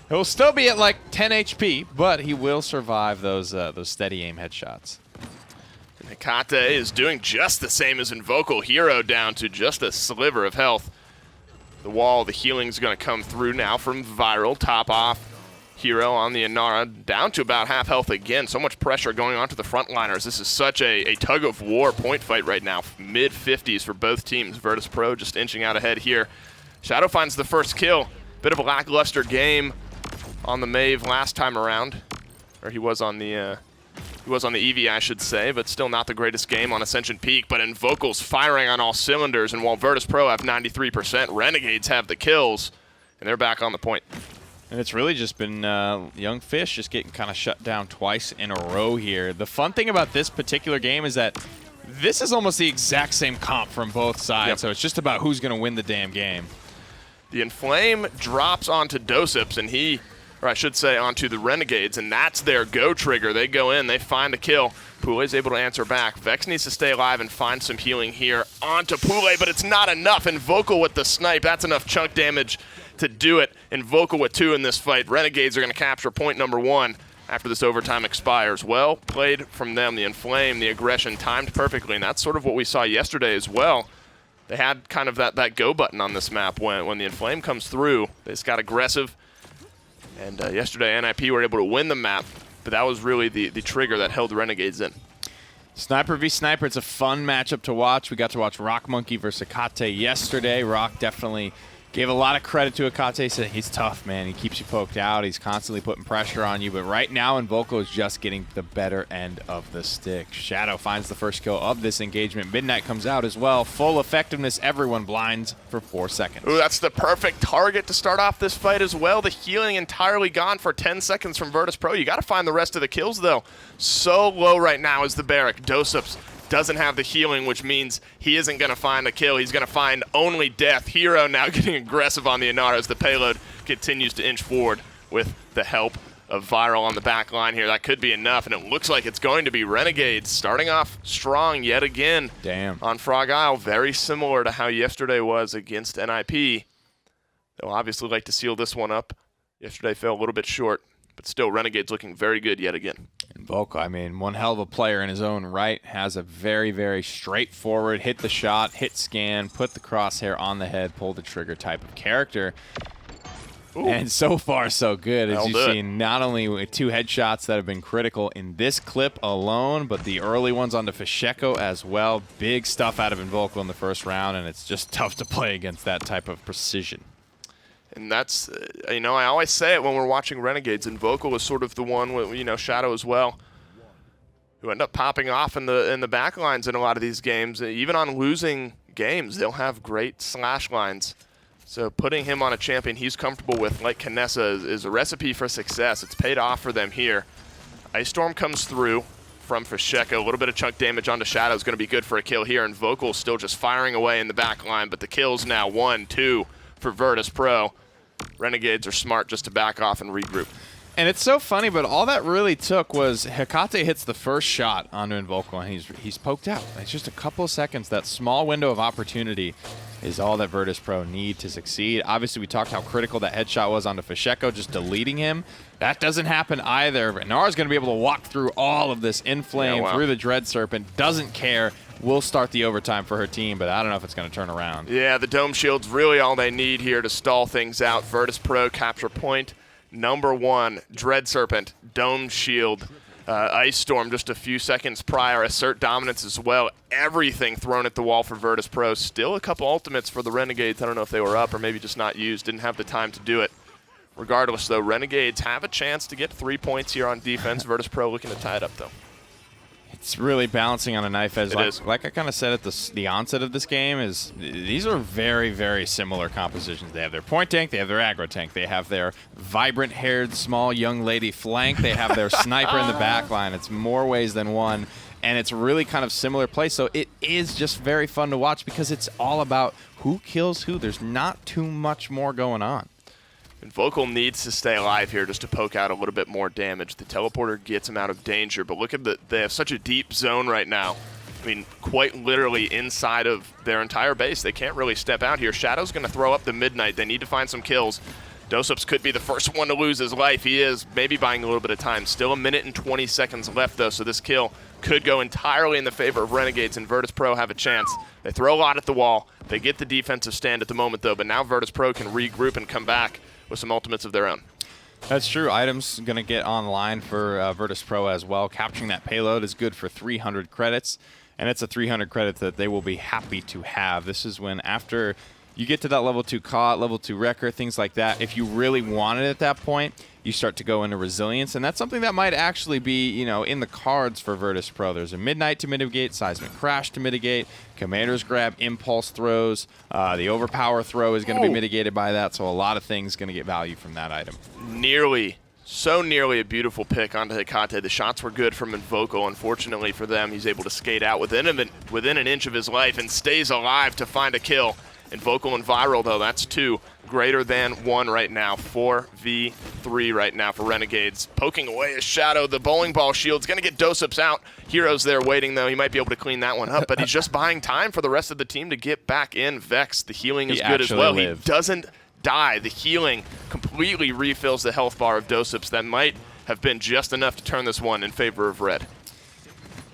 he'll still be at like 10 HP, but he will survive those steady aim headshots. And Hecate is doing just the same as Invocal. Hero down to just a sliver of health. The wall, the healing's going to come through now from Viral. Top off. Hero on the Inara, down to about half health again. So much pressure going on to the frontliners. This is such a tug-of-war point fight right now. Mid-50s for both teams. Virtus.Pro just inching out ahead here. Shadow finds the first kill. Bit of a lackluster game on the Mave last time around. Or he was on the EV, I should say, but still not the greatest game on Ascension Peak. But Invocal's firing on all cylinders, and while Virtus.Pro have 93%, Renegades have the kills, and they're back on the point. And it's really just been Young Fish just getting kind of shut down twice in a row here. The fun thing about this particular game is that this is almost the exact same comp from both sides, Yep. so it's just about who's going to win the damn game. The Inflame drops onto Dosips, and or I should say onto the Renegades, and that's their go trigger. They go in, they find a kill. Poulet's able to answer back. Vex needs to stay alive and find some healing here onto Poulet, but it's not enough. Invocal with the snipe, that's enough chunk damage to do it. Invocal with 2 in this fight. Renegades are going to capture point number 1 after this overtime expires. Well played from them. The Inflame, the aggression timed perfectly, and that's sort of what we saw yesterday as well. They had kind of that go button on this map when the Inflame comes through. They just got aggressive. And yesterday, NIP were able to win the map, but that was really the trigger that held the Renegades in. Sniper v Sniper, it's a fun matchup to watch. We got to watch Rock Monkey versus Hecate yesterday. Rock definitely gave a lot of credit to Hecate, said he's tough, man. He keeps you poked out. He's constantly putting pressure on you. But right now, Invocal is just getting the better end of the stick. Shadow finds the first kill of this engagement. Midnight comes out as well. Full effectiveness. Everyone blinds for 4 seconds. Ooh, that's the perfect target to start off this fight as well. The healing entirely gone for 10 seconds from Virtus.Pro. You got to find the rest of the kills, though. So low right now is the Barrack. Dosips doesn't have the healing, which means he isn't going to find a kill. He's going to find only death. Hero now getting aggressive on the Inara as the payload continues to inch forward with the help of Viral on the back line here. That could be enough, and it looks like it's going to be Renegades starting off strong yet again. Damn. On Frog Isle, very similar to how yesterday was against NIP. They'll obviously like to seal this one up. Yesterday fell a little bit short, but still Renegades looking very good yet again. Invocal, I mean, one hell of a player in his own right, has a very, very straightforward hit the shot, hit scan, put the crosshair on the head, pull the trigger type of character. Ooh. And so far, so good. As you've seen, not only with 2 headshots that have been critical in this clip alone, but the early ones onto Fasheko as well. Big stuff out of Invocal in the first round, and it's just tough to play against that type of precision. And that's, I always say it when we're watching Renegades. Invocal is sort of the one with, Shadow as well, who end up popping off in the back lines in a lot of these games. Even on losing games, they'll have great slash lines. So putting him on a champion he's comfortable with, like Kinessa, is a recipe for success. It's paid off for them here. Ice Storm comes through from Fasheko. A little bit of chunk damage onto Shadow is going to be good for a kill here. Invocal still just firing away in the back line, but the kills now 1, 2 for Virtus.Pro. Renegades are smart just to back off and regroup. And it's so funny, but all that really took was Hecate hits the first shot onto Invocal, and he's poked out. It's just a couple of seconds. That small window of opportunity is all that Virtus.Pro need to succeed. Obviously, we talked how critical that headshot was onto Fasheko, just deleting him. That doesn't happen either. Nara's going to be able to walk through all of this in flame, through the Dread Serpent, doesn't care. Will start the overtime for her team, but I don't know if it's going to turn around. Yeah, the Dome Shield's really all they need here to stall things out. Virtus.Pro capture point number 1. Dread Serpent, Dome Shield, Ice Storm just a few seconds prior. Assert dominance as well. Everything thrown at the wall for Virtus.Pro. Still a couple ultimates for the Renegades. I don't know if they were up or maybe just not used. Didn't have the time to do it. Regardless, though, Renegades have a chance to get 3 points here on defense. Virtus.Pro looking to tie it up, though. It's really balancing on a knife edge. Like I kind of said at the onset of this game, is these are very, very similar compositions. They have their point tank, they have their aggro tank, they have their vibrant-haired small young lady flank, they have their sniper in the back line. It's more ways than one, and it's really kind of similar play. So it is just very fun to watch because it's all about who kills who. There's not too much more going on. Invocal needs to stay alive here just to poke out a little bit more damage. The teleporter gets him out of danger, but look at they have such a deep zone right now. I mean, quite literally inside of their entire base. They can't really step out here. Shadow's going to throw up the Midnight. They need to find some kills. Dosups could be the first one to lose his life. He is maybe buying a little bit of time. Still 1 minute and 20 seconds left, though, so this kill could go entirely in the favor of Renegades, and Virtus.Pro have a chance. They throw a lot at the wall. They get the defensive stand at the moment, though, but now Virtus.Pro can regroup and come back with some ultimates of their own. That's true. Items going to get online for Virtus.Pro as well. Capturing that payload is good for 300 credits, and it's a 300 credit that they will be happy to have. This is when, after you get to that level 2 COT, level 2 Wrecker, things like that, if you really want it at that point, you start to go into resilience, and that's something that might actually be, you know, in the cards for Virtus.Pro. There's a Midnight to mitigate, Seismic Crash to mitigate, Commander's Grab, Impulse throws, the Overpower throw is going to be mitigated by that, so a lot of things going to get value from that item. So nearly a beautiful pick onto Hecate. The shots were good from Invocal. Unfortunately for them, he's able to skate out within an inch of his life and stays alive to find a kill. Invocal and Viral, though, that's 2. Greater than 1 right now. 4v3 right now for Renegades. Poking away a Shadow. The bowling ball shield's going to get Dosups out. Hero's there waiting, though. He might be able to clean that one up, but he's just buying time for the rest of the team to get back in. Vex, the healing is good as well. He doesn't die. The healing completely refills the health bar of Dosups. That might have been just enough to turn this one in favor of Red.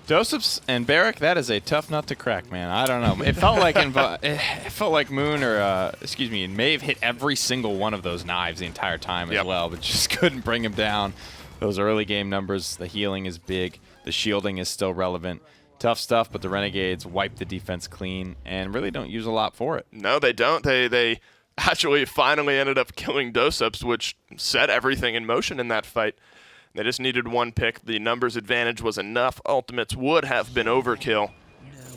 Dosups and Barrack, that is a tough nut to crack, man. I don't know. It felt like it felt like Moon may have hit every single one of those knives the entire time as well, but just couldn't bring him down. Those early game numbers, the healing is big, the shielding is still relevant. Tough stuff, but the Renegades wipe the defense clean and really don't use a lot for it. No, they don't. They actually finally ended up killing Dosups, which set everything in motion in that fight. They just needed 1 pick. The numbers advantage was enough. Ultimates would have been overkill.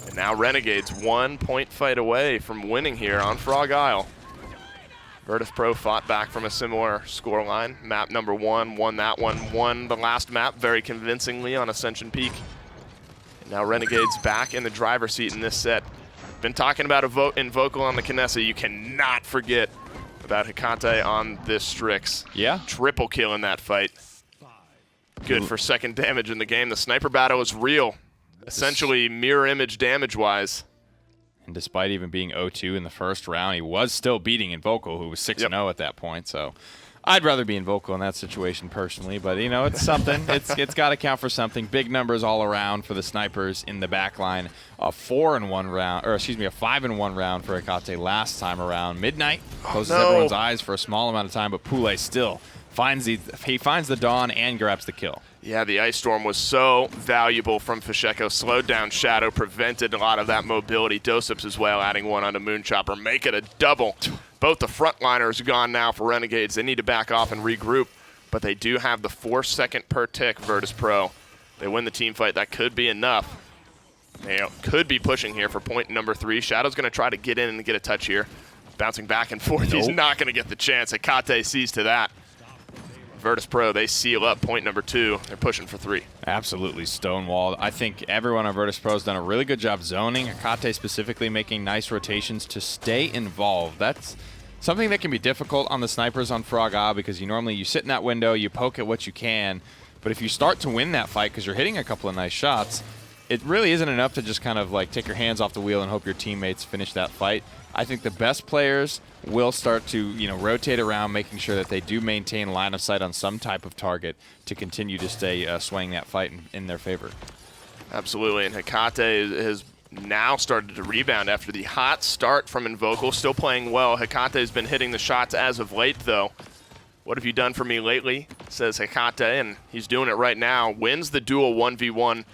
And now Renegades 1 point fight away from winning here on Frog Isle. Virtus.Pro fought back from a similar scoreline. Map number 1 won that one. Won the last map very convincingly on Ascension Peak. And now Renegades back in the driver's seat in this set. Been talking about Invocal on the Kinessa. You cannot forget about Hecate on this Strix. Yeah. Triple kill in that fight. Good for second damage in the game. The sniper battle is real. Essentially mirror image damage-wise. And despite even being 0-2 in the first round, he was still beating Invocal, who was 6-0 at that point. So I'd rather be Invocal in that situation personally, but, you know, it's something. it's got to count for something. Big numbers all around for the snipers in the back line. A 4-1 round, or excuse me, a 5-1 round for Hecate last time around. Midnight closes everyone's eyes for a small amount of time, but Pule still finds the Dawn and grabs the kill. Yeah, the Ice Storm was so valuable from Fasheko. Slowed down Shadow, prevented a lot of that mobility. Dosups as well, adding 1 onto Moonchopper. Make it a double. Both the frontliners are gone now for Renegades. They need to back off and regroup, but they do have the 4-second per tick Virtus.Pro. They win the team fight. That could be enough. They could be pushing here for point number 3. Shadow's going to try to get in and get a touch here. Bouncing back and forth. He's not going to get the chance. Hecate sees to that. Virtus.Pro, they seal up point number 2. They're pushing for 3. Absolutely stonewalled. I think everyone on Virtus.Pro has done a really good job zoning. Hecate specifically making nice rotations to stay involved. That's something that can be difficult on the snipers on Frog Isle because you sit in that window, you poke at what you can, but if you start to win that fight because you're hitting a couple of nice shots, it really isn't enough to just kind of like take your hands off the wheel and hope your teammates finish that fight. I think the best players will start to, rotate around, making sure that they do maintain line of sight on some type of target to continue to stay swaying that fight in their favor. Absolutely, and Hecate has now started to rebound after the hot start from Invocal. Still playing well. Hecate has been hitting the shots as of late, though. What have you done for me lately, says Hecate, and he's doing it right now. Wins the duel 1v1.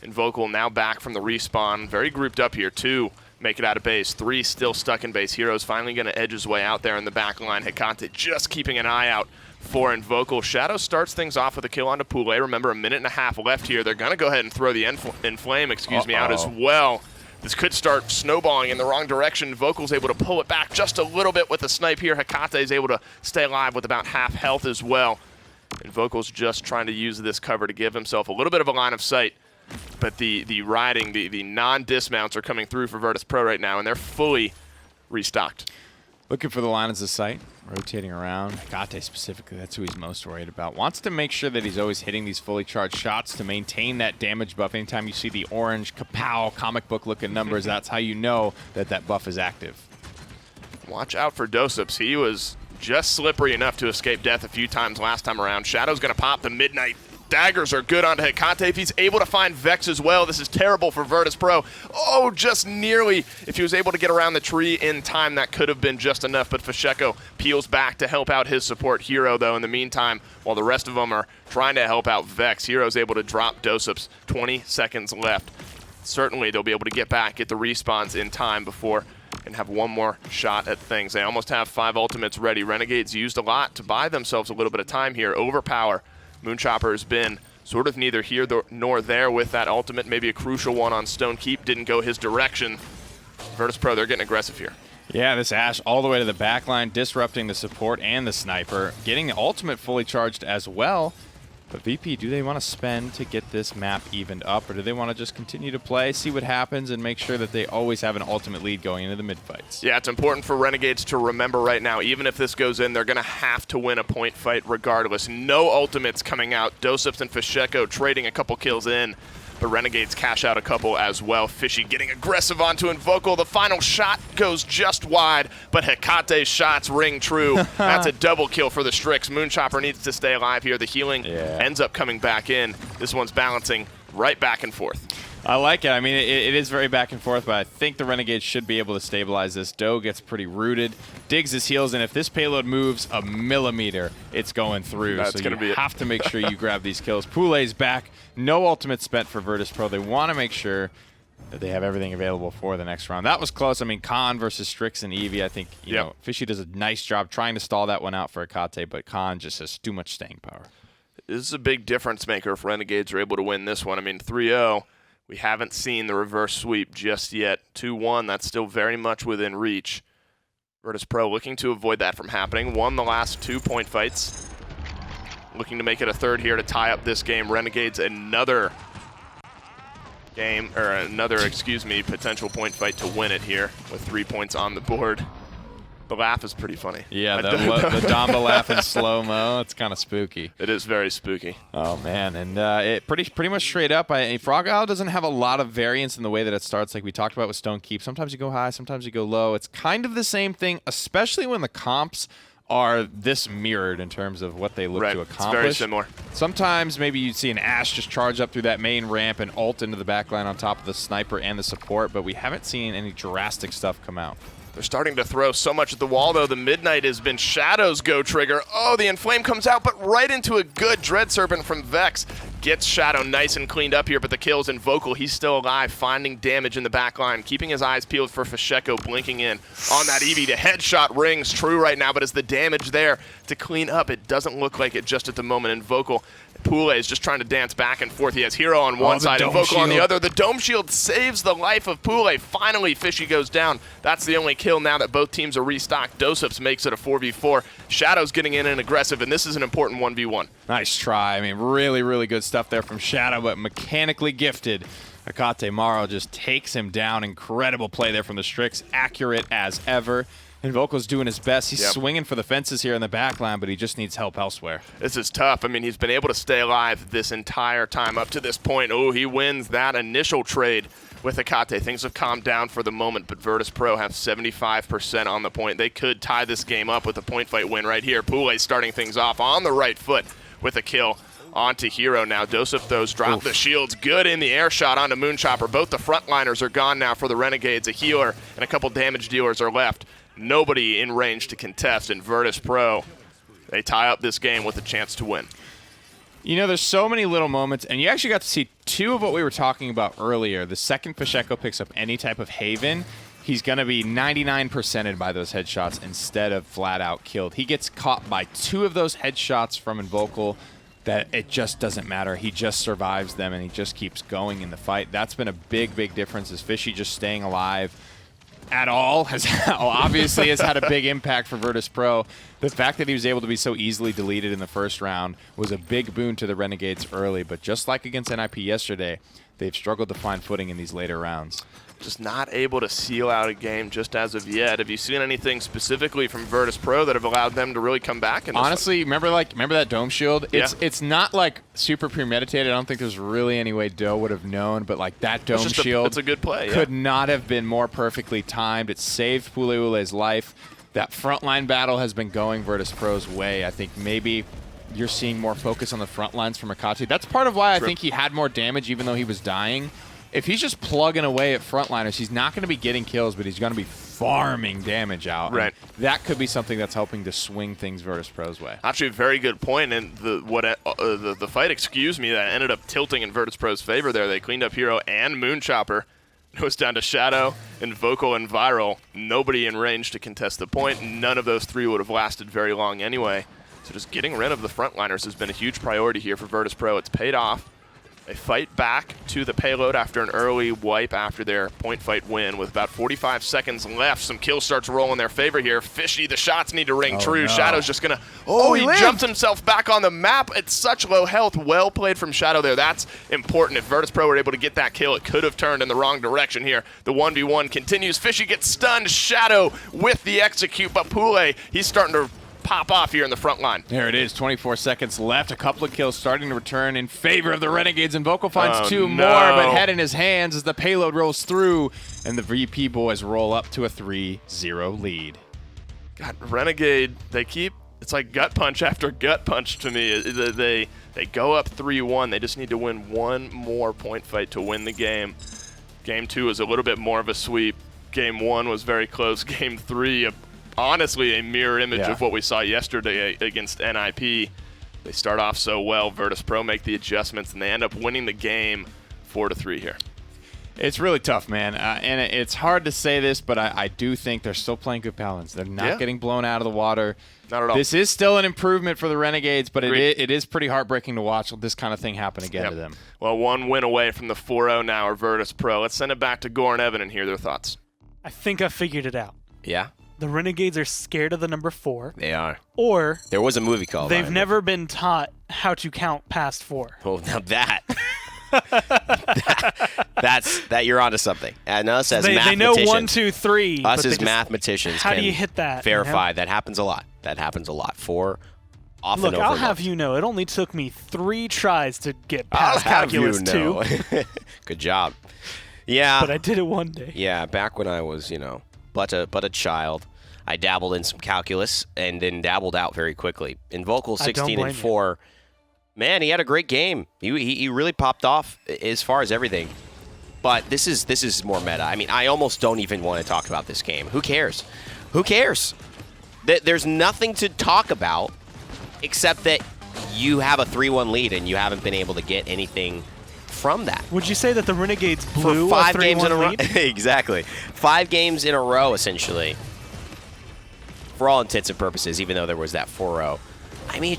Invocal now back from the respawn. Very grouped up here, 2 make it out of base. 3 still stuck in base. Hero's finally going to edge his way out there in the back line. Hecate just keeping an eye out for Invocal. Shadow starts things off with a kill onto Pule. Remember, 1.5 minutes left here. They're going to go ahead and throw the Inflame, out as well. This could start snowballing in the wrong direction. Vocal's able to pull it back just a little bit with a snipe here. Hecate is able to stay alive with about half health as well. And Vocal's just trying to use this cover to give himself a little bit of a line of sight. But the riding, the non-dismounts are coming through for Virtus.Pro right now, and they're fully restocked. Looking for the lines of sight, rotating around. Hecate specifically, that's who he's most worried about. Wants to make sure that he's always hitting these fully charged shots to maintain that damage buff. Anytime you see the orange, kapow, comic book looking numbers, that's how you know that that buff is active. Watch out for Dosups. He was just slippery enough to escape death a few times last time around. Shadow's going to pop the Midnight. Daggers are good onto Hecate. If he's able to find Vex as well, this is terrible for Virtus.Pro. Oh, just nearly. If he was able to get around the tree in time, that could have been just enough, but Fasheko peels back to help out his support Hero, though, in the meantime, while the rest of them are trying to help out Vex. Hero's able to drop Dosups. 20 seconds left. Certainly, they'll be able to get back, get the respawns in time before and have one more shot at things. They almost have 5 ultimates ready. Renegades used a lot to buy themselves a little bit of time here. Overpower. Moonchopper has been sort of neither here nor there with that ultimate. Maybe a crucial one on Stone Keep didn't go his direction. Virtus.Pro, they're getting aggressive here. Yeah, this Ashe all the way to the back line, disrupting the support and the sniper, getting the ultimate fully charged as well. But VP, do they want to spend to get this map evened up, or do they want to just continue to play, see what happens, and make sure that they always have an ultimate lead going into the mid-fights? Yeah, it's important for Renegades to remember right now, even if this goes in, they're going to have to win a point fight regardless. No ultimates coming out. Dosups and Fasheko trading a couple kills in, but Renegades cash out a couple as well. Fishy getting aggressive onto Invocal. The final shot goes just wide, but Hecate's shots ring true. That's a double kill for the Strix. Moonchopper needs to stay alive here. The healing ends up coming back in. This one's balancing right back and forth. I like it. I mean, it is very back and forth, but I think the Renegades should be able to stabilize this. Doe gets pretty rooted, digs his heels, and if this payload moves a millimeter, it's going through. That's so gonna be you it. have to make sure you grab these kills. Poulet's back. No ultimate spent for Virtus.Pro. They want to make sure that they have everything available for the next round. That was close. I mean, Khan versus Strix and Eevee, I think, you know, Fishy does a nice job trying to stall that one out for Hecate, but Khan just has too much staying power. This is a big difference maker if Renegades are able to win this one. I mean, 3-0. We haven't seen the reverse sweep just yet. 2-1, that's still very much within reach. Virtus.Pro looking to avoid that from happening. Won the last 2 point fights. Looking to make it a third here to tie up this game. Renegades another game, or another, potential point fight to win it here with 3 points on the board. The laugh is pretty funny. Yeah, the Damba laugh in slow-mo. It's kind of spooky. It is very spooky. Oh, man. And it pretty much straight up. Frog Isle doesn't have a lot of variance in the way that it starts, like we talked about with Stone Keep. Sometimes you go high, sometimes you go low. It's kind of the same thing, especially when the comps are this mirrored in terms of what they look to accomplish. It's very similar. Sometimes maybe you'd see an Ashe just charge up through that main ramp and ult into the backline on top of the sniper and the support, but we haven't seen any drastic stuff come out. They're starting to throw so much at the wall, though. The Midnight has been Shadow's go trigger. Oh, the Inflame comes out, but right into a good Dread Serpent from Vex. Gets Shadow nice and cleaned up here, but the kill's Invocal. He's still alive, finding damage in the back line, keeping his eyes peeled for Fasheko, blinking in on that Eevee. The headshot rings true right now, but is the damage there to clean up? It doesn't look like it just at the moment. Invocal. Poulet is just trying to dance back and forth. He has Hero on one side, Invocal on the other. The Dome Shield saves the life of Poulet. Finally, Fishy goes down. That's the only kill now that both teams are restocked. Dosups makes it a 4v4. Shadow's getting in and aggressive, and this is an important 1v1. Nice try. I mean, really, really good stuff there from Shadow, but mechanically gifted. Hecate Maro just takes him down. Incredible play there from the Strix. Accurate as ever. Invocal's doing his best. He's swinging for the fences here in the back line, but he just needs help elsewhere. This is tough. I mean, he's been able to stay alive this entire time up to this point. Oh, he wins that initial trade with Hecate. Things have calmed down for the moment, but Virtus.Pro have 75% on the point. They could tie this game up with a point fight win right here. Poulet starting things off on the right foot with a kill. Onto Hero now. Dosup those drop the shields. Good in the air shot onto Moonchopper. Both the frontliners are gone now for the Renegades. A healer and a couple damage dealers are left. Nobody in range to contest, and Virtus.Pro, they tie up this game with a chance to win. You know, there's so many little moments, and you actually got to see two of what we were talking about earlier. The second Fasheko picks up any type of Haven, he's going to be 99%ed by those headshots instead of flat out killed. He gets caught by 2 of those headshots from Invocal that it just doesn't matter. He just survives them, and he just keeps going in the fight. That's been a big, big difference. Is Fishy just staying alive at all obviously has had a big impact for Virtus.Pro. The fact that he was able to be so easily deleted in the first round was a big boon to the Renegades early, but just like against NIP yesterday, they've struggled to find footing in these later rounds. Just not able to seal out a game just as of yet. Have you seen anything specifically from Virtus.Pro that have allowed them to really come back? In this Honestly, remember that Dome Shield? It's not like super premeditated. I don't think there's really any way Doe would have known, but like that Dome Shield it's a good play. Could not have been more perfectly timed. It saved Poulet's life. that frontline battle has been going Virtus.Pro's way. I think maybe you're seeing more focus on the front lines from Akati. That's part of why I think he had more damage even though he was dying. If he's just plugging away at frontliners, he's not going to be getting kills, but he's going to be farming damage out. Right. And that could be something that's helping to swing things Virtus.Pro's way. Actually, a very good point. And the fight, that ended up tilting in Virtus.Pro's favor there. They cleaned up Hero and Moonchopper. It was down to Shadow, Invocal, and Viral. Nobody in range to contest the point. None of those three would have lasted very long anyway. So just getting rid of the frontliners has been a huge priority here for Virtus.Pro. It's paid off. They fight back to the payload after an early wipe after their point fight win with about 45 seconds left. Some kills start to roll in their favor here. Fishy, the shots need to ring true. No. Shadow's just going to... he lived. jumped himself back on the map. It's such low health. Well played from Shadow there. That's important. If Virtus.Pro were able to get that kill, it could have turned in the wrong direction here. The 1v1 continues. Fishy gets stunned. Shadow with the execute, but Pule, he's starting to pop off here in the front line. There it is, 24 seconds left. A couple of kills starting to return in favor of the Renegades, and Vocal finds two more, but head in his hands as the payload rolls through, and the VP boys roll up to a 3-0 lead. God, Renegade, it's like gut punch after gut punch to me. They go up 3-1. They just need to win one more point fight to win the game. Game 2 is a little bit more of a sweep. Game 1 was very close. Game 3, honestly a mirror image of what we saw yesterday against NIP. They start off so well. Virtus.Pro make the adjustments, and they end up winning the game 4-3 here. It's really tough, man. And it's hard to say this, but I do think they're still playing good Paladins. They're not getting blown out of the water. Not at all. This is still an improvement for the Renegades, but it is pretty heartbreaking to watch this kind of thing happen again to them. Well, one win away from the 4-0 now are Virtus.Pro. Let's send it back to Gore and Evan and hear their thoughts. I think I figured it out. Yeah, The Renegades are scared of the number 4. they are. Or There was a movie called they've never been taught how to count past 4. Oh, now that. that you're onto something. And us as They mathematicians. know 1, 2, 3. Us but as they just- mathematicians how can do you hit that? verify that happens a lot. That happens a lot. 4 often Look, I'll overlooked. have you know, it only took me 3 tries to get I'll past have you calculus know. 2, Good job. Yeah. but I did it one day. Yeah, back when I was, but a child, I dabbled in some calculus and then dabbled out very quickly. In Vocal I don't 16 blame and 4, man, he had a great game. He really popped off as far as everything. But this is more meta. I mean, I almost don't even want to talk about this game. Who cares? Who cares? There's nothing to talk about except that you have a 3-1 lead and you haven't been able to get anything from that. Would you say that the Renegades blew For 5 a 3-1 games in a row. lead? Exactly. 5 games in a row, essentially. For all intents and purposes, even though there was that 4-0. I mean,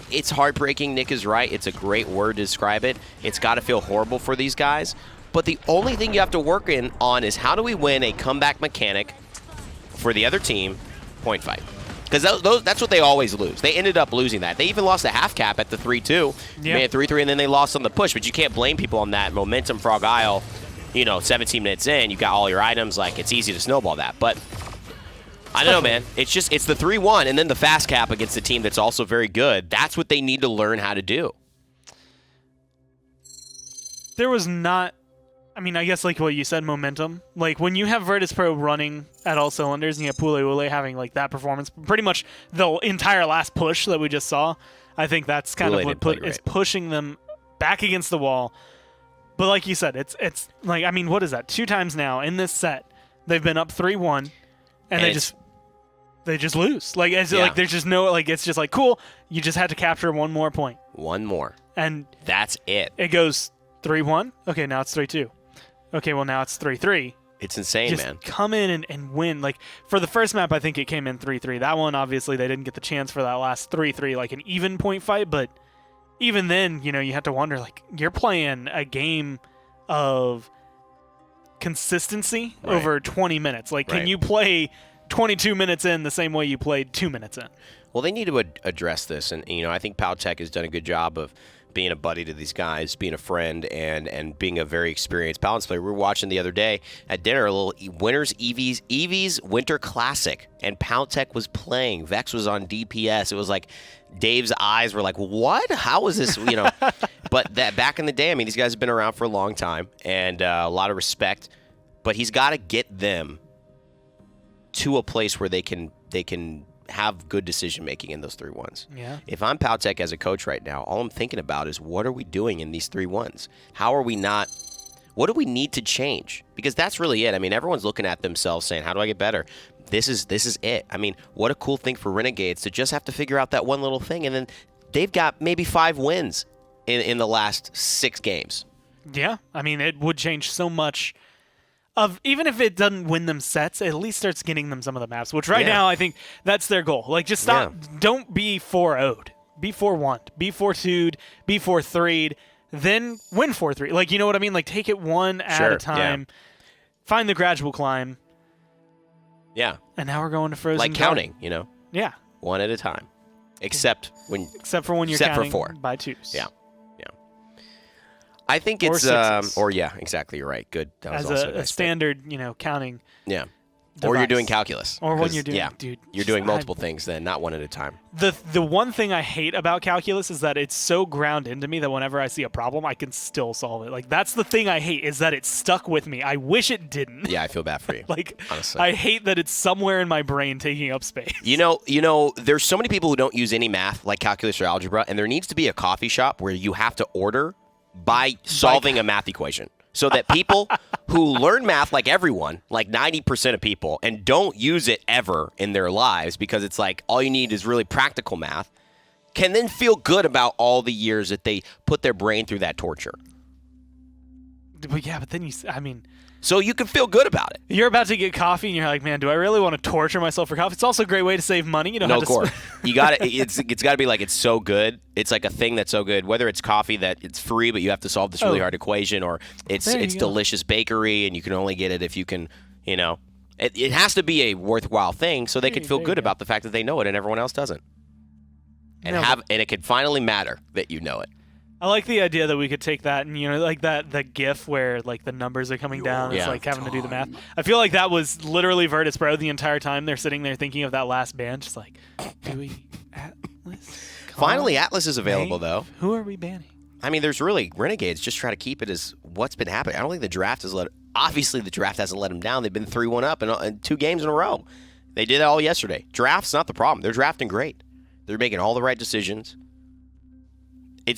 it's heartbreaking. Nick is right. It's a great word to describe it. It's got to feel horrible for these guys. But the only thing you have to work on is how do we win a comeback mechanic for the other team point fight. Because that's what they always lose. They ended up losing that. They even lost the half cap at the 3-2. Yeah. Made it 3-3, and then they lost on the push. But you can't blame people on that. Momentum, Frog Isle, 17 minutes in, you got all your items. Like, it's easy to snowball that. But I don't know, man. It's the 3-1, and then the fast cap against a team that's also very good. That's what they need to learn how to do. There was not, I guess like what you said, momentum. Like when you have Virtus.Pro running at all cylinders and you have Pule having like that performance, pretty much the entire last push that we just saw, I think that's kind of what is pushing them back against the wall. But like you said, it's like, what is that? 2 times now in this set, they've been up 3-1 and they just lose. Like like there's just no, like it's just like, cool, you just had to capture one more point. One more. And that's it. It goes 3-1. Okay, now it's 3-2. Okay, well now it's 3-3. It's insane, just man. Come in and win. Like for the first map, I think it came in 3-3. That one, obviously, they didn't get the chance for that last 3-3, like an even point fight. But even then, you have to wonder, like, you're playing a game of consistency over 20 minutes. Like, can you play 22 minutes in the same way you played 2 minutes in? Well, they need to address this, and I think Powtech has done a good job of being a buddy to these guys, being a friend, and being a very experienced Paladins player. We were watching the other day at dinner a little Winners Eevee's Winter Classic, and Powtech was playing. Vex was on DPS. It was like Dave's eyes were like, what? How is this? But that back in the day, these guys have been around for a long time, and a lot of respect. But he's got to get them to a place where they can have good decision making in those 3-1s. Yeah. If I'm Powtech as a coach right now, all I'm thinking about is what are we doing in these 3-1s? How are we not? What do we need to change? Because that's really it. I mean, everyone's looking at themselves saying, how do I get better? This is it. I mean, what a cool thing for Renegades to just have to figure out that one little thing, and then they've got maybe 5 wins in the last 6 games. Yeah. I mean, it would change so much. Even if it doesn't win them sets, it at least starts getting them some of the maps, which right now I think that's their goal. Like, just stop. Yeah. Don't be 4-0'd. Be 4-1'd. Be 4-2'd. Be 4-3'd. Then win 4-3. Like, you know what I mean? Like, take it one at a time. Yeah. Find the gradual climb. Yeah. And now we're going to Frozen Like counting, you know? Yeah. One at a time. Except for when you're counting 4 by 2s. Yeah. I think or it's sixes. Exactly, you're right. Good. That was as also a nice standard, counting. Yeah. Device. Or you're doing calculus. Or when you're doing, dude, you're doing multiple things then, not one at a time. The one thing I hate about calculus is that it's so ground into me that whenever I see a problem, I can still solve it. Like, that's the thing I hate, is that it's stuck with me. I wish it didn't. Yeah, I feel bad for you. Like, honestly. I hate that it's somewhere in my brain taking up space. You know, there's so many people who don't use any math, like calculus or algebra, and there needs to be a coffee shop where you have to order by solving a math equation. So that people who learn math like everyone, like 90% of people, and don't use it ever in their lives because it's like all you need is really practical math, can then feel good about all the years that they put their brain through that torture. But then so you can feel good about it. You're about to get coffee, and you're like, man, do I really want to torture myself for coffee? It's also a great way to save money. You don't have to You got it. It's got to be like it's so good. It's like a thing that's so good. Whether it's coffee that it's free, but you have to solve this really hard equation, or it's delicious bakery, and you can only get it if you can. You know, it has to be a worthwhile thing, so they can feel good about the fact that they know it and everyone else doesn't, and and it can finally matter that you know it. I like the idea that we could take that and, like the GIF where, like, the numbers are coming down. It's like having to do the math. I feel like that was literally Virtus.Pro the entire time. They're sitting there thinking of that last band, just like, do we Atlas? Finally, Atlas is available, though. Who are we banning? I mean, there's really Renegades just try to keep it as what's been happening. I don't think the draft obviously the draft hasn't let them down. They've been 3-1 up in 2 games in a row. They did that all yesterday. Draft's not the problem. They're drafting great. They're making all the right decisions. It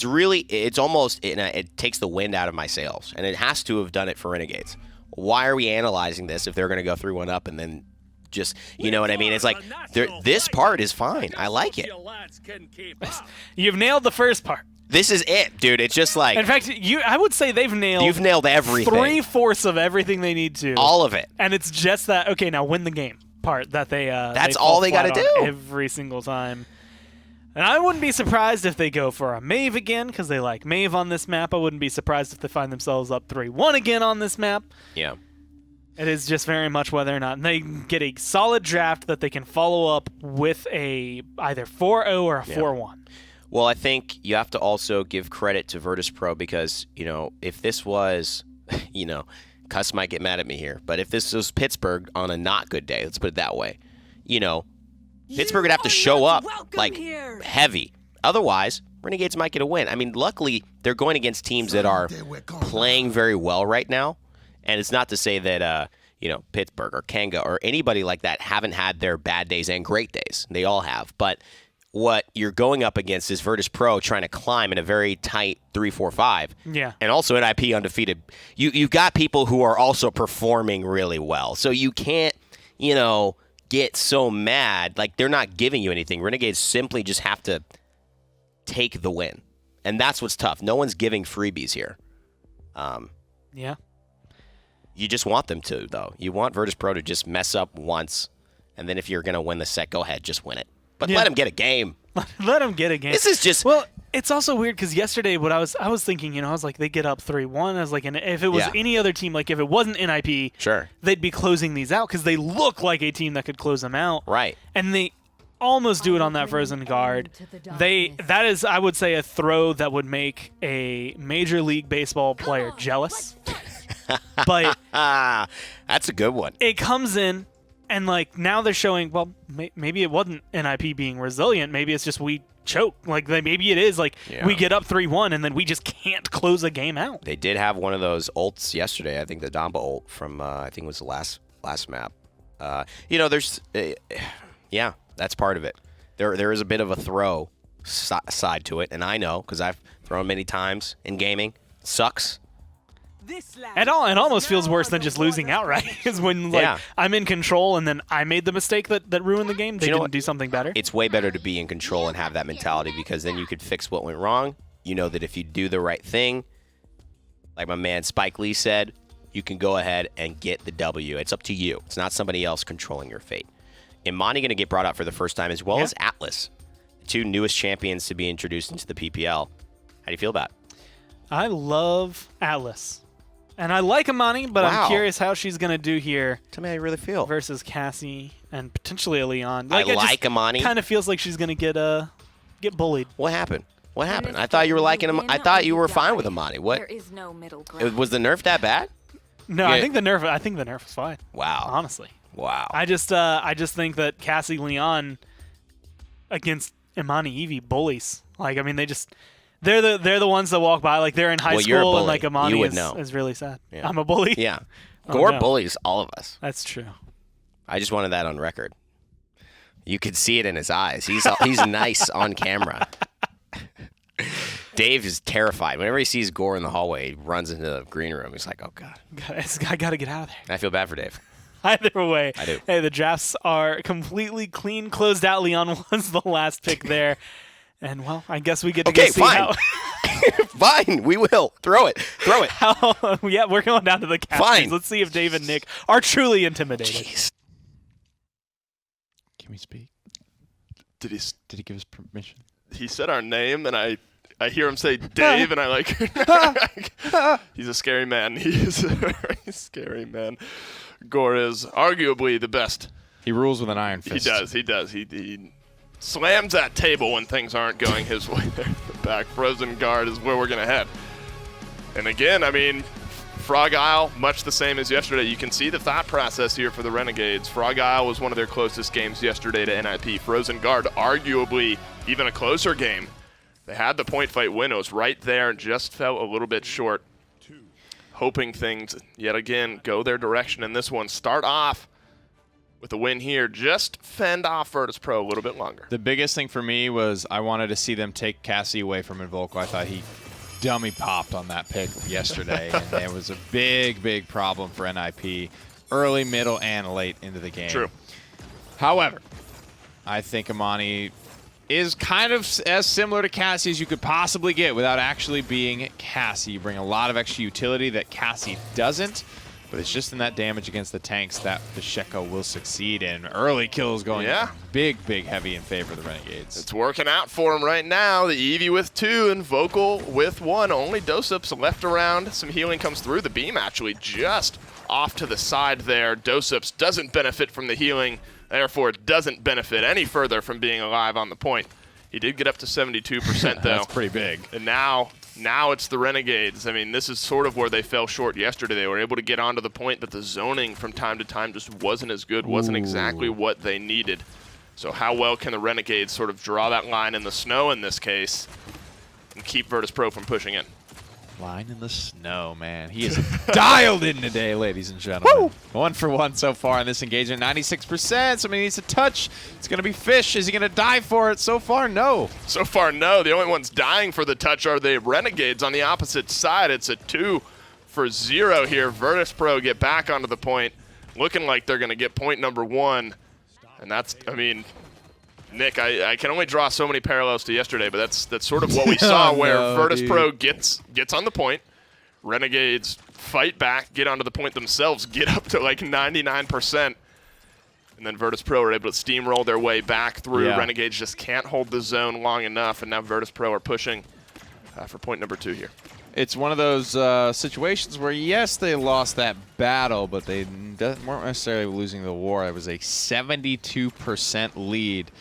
takes the wind out of my sails, and it has to have done it for Renegades. Why are we analyzing this if they're going to go 3-1 up and then just, you know what I mean? It's like, this part is fine. I like it. You've nailed the first part. This is it, dude. It's just like... In fact, I would say you've nailed everything. 3/4 of everything they need to. All of it. And it's just that, okay, now win the game part that they That's all they got to do. Every single time. And I wouldn't be surprised if they go for a Mave again, because they like Mave on this map. I wouldn't be surprised if they find themselves up 3-1 again on this map. Yeah. It is just very much whether or not they get a solid draft that they can follow up with either 4-0 or a 4-1. Well, I think you have to also give credit to Virtus.Pro because, if this was, Cuss might get mad at me here, but if this was Pittsburgh on a not good day, let's put it that way, Pittsburgh would have to show up heavy. Otherwise, Renegades might get a win. I mean, luckily, they're going against teams that are playing very well right now. And it's not to say that, Pittsburgh or Kanga or anybody like that haven't had their bad days and great days. They all have. But what you're going up against is Virtus.Pro trying to climb in a very tight 3-4-5. Yeah. And also NIP undefeated. You've got people who are also performing really well. So you can't, get so mad. Like, they're not giving you anything. Renegades simply just have to take the win. And that's what's tough. No one's giving freebies here. Yeah. You just want them to, though. You want Virtus.Pro to just mess up once, and then if you're going to win the set, go ahead, just win it. But let them get a game. Let them get a game. This is just... Well, it's also weird because yesterday what I was thinking, I was like, they get up 3-1. I was like, and if it was any other team, like if it wasn't NIP, sure, they'd be closing these out because they look like a team that could close them out. Right. And they almost do it on that frozen guard. That is, I would say, a throw that would make a Major League Baseball player jealous. But that's a good one. It comes in, and like now they're showing, well, maybe it wasn't NIP being resilient. Maybe it's just we choke. Like maybe it is like we get up 3-1 and then we just can't close a game out. They did have one of those ults yesterday. I think the Damba ult from I think it was the last map. There's Yeah, that's part of it. There is a bit of a throw side to it, and I know because I've thrown many times in gaming. It sucks. It almost feels worse than just losing outright. Is when like I'm in control and then I made the mistake that ruined the game. They didn't do something better. It's way better to be in control and have that mentality because then you could fix what went wrong. You know that if you do the right thing, like my man Spike Lee said, you can go ahead and get the W. It's up to you. It's not somebody else controlling your fate. Imani going to get brought out for the first time as well as Atlas, the two newest champions to be introduced into the PPL. How do you feel about it? I love Atlas. And I like Imani, but I'm curious how she's going to do here. Tell me how you really feel. Versus Cassie and potentially a Leon. I like Imani. Kind of feels like she's going to get bullied. What happened? What happened? I thought you were liking him. I thought you were fine with Imani. What? There is no middle ground. Was the nerf that bad? No, I think the nerf was fine. Wow. Honestly. Wow. I just think that Cassie Leon against Imani Eevee bullies. Like, I mean, they're the ones that walk by like they're in high school and like Imani is really sad. Yeah. I'm a bully. Yeah. Gore bullies all of us. That's true. I just wanted that on record. You could see it in his eyes. He's nice on camera. Dave is terrified. Whenever he sees Gore in the hallway, he runs into the green room. He's like, oh, God. I got to get out of there. I feel bad for Dave. Either way. I do. Hey, the drafts are completely clean, closed out. Leon was the last pick there. And, well, I guess we get to go see how... Fine, we will. Throw it. Yeah, we're going down to the captains. Fine. Let's see if Dave and Nick are truly intimidated. Jeez. Can we speak? Did he give us permission? He said our name, and I hear him say Dave, and I like... He's a scary man. He is a very scary man. Gore is arguably the best. He rules with an iron fist. He does. He slams that table when things aren't going his way there in the back. Frozen Guard is where we're going to head. And again, I mean, Frog Isle, much the same as yesterday. You can see the thought process here for the Renegades. Frog Isle was one of their closest games yesterday to NIP. Frozen Guard, arguably even a closer game. They had the point fight win. It was right there and just fell a little bit short. Hoping things, yet again, go their direction in this one. Start off with a win here, just fend off Virtus.Pro a little bit longer. The biggest thing for me was I wanted to see them take Cassie away from Invoco. I thought he dummy popped on that pick yesterday, and it was a big problem for NIP early, middle, and late into the game. True. However, I think Imani is kind of as similar to Cassie as you could possibly get without actually being Cassie. You bring a lot of extra utility that Cassie doesn't, but it's just in that damage against the tanks that Pacheco will succeed in. Early kills going big heavy in favor of the Renegades. It's working out for him right now. The Eevee with 2 and Vocal with 1. Only Dosups left around. Some healing comes through. The beam actually just off to the side there. Dosups doesn't benefit from the healing, therefore doesn't benefit any further from being alive on the point. He did get up to 72% though. That's pretty big. And now it's the Renegades. I mean, this is sort of where they fell short yesterday. They were able to get onto the point, but the zoning from time to time just wasn't as good, wasn't exactly what they needed. So how well can the Renegades sort of draw that line in the snow in this case and keep Virtus.Pro from pushing in? Line in the snow, man. He is dialed in today, ladies and gentlemen. 1 for 1 so far in this engagement. 96%. Somebody needs a touch. It's going to be Fish. Is he going to die for it? So far, no. So far, no. The only ones dying for the touch are the Renegades on the opposite side. It's a 2 for 0 here. Virtus.Pro get back onto the point. Looking like they're going to get point number 1. And that's, I mean... Nick, I can only draw so many parallels to yesterday, but that's sort of what we saw where Virtus.Pro gets on the point. Renegades fight back, get onto the point themselves, get up to like 99%. And then Virtus.Pro are able to steamroll their way back through. Renegades just can't hold the zone long enough, and now Virtus.Pro are pushing for point number 2 here. It's one of those situations where, yes, they lost that battle, but they weren't necessarily losing the war. It was a 72% lead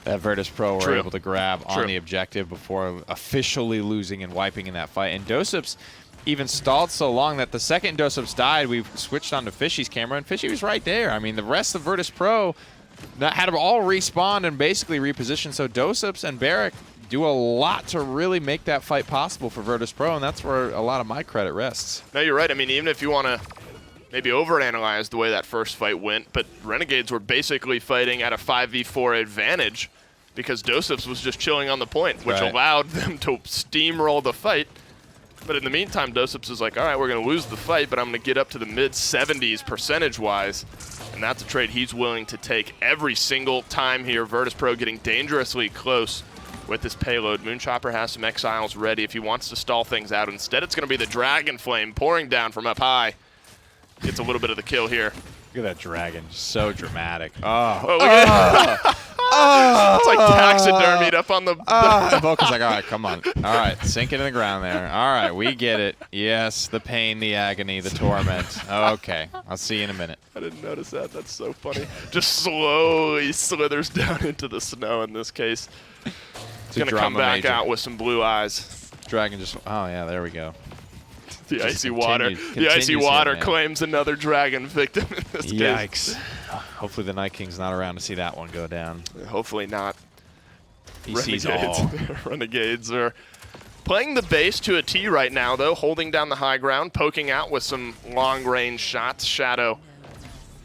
that Virtus.Pro were able to grab on the objective before officially losing and wiping in that fight. And Dosups even stalled so long that the second Dosups died, we switched on to Fishy's camera, and Fishy was right there. I mean, the rest of Virtus.Pro had them all respawned and basically repositioned. So Dosups and Barrick do a lot to really make that fight possible for Virtus.Pro, and that's where a lot of my credit rests. No, you're right. I mean, even if you want to maybe overanalyzed the way that first fight went, but Renegades were basically fighting at a 5v4 advantage because Doseps was just chilling on the point, which allowed them to steamroll the fight. But in the meantime, Doseps is like, all right, we're going to lose the fight, but I'm going to get up to the mid-70s percentage-wise. And that's a trade he's willing to take every single time here. Virtus.Pro getting dangerously close with this payload. Moonchopper has some exiles ready if he wants to stall things out. Instead, it's going to be the Dragon Flame pouring down from up high. Gets a little bit of the kill here. Look at that dragon, so dramatic. Oh, look at it's like taxidermied up on the... Vulcan's like, all right, come on. All right, sink it in the ground there. All right, we get it. Yes, the pain, the agony, the torment. Okay, I'll see you in a minute. I didn't notice that. That's so funny. Just slowly slithers down into the snow in this case. It's going to come back out with some blue eyes. Dragon just... Oh, yeah, there we go. The icy water. The icy water claims another dragon victim in this case. Yikes. Hopefully the Night King's not around to see that one go down. Hopefully not. He sees all. Renegades are playing the base to a T right now, though, holding down the high ground, poking out with some long-range shots. Shadow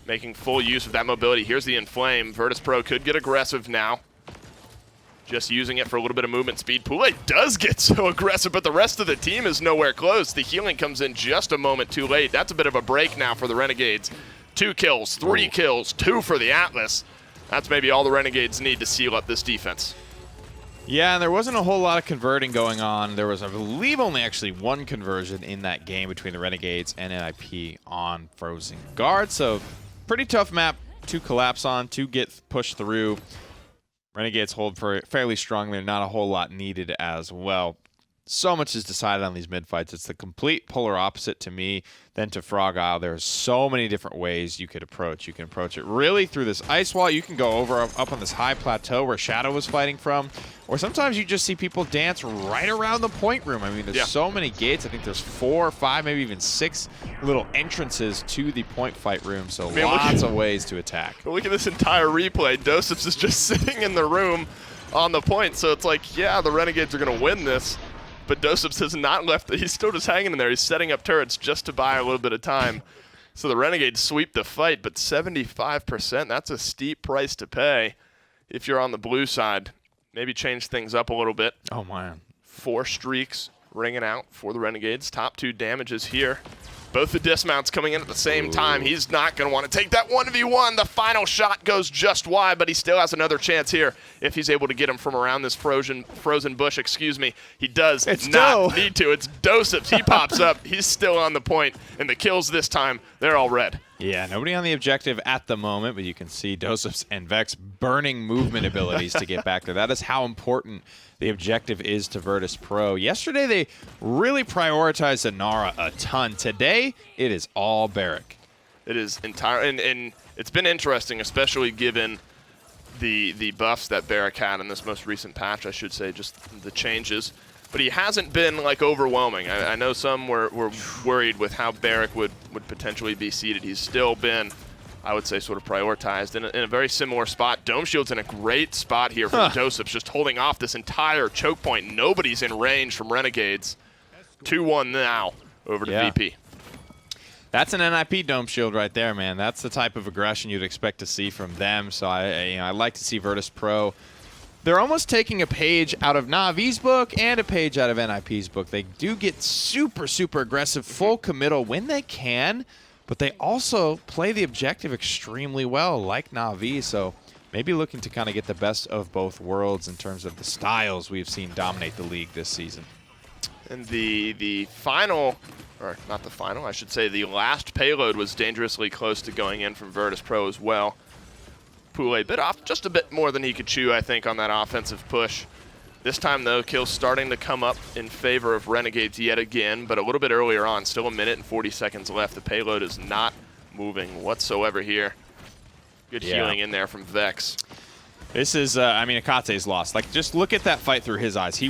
making full use of that mobility. Here's the Inflame. Virtus.Pro could get aggressive now. Just using it for a little bit of movement speed. Pule does get so aggressive, but the rest of the team is nowhere close. The healing comes in just a moment too late. That's a bit of a break now for the Renegades. 2 kills, 3 kills, 2 for the Atlas. That's maybe all the Renegades need to seal up this defense. Yeah, and there wasn't a whole lot of converting going on. There was, I believe, only actually 1 conversion in that game between the Renegades and NIP on Frozen Guard. So pretty tough map to collapse on, to get pushed through. Renegades hold for fairly strongly, not a whole lot needed as well. So much is decided on these mid-fights. It's the complete polar opposite to me than to Frog Isle. There's so many different ways you could approach. You can approach it really through this ice wall. You can go over up on this high plateau where Shadow was fighting from. Or sometimes you just see people dance right around the point room. I mean, there's so many gates. I think there's 4 or 5, maybe even 6 little entrances to the point fight room. So lots of ways to attack. Look at this entire replay. Doseps is just sitting in the room on the point. So it's like, yeah, the Renegades are going to win this. But Doseps has not left. He's still just hanging in there. He's setting up turrets just to buy a little bit of time. So the Renegades sweep the fight, but 75%, that's a steep price to pay if you're on the blue side. Maybe change things up a little bit. Oh, man. 4 streaks ringing out for the Renegades. Top 2 damages here. Both the dismounts coming in at the same time. He's not going to want to take that 1v1. The final shot goes just wide, but he still has another chance here if he's able to get him from around this frozen bush. He does not need to. It's Doseps. He pops up. He's still on the point, and the kills this time, they're all red. Yeah, nobody on the objective at the moment, but you can see Doseps and Vex burning movement abilities to get back there. That is how important the objective is to Virtus.Pro. Yesterday, they really prioritized Inara a ton. Today, it is all Barrack. It is entire, and it's been interesting, especially given the buffs that Barrack had in this most recent patch, I should say, just the changes. But he hasn't been like overwhelming. I know some were worried with how Barrack would potentially be seated. He's still been, I would say, sort of prioritized in a very similar spot. Dome Shield's in a great spot here from Doseps, just holding off this entire choke point. Nobody's in range from Renegades. 2-1 now over to VP. That's an NIP Dome Shield right there, man. That's the type of aggression you'd expect to see from them. So I like to see Virtus.Pro. They're almost taking a page out of Navi's book and a page out of NIP's book. They do get super, super aggressive, full committal when they can, but they also play the objective extremely well, like Navi. So maybe looking to kind of get the best of both worlds in terms of the styles we've seen dominate the league this season. And the final, or not the final, I should say the last payload was dangerously close to going in from Virtus.Pro as well. Pule bit off just a bit more than he could chew, I think, on that offensive push. This time, though, kills starting to come up in favor of Renegades yet again, but a little bit earlier on, still 1 minute and 40 seconds left. The payload is not moving whatsoever here. Good healing in there from Vex. This is, I mean, Akate's lost. Like, just look at that fight through his eyes. He,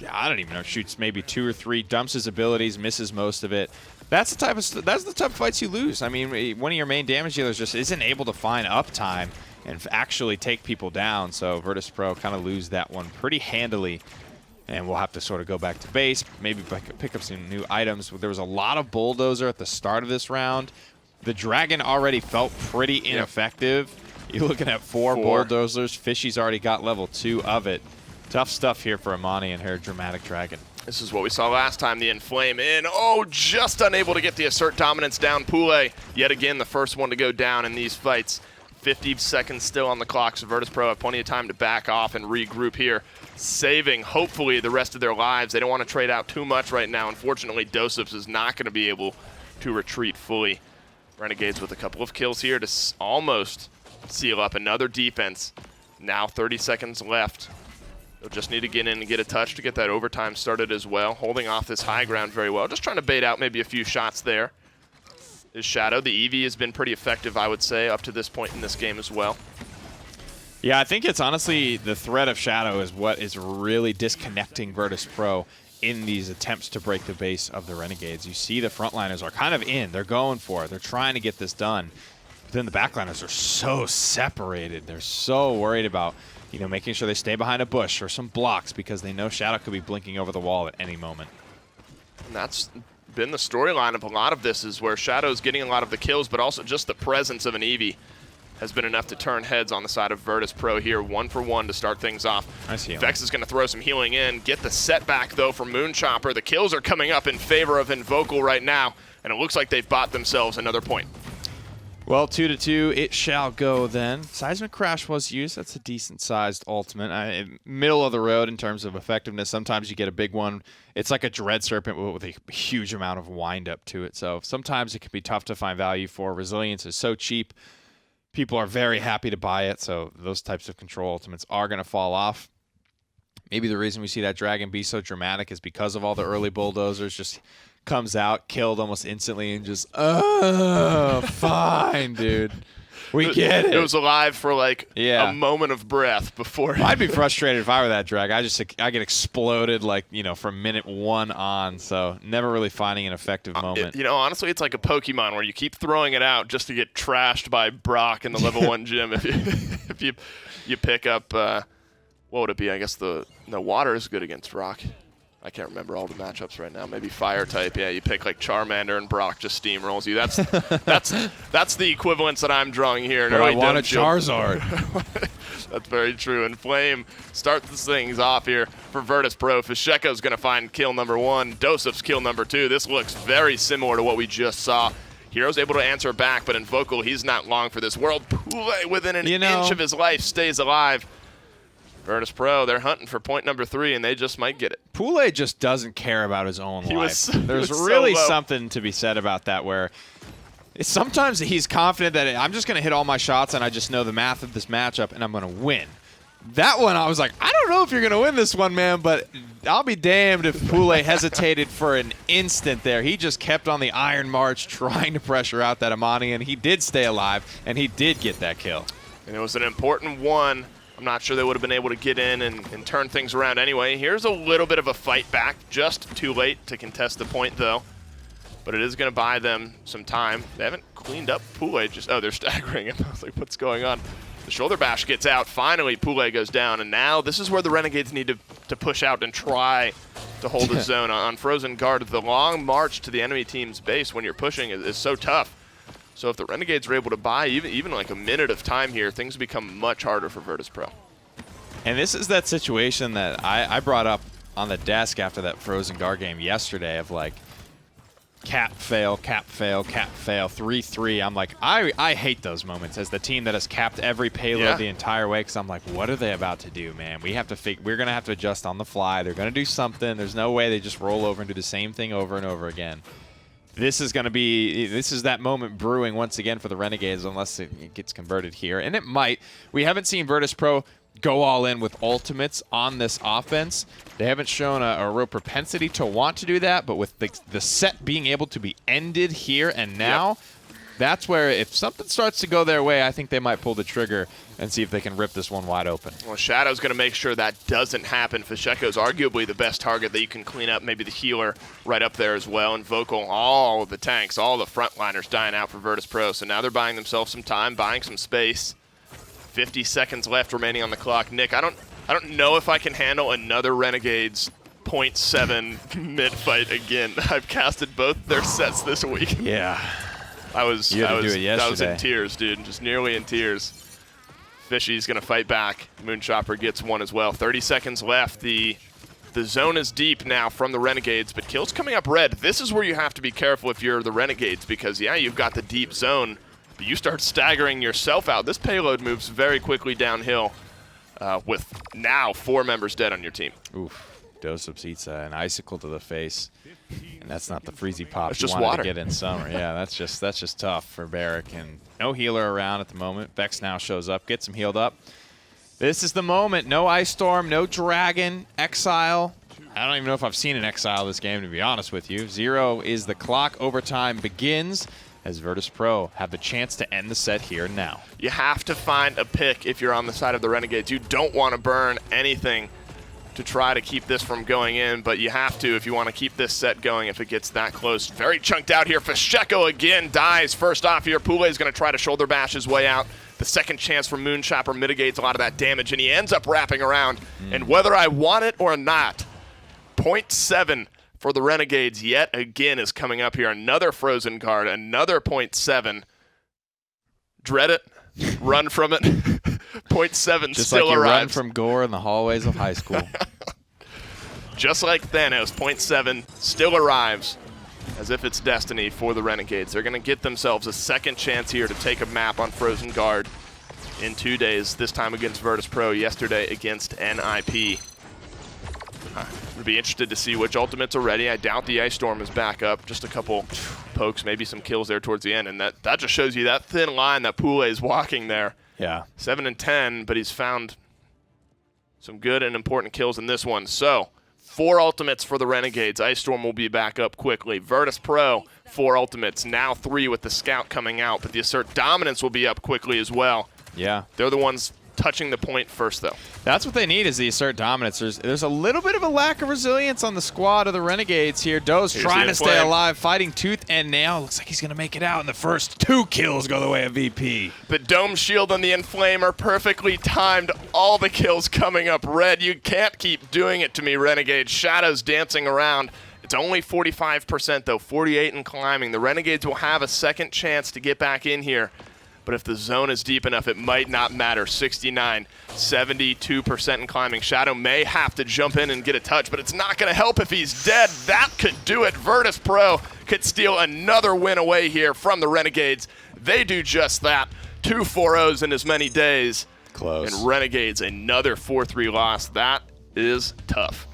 I don't even know, shoots maybe 2 or 3, dumps his abilities, misses most of it. That's the type of fights you lose. I mean, one of your main damage dealers just isn't able to find uptime and actually take people down. So Virtus.Pro kind of lose that one pretty handily and we'll have to sort of go back to base, maybe pick up some new items. There was a lot of Bulldozer at the start of this round. The Dragon already felt pretty ineffective. You're looking at four Bulldozers. Fishy's already got level 2 of it. Tough stuff here for Amani and her Dramatic Dragon. This is what we saw last time, the Inflame in. Oh, just unable to get the Assert Dominance down. Pule, yet again, the first one to go down in these fights. 50 seconds still on the clock, so Virtus.Pro have plenty of time to back off and regroup here, saving, hopefully, the rest of their lives. They don't want to trade out too much right now. Unfortunately, Dosups is not going to be able to retreat fully. Renegades with a couple of kills here to almost seal up another defense. Now 30 seconds left. They'll just need to get in and get a touch to get that overtime started as well. Holding off this high ground very well. Just trying to bait out maybe a few shots there. Is Shadow. The EV has been pretty effective, I would say, up to this point in this game as well. Yeah, I think it's honestly the threat of Shadow is what is really disconnecting Virtus.Pro in these attempts to break the base of the Renegades. You see the frontliners are kind of in. They're going for it. They're trying to get this done. But then the backliners are so separated. They're so worried about, you know, making sure they stay behind a bush or some blocks because they know Shadow could be blinking over the wall at any moment. And that's been the storyline of a lot of this, is where Shadow's getting a lot of the kills, but also just the presence of an Eevee has been enough to turn heads on the side of Virtus.Pro here. 1 for 1 to start things off. Nice healing. Vex is going to throw some healing in, get the setback though from Moonchopper. The kills are coming up in favor of Invocal right now, and it looks like they've bought themselves another point. Well, 2-2, it shall go then. Seismic Crash was used. That's a decent-sized ultimate. Middle of the road in terms of effectiveness. Sometimes you get a big one. It's like a Dread Serpent with a huge amount of wind-up to it. So sometimes it can be tough to find value for. Resilience is so cheap. People are very happy to buy it, so those types of control ultimates are going to fall off. Maybe the reason we see that Dragon be so dramatic is because of all the early Bulldozers. Just comes out, killed almost instantly, and just, fine, dude. We get it. It was alive for like a moment of breath before. I'd be frustrated if I were that Drag. I get exploded like, you know, from minute 1 on. So never really finding an effective moment. You know, honestly, it's like a Pokemon where you keep throwing it out just to get trashed by Brock in the level 1 gym. If you pick up, what would it be? I guess the water is good against Brock. I can't remember all the matchups right now. Maybe fire type. Yeah, you pick like Charmander and Brock just steamrolls you. That's the equivalence that I'm drawing here. But I want a Charizard. That's very true. And Flame starts things off here for Virtus.Pro. Fisheko's going to find kill number 1. Dosup's kill number 2. This looks very similar to what we just saw. Hero's able to answer back, but Invocal, he's not long for this world. Pule, within an inch of his life, stays alive. Virtus.Pro, they're hunting for point number 3, and they just might get it. Pule just doesn't care about his own life. There's really something to be said about that, where sometimes he's confident that I'm just going to hit all my shots, and I just know the math of this matchup, and I'm going to win. That one, I was like, I don't know if you're going to win this one, man, but I'll be damned if Pule hesitated for an instant there. He just kept on the Iron March trying to pressure out that Amani, and he did stay alive, and he did get that kill. And it was an important one. I'm not sure they would have been able to get in and turn things around anyway. Here's a little bit of a fight back. Just too late to contest the point, though. But it is going to buy them some time. They haven't cleaned up Pule. They're staggering him. I was like, what's going on? The shoulder bash gets out. Finally, Pule goes down. And now this is where the Renegades need to push out and try to hold the zone on Frozen Guard. The long march to the enemy team's base when you're pushing is so tough. So if the Renegades are able to buy even like a minute of time here, things become much harder for Virtus.Pro. And this is that situation that I brought up on the desk after that Frozen Guard game yesterday of like cap, fail, 3-3. I'm like, I hate those moments as the team that has capped every payload the entire way, because I'm like, what are they about to do, man? We're going to have to adjust on the fly. They're going to do something. There's no way they just roll over and do the same thing over and over again. This is that moment brewing once again for the Renegades, unless it gets converted here. And it might. We haven't seen Virtus.Pro go all in with ultimates on this offense. They haven't shown a real propensity to want to do that, but with the set being able to be ended here and now, that's where if something starts to go their way, I think they might pull the trigger and see if they can rip this one wide open. Well, Shadow's going to make sure that doesn't happen. Fisheko's arguably the best target that you can clean up, maybe the healer right up there as well. And Vocal, all of the tanks, all the frontliners dying out for Virtus.Pro. So now they're buying themselves some time, buying some space. 50 seconds left remaining on the clock. Nick, I don't I don't know if I can handle another Renegades 0.7 mid fight again. I've casted both their sets this week. Yeah. I was You had to do it I was in yesterday. tears, dude. Just nearly in tears. Fishy's gonna fight back. Moonchopper gets one as well. 30 seconds left. The zone is deep now from the Renegades, but kills coming up red. This is where you have to be careful if you're the Renegades, because yeah, you've got the deep zone, but you start staggering yourself out. This payload moves very quickly downhill, with now 4 members dead on your team. Oof. Dosups eats an icicle to the face, and that's not the freezy pop That's you just wanted water. to get in summer. Yeah, that's just tough for Barrick, and no healer around at the moment. Vex now shows up, gets him healed up. This is the moment. No Ice Storm, no Dragon, Exile. I don't even know if I've seen an Exile this game, to be honest with you. 0 is the clock. Overtime begins as Virtus.Pro have the chance to end the set here now. You have to find a pick if you're on the side of the Renegades. You don't want to burn anything to try to keep this from going in, but you have to if you want to keep this set going if it gets that close. Very chunked out here. Fasheko again dies first off here. Pule is going to try to shoulder bash his way out. The second chance for Moonchopper mitigates a lot of that damage, and he ends up wrapping around. And whether I want it or not, 0.7 for the Renegades yet again is coming up here. Another frozen card, another 0.7. Dread it. Run from it. 0.7 Just still like you run arrives. from gore in the hallways of high school. Just like Thanos, 0.7 still arrives as if it's destiny for the Renegades. They're going to get themselves a second chance here to take a map on Frozen Guard in 2 days, this time against Virtus.Pro, yesterday against NIP. Would be interested to see which ultimates are ready. I doubt the Ice Storm is back up. Just a couple pokes, maybe some kills there towards the end, and that just shows you that thin line that Pule is walking there. Yeah. 7 and 10, but he's found some good and important kills in this one. So, 4 ultimates for the Renegades. Ice Storm will be back up quickly. Virtus.Pro, 4 ultimates. Now 3 with the Scout coming out, but the Assert Dominance will be up quickly as well. Yeah. They're the ones touching the point first, though. That's what they need is the Assert Dominance. There's a little bit of a lack of resilience on the squad of the Renegades here. Doe's Here's trying the to stay Inflame. alive, fighting tooth and nail. Looks like he's going to make it out, and the first 2 kills go the way of VP. The Dome Shield and the Inflame are perfectly timed. All the kills coming up red. You can't keep doing it to me, Renegades. Shadows dancing around. It's only 45%, though, 48 and climbing. The Renegades will have a second chance to get back in here. But if the zone is deep enough, it might not matter. 69, 72% and climbing. Shadow may have to jump in and get a touch, but it's not going to help if he's dead. That could do it. Virtus.Pro could steal another win away here from the Renegades. They do just that. 2 4-0s in as many days. Close. And Renegades, another 4-3 loss. That is tough.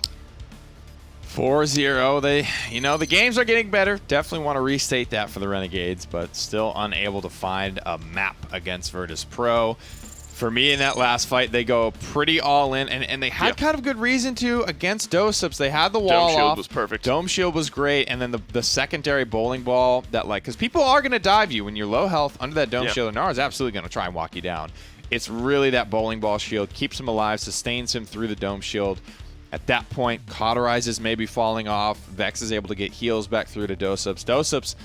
4-0. The games are getting better. Definitely want to restate that for the Renegades, but still unable to find a map against Virtus.Pro. For me, in that last fight, they go pretty all in, and they had kind of good reason to against Dosups. They had the wall Dome Shield off. was perfect. Dome Shield was great, and then the secondary bowling ball that, because people are going to dive you when you're low health under that Dome Shield, and Nara's absolutely going to try and walk you down. It's really that bowling ball shield, keeps him alive, sustains him through the Dome Shield. At that point, Cauterizes may be falling off. Vex is able to get heals back through to Dosups. Dosups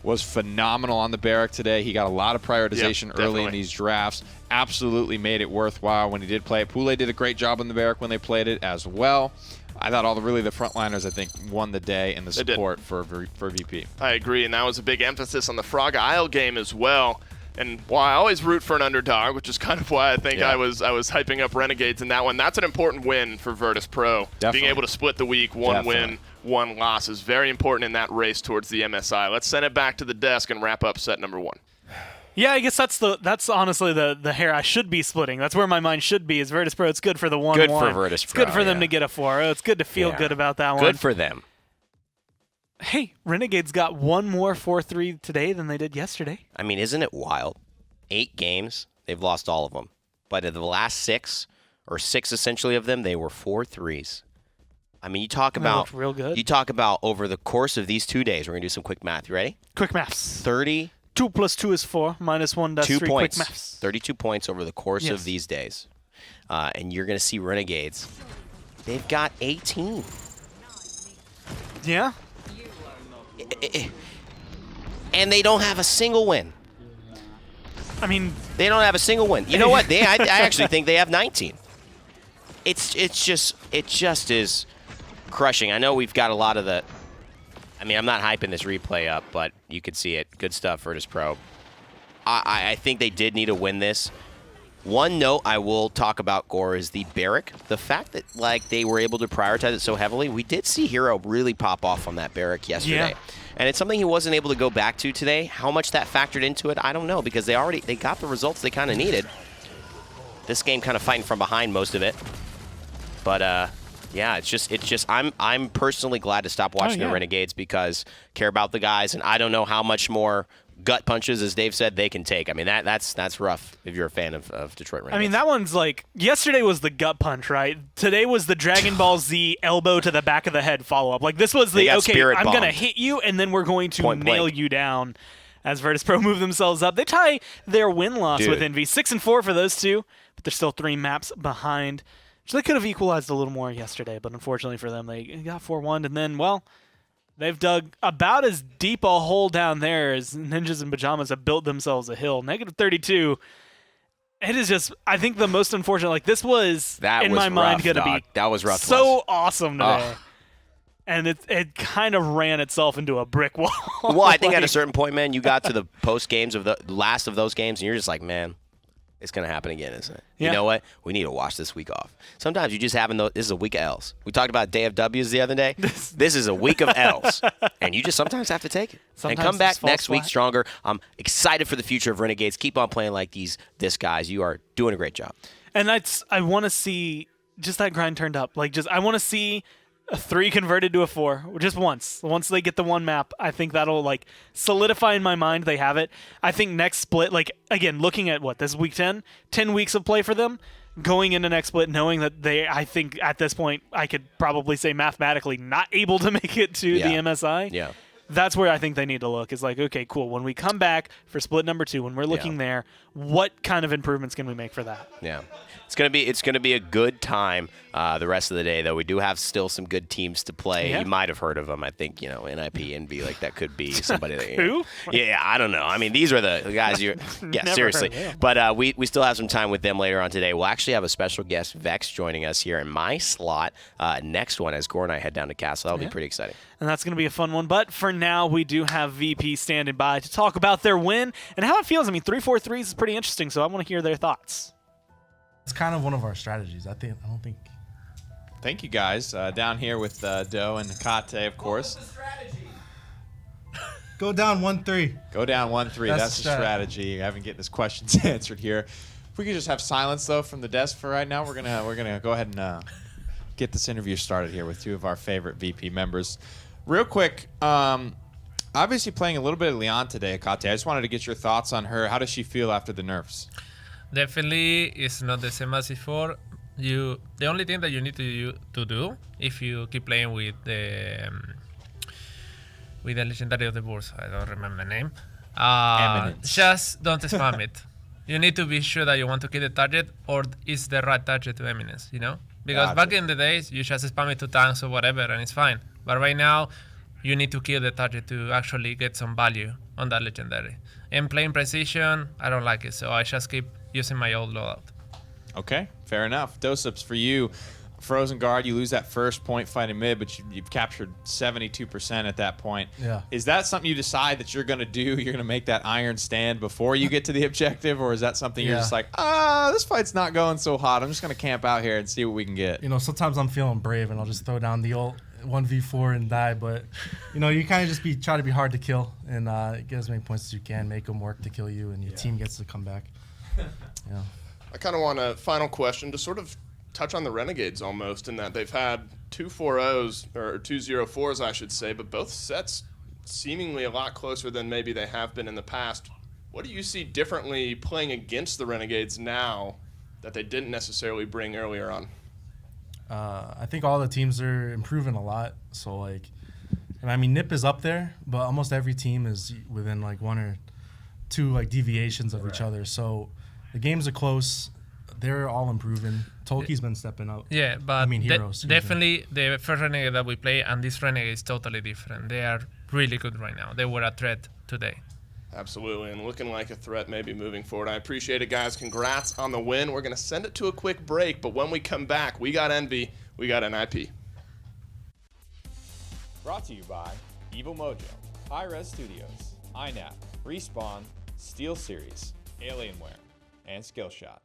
was phenomenal on the Barrack today. He got a lot of prioritization early in these drafts. Absolutely made it worthwhile when he did play it. Pule did a great job on the Barrack when they played it as well. I thought the frontliners, I think, won the day in the support for VP. I agree, and that was a big emphasis on the Frog Isle game as well. And while I always root for an underdog, which is kind of why I think I was hyping up Renegades in that one, that's an important win for Virtus.Pro. Being able to split the week, 1 win, 1 loss is very important in that race towards the MSI. Let's send it back to the desk and wrap up set number 1. Yeah, I guess that's honestly the hair I should be splitting. That's where my mind should be. Is Virtus.Pro? It's good for the 1-1. Good for Virtus.Pro. It's good for them to get a 4-0. It's good to feel good about that one. Good for them. Hey, Renegades got 1 more 4-3 today than they did yesterday. I mean, isn't it wild? 8 games, they've lost all of them. But of the last 6, or 6 essentially of them, they were 4-3s. I mean, you talk about real good. You talk about over the course of these 2 days. We're gonna do some quick math. You ready? Quick maths. 30. 2 plus 2 is 4. Minus 1 does 2 3. points. Quick maths. 32 points over the course of these days. And you're going to see Renegades. They've got 18. Yeah. And they don't have a single win. I mean, they don't have a single win. You know what? I actually think they have 19. it just is crushing. I know we've got a lot of the. I mean, I'm not hyping this replay up, but you could see it. Good stuff, Virtus.Pro. I think they did need to win this. One note I will talk about, Gore, is the Barrack. The fact that they were able to prioritize it so heavily, we did see Hero really pop off on that Barrack yesterday. Yeah. And it's something he wasn't able to go back to today. How much that factored into it, I don't know, because they got the results they kind of needed. This game kind of fighting from behind most of it. But yeah, it's just I'm personally glad to stop watching the Renegades because care about the guys, and I don't know how much more gut punches, as Dave said, they can take. I mean, that's rough if you're a fan of Detroit Renegades. I mean, that one's yesterday was the gut punch, right? Today was the Dragon Ball Z elbow to the back of the head follow-up. This was the, okay, I'm going to hit you, and then we're going to nail you down as Virtus.Pro move themselves up. They tie their win-loss with Envy. 6-4 for those two, but they're still 3 maps behind. So they could have equalized a little more yesterday, but unfortunately for them, they got 4-1, and then, well, they've dug about as deep a hole down there as Ninjas in Pajamas have built themselves a hill. -32. It is just, I think, the most unfortunate. This was, in my mind, going to be that was rough. So awesome today. And it kind of ran itself into a brick wall. Well, I think at a certain point, man, you got to the post games of the last of those games, and you're just like, man, it's going to happen again, isn't it? Yeah. You know what? We need to wash this week off. Sometimes you just having this is a week of L's. We talked about day of W's the other day. This is a week of L's. And you just sometimes have to take it. And come back next week stronger. I'm excited for the future of Renegades. Keep on playing like this guys. You are doing a great job. And I want to see just that grind turned up. I want to see a 3 converted to a 4, just once. Once they get the 1 map, I think that'll solidify in my mind they have it. I think next split, again, looking at this is week 10 weeks of play for them, going into next split, knowing that I think at this point, I could probably say mathematically not able to make it to the MSI. Yeah. That's where I think they need to look. Is okay, cool. When we come back for split number 2, when we're looking there, what kind of improvements can we make for that? Yeah. It's gonna be a good time the rest of the day, though. We do have still some good teams to play. Yeah. You might have heard of them. I think NIP, Envy, that could be somebody that Who? Yeah, I don't know. I mean, these are the guys you seriously. But we still have some time with them later on today. We'll actually have a special guest, Vex, joining us here in my slot next one as Gore and I head down to Castle. That'll be pretty exciting. And that's going to be a fun one. But for now, we do have VP standing by to talk about their win and how it feels. I mean, 3-4-3 is pretty interesting, so I want to hear their thoughts. It's kind of one of our strategies. I don't think. Thank you, guys. Down here with Doe and Nakate, of course. Go down 1-3. Go down 1-3. That's the strategy. I haven't getting his questions answered here. If we could just have silence though from the desk for right now, we're gonna go ahead and get this interview started here with 2 of our favorite VP members. Real quick, obviously playing a little bit of Leon today, Akate. I just wanted to get your thoughts on her. How does she feel after the nerfs? Definitely, it's not the same as before. The only thing that you need to do if you keep playing with the legendary of the Bulls, I don't remember the name. Just don't spam it. You need to be sure that you want to kill the target or is the right target to Eminence, Because back in the days, you just spam it to tanks or whatever and it's fine. But right now, you need to kill the target to actually get some value on that legendary. And playing precision, I don't like it, so I just keep using my old loadout. Okay, fair enough. Dosips, for you, Frozen Guard, you lose that first point fighting mid, but you've captured 72% at that point. Yeah. Is that something you decide that you're going to do? You're going to make that iron stand before you get to the objective? Or is that something you're just like, this fight's not going so hot. I'm just going to camp out here and see what we can get? Sometimes I'm feeling brave and I'll just throw down the old 1v4 and die. But, you kind of just try to be hard to kill and get as many points as you can, make them work to kill you, and your team gets to come back. Yeah. I kind of want a final question to sort of touch on the Renegades almost, in that they've had 2 4-0s, or 2 0-4s, I should say, but both sets seemingly a lot closer than maybe they have been in the past. What do you see differently playing against the Renegades now that they didn't necessarily bring earlier on? I think all the teams are improving a lot. So, NIP is up there, but almost every team is within 1 or 2 deviations of each other. So the games are close. They're all improving. Tolkien's been stepping up. Yeah, but Heroes. Definitely the first Renegade that we play and this Renegade is totally different. They are really good right now. They were a threat today. Absolutely, and looking like a threat maybe moving forward. I appreciate it, guys. Congrats on the win. We're going to send it to a quick break, but when we come back, we got Envy, we got NIP. Brought to you by Evil Mojo, Hi-Res Studios, INAP, Respawn, SteelSeries, Alienware, and Skillshot.